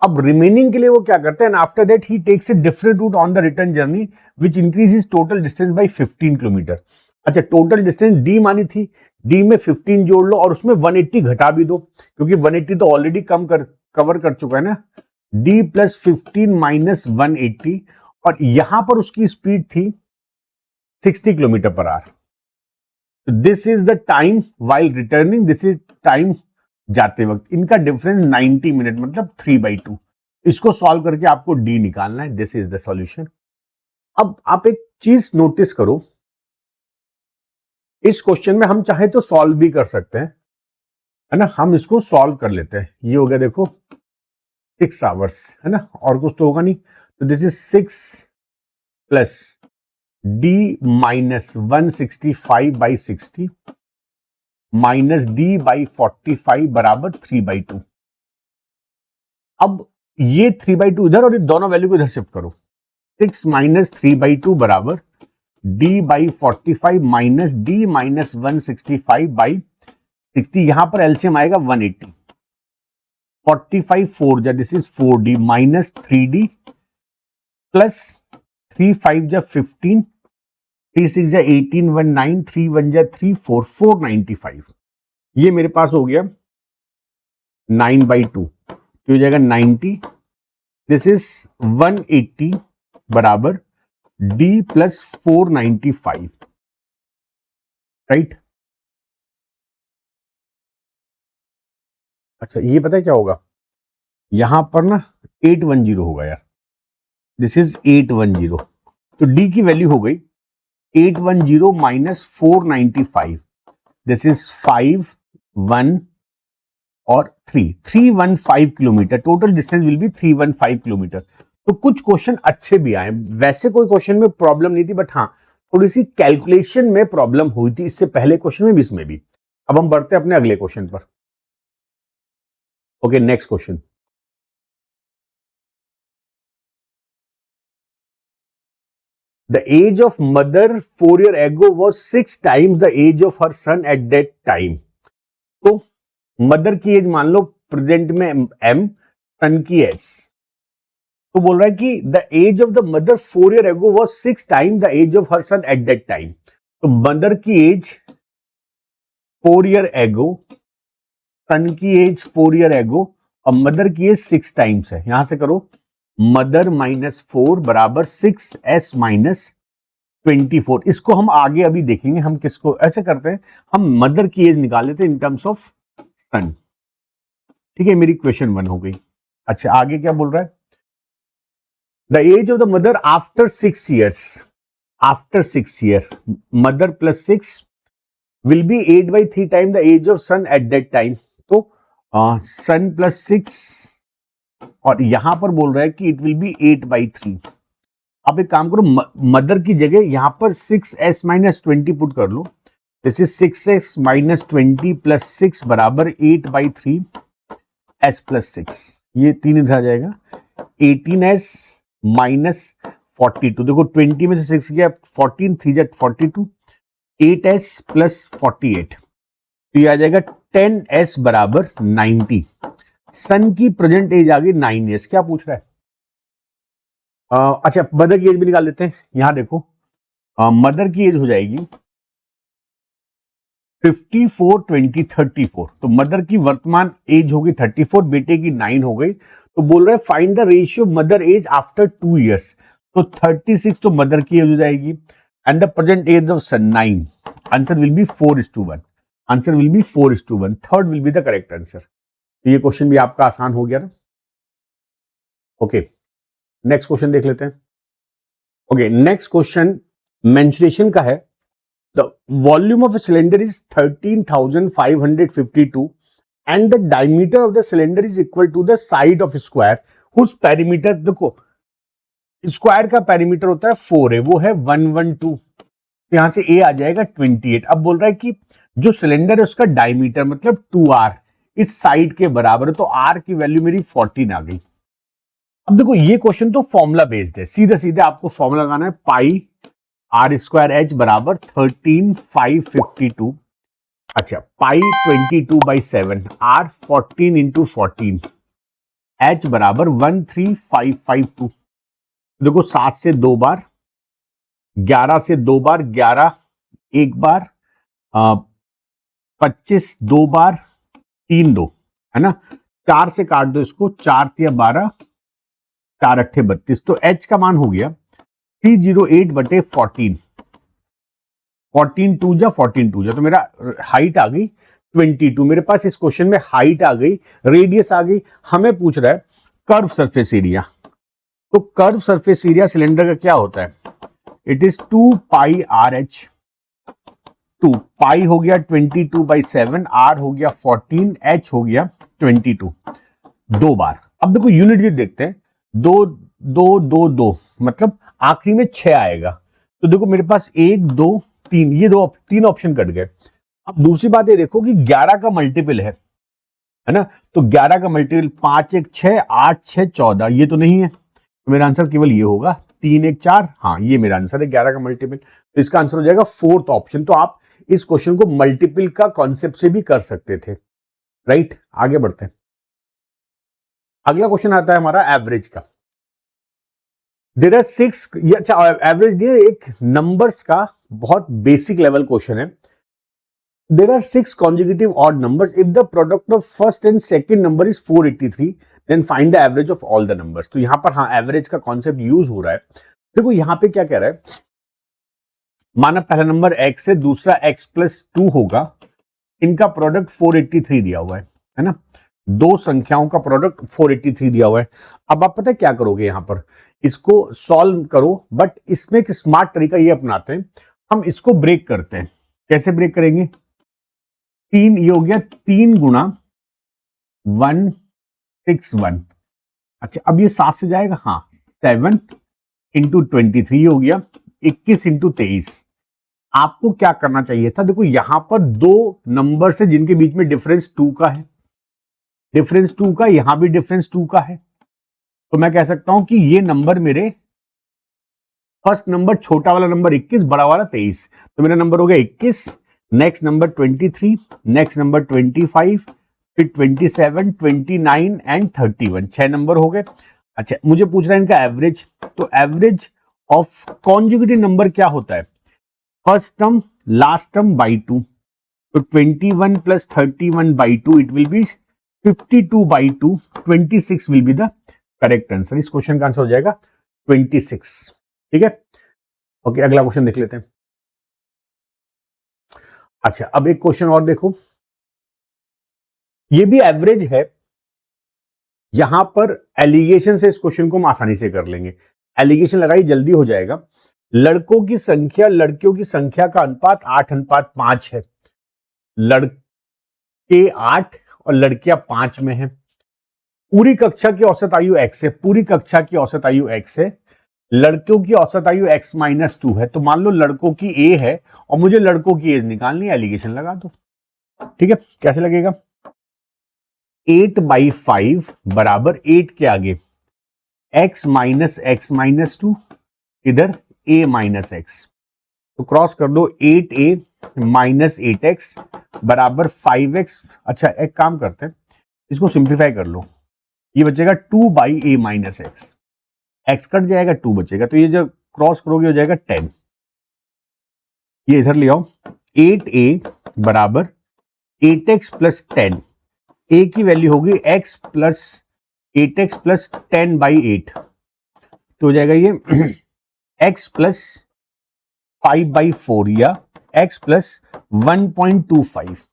Speaker 1: अब रिमेनिंग के लिए वो क्या करते हैं, after that he takes a different route on the return journey which increases total distance by 15 kilometre. अच्छा, टोटल डिस्टेंस डी मानी थी, डी में 15 जोड़ लो और उसमें 180 घटा भी दो, क्योंकि 180 तो ऑलरेडी कवर कर चुका है ना। डी प्लस 15 माइनस 180, और यहां पर उसकी स्पीड थी 60 kilometre per hour. This is the time while returning, this is time जाते वक्त। इनका डिफरेंस 90 मिनट, मतलब 3/2। इसको सॉल्व करके आपको डी निकालना है। This is the solution. अब आप एक चीज नोटिस करो, इस क्वेश्चन में हम चाहे तो सॉल्व भी कर सकते हैं, है ना। हम इसको सॉल्व कर लेते हैं। ये हो गया देखो 6 आवर्स, है ना, और कुछ तो होगा नहीं। तो this is 6 plus D minus 165/60 minus D by 45 बराबर 3/2। अब ये 3/2 इधर और ये दोनों वैल्यू को इधर शिफ्ट करो। 6 माइनस 3/2 बराबर D by 45 minus D minus 165/60। यहां पर एलसीएम आएगा 180। 45 4 जा, this is 4d minus 3d plus 3 5 जा 15, 3 6 जा 18, 1 9, 3 1 जा 3 4, 495। ये मेरे पास हो गया 9/2, तो हो जाएगा 90। दिस इज 180 बराबर d प्लस 495, राइट। अच्छा, ये पता है क्या होगा, यहां पर ना 810 होगा यार। दिस इज 810, तो d की वैल्यू हो गई 810 माइनस 495। दिस इज 5 1 और 315 kilometre. Total distance will be 315 kilometre. तो कुछ क्वेश्चन अच्छे भी आए, वैसे कोई क्वेश्चन में प्रॉब्लम नहीं थी, बट हाँ थोड़ी सी कैलकुलेशन में प्रॉब्लम हुई थी, इससे पहले क्वेश्चन में भी, इसमें भी। अब हम बढ़ते हैं अपने अगले क्वेश्चन पर। Okay, next question. The age of mother 4 years ago was 6 times the age of her son at that time. तो मदर की एज मान लो प्रेजेंट में m, सन की s। तो बोल रहा है कि the age of the mother 4 years ago was 6 times the age of her son at that time. तो मदर की एज 4 years ago, सन की एज 4 years ago, और मदर की एज 6 टाइम्स है। यहां से करो मदर माइनस 4 बराबर 6s माइनस 24। इसको हम आगे अभी देखेंगे, हम किसको ऐसे करते हैं, हम मदर की एज निकाल लेते हैं इन टर्म्स ऑफ सन। ठीक है, मेरी क्वेश्चन 1 हो गई। अच्छा, आगे क्या बोल रहा है, the age of the mother after 6 years, after 6 years mother plus 6 will be 8/3 time the age of son at that time. तो सन प्लस 6, और यहां पर बोल रहा है कि इट विल बी 8/3। आप एक काम करो, मदर की जगह यहां पर 6s माइनस 20 पुट कर लो। This is 6s minus 20 plus 6 बराबर 8/3 s प्लस 6। ये 3 इधर आ जाएगा, 18s माइनस 42। देखो 20 में से 6 गया, 14 3 जा 42, 8s प्लस 48, तो ये आ जाएगा 10s बराबर 90। सन की प्रेजेंट एज आ गई 9 years। क्या पूछ रहा है, अच्छा मदर की एज भी निकाल लेते हैं। यहां देखो मदर की एज हो जाएगी 54 20 34। तो मदर की वर्तमान एज होगी 34, बेटे की 9 हो गई। तो बोल रहे हैं find the ratio mother age after 2 years। तो 36 तो मदर की एज हो जाएगी, and the present age of son 9। Answer will be 4:1। Answer will be 4:1। Third will be the correct answer. तो ये क्वेश्चन भी आपका आसान हो गया ना। ओके, नेक्स्ट क्वेश्चन देख लेते हैं। ओके, नेक्स्ट क्वेश्चन मेंसुरेशन का है। The volume of a cylinder is 13,552 and the diameter of the cylinder is equal to the side of square whose perimeter, देखो स्क्वायर का पेरीमीटर होता है 4 है, वो है 112, यहां से ए आ जाएगा 28। अब बोल रहा है कि जो सिलेंडर है उसका डायमीटर मतलब 2r इस साइड के बराबर है, तो r की वैल्यू मेरी 14 आ गई। अब देखो ये क्वेश्चन तो फॉर्मूला बेस्ड है, सीधे सीधे आपको फॉर्मूला लगाना है, पाई r स्क्वायर h बराबर 13,552, अच्छा पाई 22/7 r 14 इंटू 14 h बराबर 13,552। देखो 7 से 2 बार, 11 से 2 बार, 11 एक बार, 25 2 बार, 3 2 है ना, 4 से काट दो इसको, 4 या 12, 4 अट्ठे 32, तो h का मान हो गया 308/14, 14 2 जा 14 2 जा, तो मेरा हाइट आ गई 22। मेरे पास इस क्वेश्चन में हाइट आ गई, रेडियस आ गई, हमें पूछ रहा है कर्व सरफेस एरिया। तो कर्व सरफेस एरिया सिलेंडर का क्या होता है, it is 2 pi R H, 2 पाई हो गया 22/7, आर हो गया 14, एच हो गया 22, 2 बार। अब देखो यूनिट भी देखते हैं, 2 2 2 2 मतलब आखिरी में 6 आएगा, तो देखो मेरे पास 1 2 3, ये 3 ऑप्शन कट गए। अब दूसरी बात ये देखो कि 11 का मल्टीपल है ना, तो 11 का मल्टीपल 5 1 6, 8 6 14, ये तो नहीं है, तो मेरा आंसर केवल ये होगा 3 1 4, हाँ ये मेरा आंसर है 11 का मल्टीपल, तो इसका आंसर हो जाएगा 4th ऑप्शन। तो आप इस क्वेश्चन को मल्टीपल का कॉन्सेप्ट से भी कर सकते थे, राइट। आगे बढ़ते हैं, अगला क्वेश्चन आता है हमारा एवरेज का। देयर आर 6, अच्छा एवरेज नहीं, एक नंबर्स का बहुत बेसिक लेवल क्वेश्चन है। There are 6 consecutive odd numbers. If the product of first and second number is 483, then find the average of all the numbers. तो यहां पर हाँ एवरेज का कॉन्सेप्ट यूज हो रहा है। देखो यहां पे क्या कह रहा है, माना पहला नंबर x है, दूसरा x + 2 होगा, इनका प्रोडक्ट 483 दिया हुआ है ना, दो संख्याओं का प्रोडक्ट 483 दिया हुआ है। अब आप पता है क्या करोगे, यहां पर इसको सॉल्व करो, बट इसमें एक स्मार्ट तरीका ये अपनाते हैं, हम इसको ब्रेक करते हैं। कैसे ब्रेक करेंगे, 3 ये हो गया 3 गुणा 161, अच्छा अब ये 7 से जाएगा, हाँ 7 इंटू 23 हो गया 21 इंटू 23। आपको क्या करना चाहिए था, देखो यहां पर दो नंबर से जिनके बीच में डिफरेंस 2 का है, डिफरेंस 2 का, यहां भी डिफरेंस 2 का है, तो मैं कह सकता हूं कि ये नंबर मेरे फर्स्ट नंबर, छोटा वाला नंबर 21, बड़ा वाला 23, तो मेरा नंबर हो गया 21, नेक्स्ट नंबर 23, नेक्स्ट नंबर 25, फिर 27, 29 एंड 31, 6 नंबर हो गए। अच्छा मुझे पूछ रहा है इनका एवरेज, तो एवरेज ऑफ कॉन्जुगेटिव नंबर क्या होता है, first term last term by 2, तो 21 + 31/2 it will be 52/2, 26 will be the correct answer. इस क्वेश्चन का आंसर हो जाएगा 26, ठीक है। ओके अगला क्वेश्चन देख लेते हैं। अच्छा अब एक क्वेश्चन और देखो, ये भी एवरेज है, यहां पर एलिगेशन से इस क्वेश्चन को हम आसानी से कर लेंगे, एलिगेशन लगाई जल्दी हो जाएगा। लड़कों की संख्या लड़कियों की संख्या का अनुपात 8:5 है, लड़के 8 और लड़कियां 5 में है, पूरी कक्षा की औसत आयु x है, पूरी कक्षा की औसत आयु x है, लड़कियों की औसत आयु x-2 है, तो मान लो लड़कों की a है और मुझे लड़कों की एज निकालनी है, एलिगेशन लगा दो, ठीक है। कैसे लगेगा, 8/5 बराबर 8 के आगे x - x-2, इधर a - x, तो क्रॉस कर दो, 8a - 8x बराबर 5x। अच्छा एक काम करते हैं, इसको सिंप्लीफाई कर लो, ये बचेगा 2/a - x, x कट जाएगा 2 बचेगा, तो ये जब क्रॉस करोगे हो जाएगा 10, ये इधर ले आओ, 8a बराबर 8x + 10, a की वैल्यू होगी x + 8x + 10/8, तो हो जाएगा ये x + 5/4 या x + 1.25,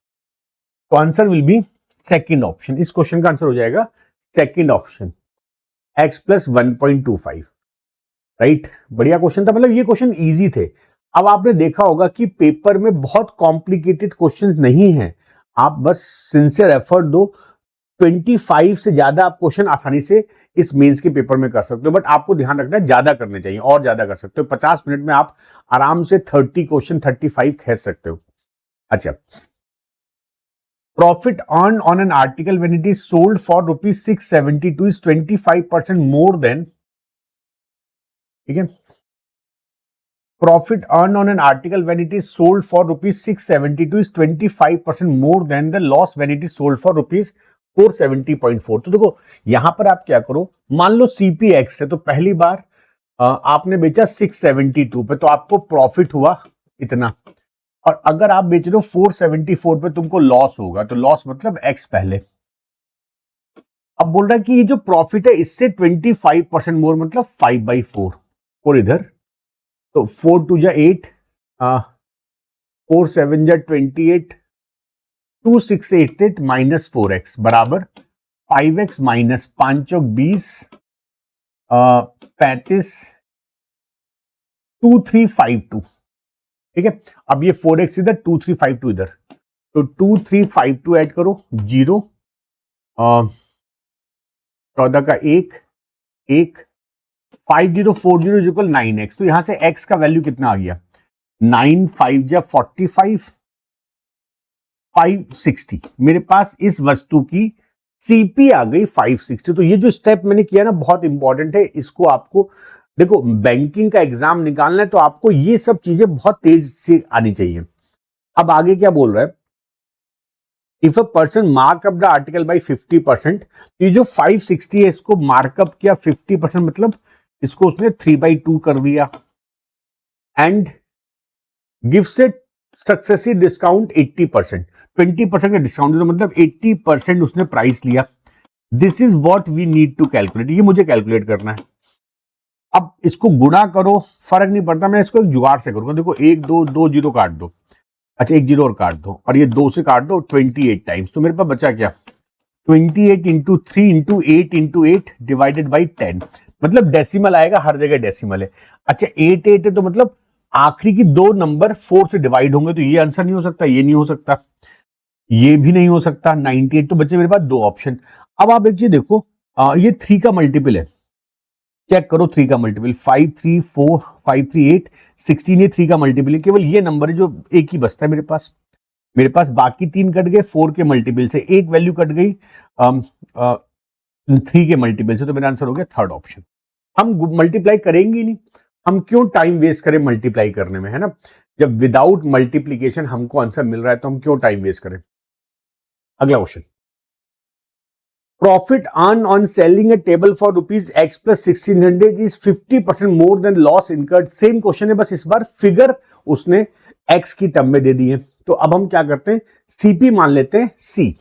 Speaker 1: तो answer will B second option. इस क्वेश्चन का आंसर हो जाएगा second option. x plus 1.25, right. बढ़िया क्वेश्चन था, मतलब ये क्वेश्चन इजी थे। अब आपने देखा होगा कि पेपर में बहुत कॉम्प्लिकेटेड क्वेश्चन नहीं है, आप बस सिंसियर एफर्ट दो, 25 से ज्यादा आप क्वेश्चन आसानी से इस मेंस के पेपर में कर सकते हो। बट आपको ध्यान रखना है, ज्यादा करने चाहिए और ज्यादा कर सकते हो। 50 मिनट में आप आराम से 30 क्वेश्चन 35 खींच सकते हो। अच्छा, profit earn on an article when it is sold for ₹672 is 25% more than, ठीक है, profit earned on an article when it is sold for ₹672 is 25% more than the loss when it is sold for ₹470.4। तो देखो यहां पर आप क्या करो, मान लो CPX है, तो पहली बार आपने बेचा 672 पे, तो आपको प्रॉफिट हुआ इतना, और अगर आप बेच रहे हो 474 पे, तुमको लॉस होगा। तो लॉस मतलब X पहले। अब बोल रहा है कि ये जो प्रॉफिट है इससे 25% मोर, मतलब 5/4, और इधर तो 4 2 जा 8, 4 7 जा 28, 2 6 8 8 माइनस 4x बराबर 5x माइनस 5 चौक 20, 35, 2352, ठीक है। अब ये 4x इधर, 2352 इधर, तो 2352 ऐड करो, 0, 14 का 1 1, 5040 इज इक्वल 9x। तो यहां से x का वैल्यू कितना आ गया, 9 5 जा 45, 560। मेरे पास इस वस्तु की CP आ गई 560। तो ये जो स्टेप मैंने किया ना बहुत इंपॉर्टेंट है, इसको आपको देखो, बैंकिंग का एग्जाम निकालना है तो आपको ये सब चीजें बहुत तेज से आनी चाहिए। अब आगे क्या बोल रहा है, if a person markup the article by 50%, तो ये जो 560 है इसको मार्कअप किया 50%, मतलब इसको उसने 3/2 कर दिया, and gives it successive discount 80%, 20% का डिस्काउंट, तो मतलब 80% उसने प्राइस लिया। This is what we need to calculate, ये मुझे कैलकुलेट करना है। अब इसको गुणा करो, फर्क नहीं पड़ता, मैं इसको एक जुगाड़ से करूंगा। देखो 1 2 2 0 काट दो, अच्छा 1 0 और काट दो, और ये 2 से काट दो 28 टाइम्स, तो मेरे पास बचा क्या, 28 into 3 into 8 into 8 divided by 10, मतलब डेसिमल आएगा, हर जगह डेसिमल है। अच्छा 8 8 है, तो मतलब आखिरी की दो नंबर 4 से डिवाइड होंगे, तो ये आंसर नहीं हो सकता, ये नहीं हो सकता, ये भी नहीं हो सकता। 98, तो बच्चे मेरे पास दो ऑप्शन। अब आप एक चीज देखो, ये 3 का मल्टीपल है, चेक करो 3 का मल्टीपल, 5 3 4 5 3 8 16, ये 3 का मल्टीपल है। केवल ये नंबर है जो एक ही बचता है मेरे पास बाकी 3 कट गए 4 के मल्टीपल से, एक वैल्यू कट गई 3 के मल्टीपल से, तो मेरा आंसर हो गया थर्ड ऑप्शन। हम मल्टीप्लाई करेंगे ही नहीं, हम क्यों टाइम वेस्ट करें मल्टीप्लाई करने में, है ना। जब विदाउट मल्टीप्लीकेशन हमको आंसर मिल रहा है तो हम क्यों टाइम वेस्ट करें। अगला question, profit earn on selling A table for ₹X plus 1600 is 50% more than loss incurred. Same question है, बस इस बार फिगर उसने X की टर्म में दे दी है। तो अब हम क्या करते हैं, CP मान लेते हैं C।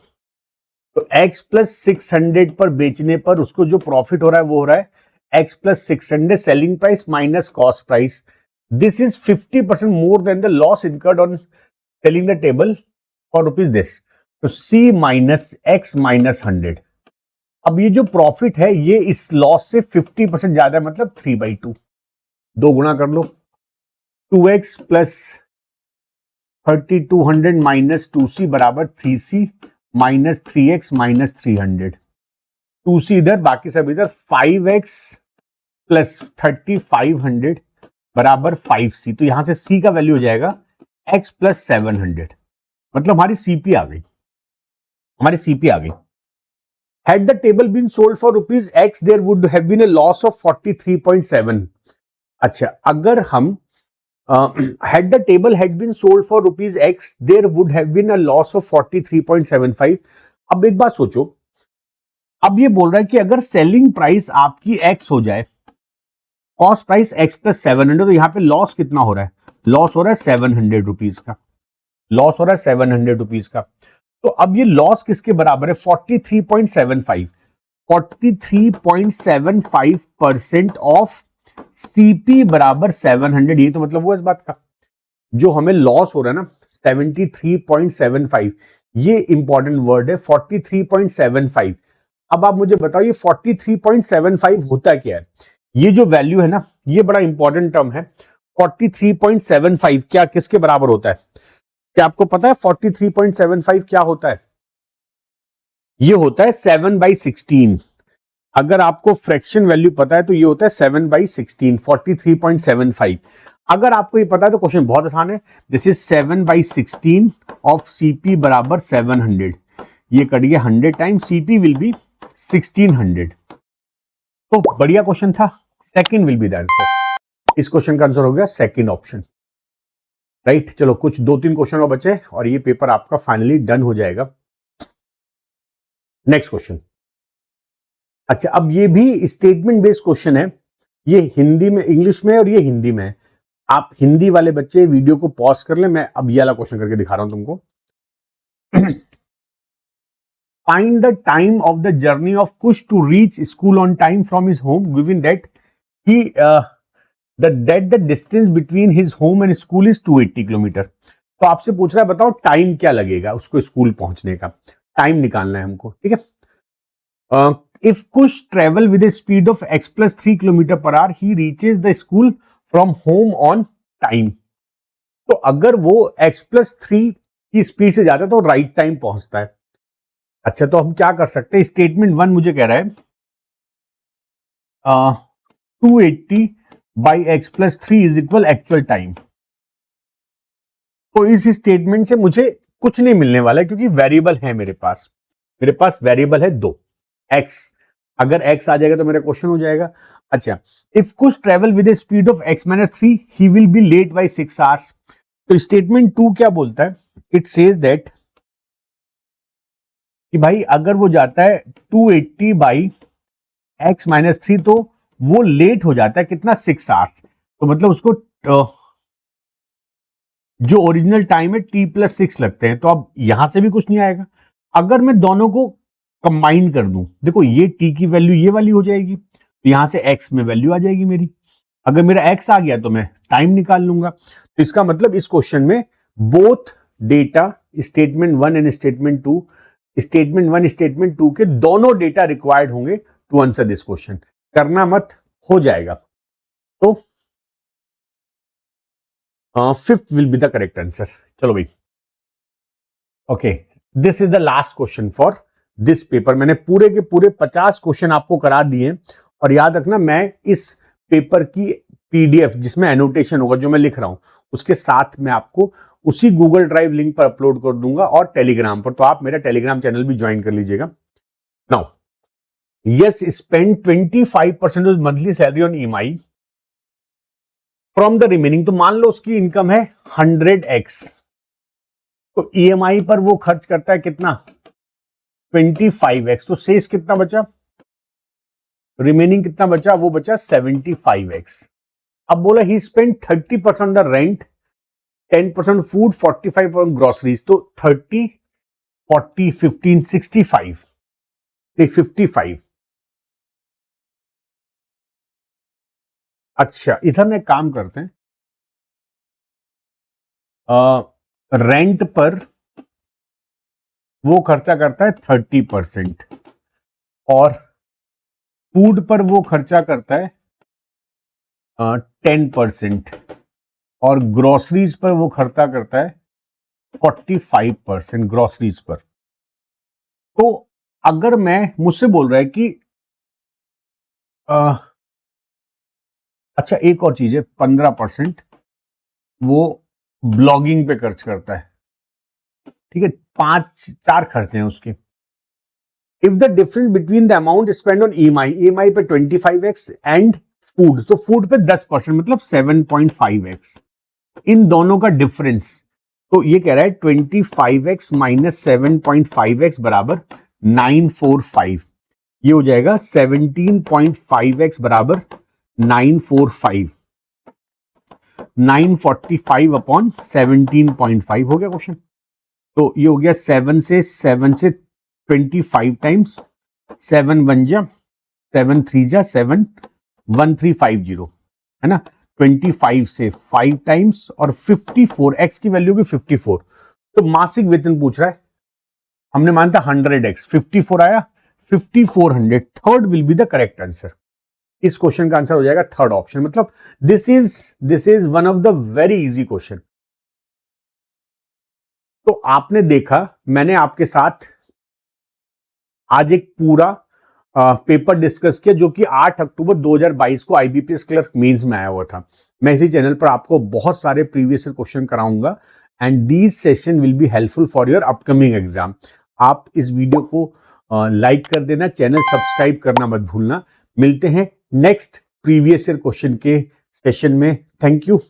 Speaker 1: तो X plus 600 पर बेचने पर उसको जो प्रॉफिट हो रहा है वो हो रहा है X plus 600 selling price minus cost price. This is 50% more than the loss incurred on selling the table for ₹this। तो C माइनस X माइनस 100। अब ये जो प्रॉफिट है ये इस लॉस से 50% ज्यादा है, मतलब 3/2, 2 गुना कर लो, 2x प्लस 3200 माइनस 2C बराबर 3C minus 3x minus 300, 2C इधर बाकी सब इधर, 5x प्लस 3500 बराबर 5C। तो यहां से C का वैल्यू हो जाएगा x प्लस 700, मतलब हमारी CP आ गई। Had the table been sold for ₹X, there would have been a loss of 43.7। अच्छा, अगर हम had the table had been sold for ₹X, there would have been a loss of 43.75। अब एक बात सोचो, अब ये बोल रहा है कि अगर सेलिंग प्राइस आपकी X हो जाए, कॉस्ट प्राइस X प्लस 700, तो यहां पे लॉस कितना हो रहा है, लॉस हो रहा है ₹700 का, लॉस हो रहा है ₹700 का। तो अब ये लॉस किसके बराबर है, 43.75, 43.75% ऑफ CP बराबर 700। ये तो मतलब वो इस बात का जो हमें लॉस हो रहा है ना 73.75, ये इंपॉर्टेंट वर्ड है 43.75। अब आप मुझे बताओ ये 43.75 होता क्या है? ये जो वैल्यू है ना, ये बड़ा इंपॉर्टेंट टर्म है। 43.75 क्या किसके बराबर होता है? क्या आपको पता है 43.75 क्या होता है? ये होता है 7/16। अगर आपको फ्रैक्शन वैल्यू पता है तो ये होता है 7/16, 43.75। अगर आपको ये पता है तो क्वेश्चन बहुत आसान है। दिस इज 7/16 ऑफ सीपी बराबर 700। ये कट गया 100 टाइम, सीपी विल बी 1600। तो बढ़िया क्वेश्चन था। Second will be the answer. इस क्वेश्चन का आंसर हो गया सेकंड ऑप्शन, राइट। चलो कुछ 2-3 क्वेश्चन और बचे और ये पेपर आपका फाइनली डन हो जाएगा। Next question. अच्छा, अब ये भी स्टेटमेंट बेस्ड क्वेश्चन है। ये हिंदी में, इंग्लिश में और ये हिंदी में है। आप हिंदी वाले बच्चे वीडियो को पॉज कर ले, मैं अब ये वाला क्वेश्चन करके दिखा रहा हूं तुमको। Find the time of the journey of Kush to reach school on time from his home given that he the distance between his home and school is 280 kilometre. तो आपसे पूछ रहा है बताओ टाइम क्या लगेगा उसको स्कूल पहुंचने का, टाइम निकालना है हमको, ठीक है। If Kush travel with a speed of x plus 3 kilometer per hour, he reaches the school from home on time. तो अगर वो x plus 3 की स्पीड से जाता है तो राइट टाइम पहुंचता है। अच्छा, तो हम क्या कर सकते हैं? स्टेटमेंट 1 मुझे कह रहा है 280 by x plus 3 is equal actual time. तो इस स्टेटमेंट से मुझे कुछ नहीं मिलने वाला है क्योंकि वेरिएबल है मेरे पास वेरिएबल है 2 x। अगर x आ जाएगा तो मेरा क्वेश्चन हो जाएगा। अच्छा, if Kush travel with a speed of x minus 3 he will be late by 6 hours. तो स्टेटमेंट 2 क्या बोलता है? इट सेज दैट कि भाई अगर वो जाता है 280 बाई x माइनस 3 तो वो लेट हो जाता है कितना? 6 आवर्स। तो मतलब उसको जो ओरिजिनल टाइम है t प्लस 6 लगते हैं। तो अब यहां से भी कुछ नहीं आएगा। अगर मैं दोनों को कंबाइन कर दूं, देखो ये t की वैल्यू ये वाली हो जाएगी, तो यहां से x में वैल्यू आ जाएगी मेरी। अगर मेरा x आ गया तो मैं टाइम निकाल लूंगा। तो इसका मतलब इस क्वेश्चन में both data statement 1 and statement 2 statement 2 के दोनों डेटा रिक्वायर्ड होंगे टू आंसर दिस क्वेश्चन। करना मत, हो जाएगा। तो fifth will be the correct answer. चलो भाई, okay, this is the last question for this paper. मैंने पूरे के पूरे 50 क्वेश्चन आपको करा दिए। और याद रखना, मैं इस पेपर की पीडीएफ जिसमें एनोटेशन होगा जो मैं लिख रहा हूं उसके साथ मैं आपको उसी गूगल ड्राइव लिंक पर अपलोड कर दूंगा और टेलीग्राम पर। तो आप मेरा टेलीग्राम चैनल भी ज्वाइन कर लीजिएगा। Now yes spend 25% of monthly salary on EMI from the remaining. तो मान लो उसकी इनकम है 100x, तो ईएमआई पर वो खर्च करता है कितना? 25x। तो शेष कितना बचा? रिमेनिंग कितना बचा? वो बचा 75x। अब बोला he spend 30% the rent, 10% food, 45% groceries. तो 30, 40, 15, 65, 55। अच्छा, इधर में काम करते हैं। रेंट पर वो खर्चा करता है 30% और फूड पर वो खर्चा करता है 10% और ग्रोसरीज पर वो खर्चा करता है 45% ग्रोसरीज पर। तो अगर मैं मुझसे बोल रहा है कि अच्छा एक और चीज है, 15% वो ब्लॉगिंग पे खर्च करता है, ठीक है, 4 खर्चे हैं उसके। If the difference between the amount spend on EMI पे 25x एंड फूड, तो फूड पे 10% मतलब 7.5x, इन दोनों का डिफरेंस। तो ये कह रहा है 25x माइनस 7.5x बराबर 945। ये हो जाएगा 17.5x बराबर 945, 945 अपॉन 17.5 हो गया क्वेश्चन। तो ये हो गया 7 से 25 टाइम्स, 7 1 जा 7 3 जा 7, 1350 है ना। 25 से 5 टाइम्स और 54 x की वैल्यू की 54। तो मासिक वेतन पूछ रहा है, हमने माना था 100x, 54 आया, 5400, third will be the correct answer. इस क्वेश्चन का आंसर हो जाएगा थर्ड ऑप्शन। मतलब this is one of the very easy question. तो आपने देखा, मैंने आपके साथ आज एक पूरा पेपर डिस्कस किया जो कि 8 अक्टूबर 2022 को आईबीपीएस क्लर्क मेंस में आया हुआ था। मैं इसी चैनल पर आपको बहुत सारे प्रीवियस क्वेश्चन कराऊंगा and these session will be helpful for your upcoming exam. आप इस वीडियो को लाइक कर देना, चैनल सब्सक्राइब करना मत भूलना। मिलते हैं नेक्स्ट प्रीवियस ईयर क्वेश्चन के सेशन में। Thank you.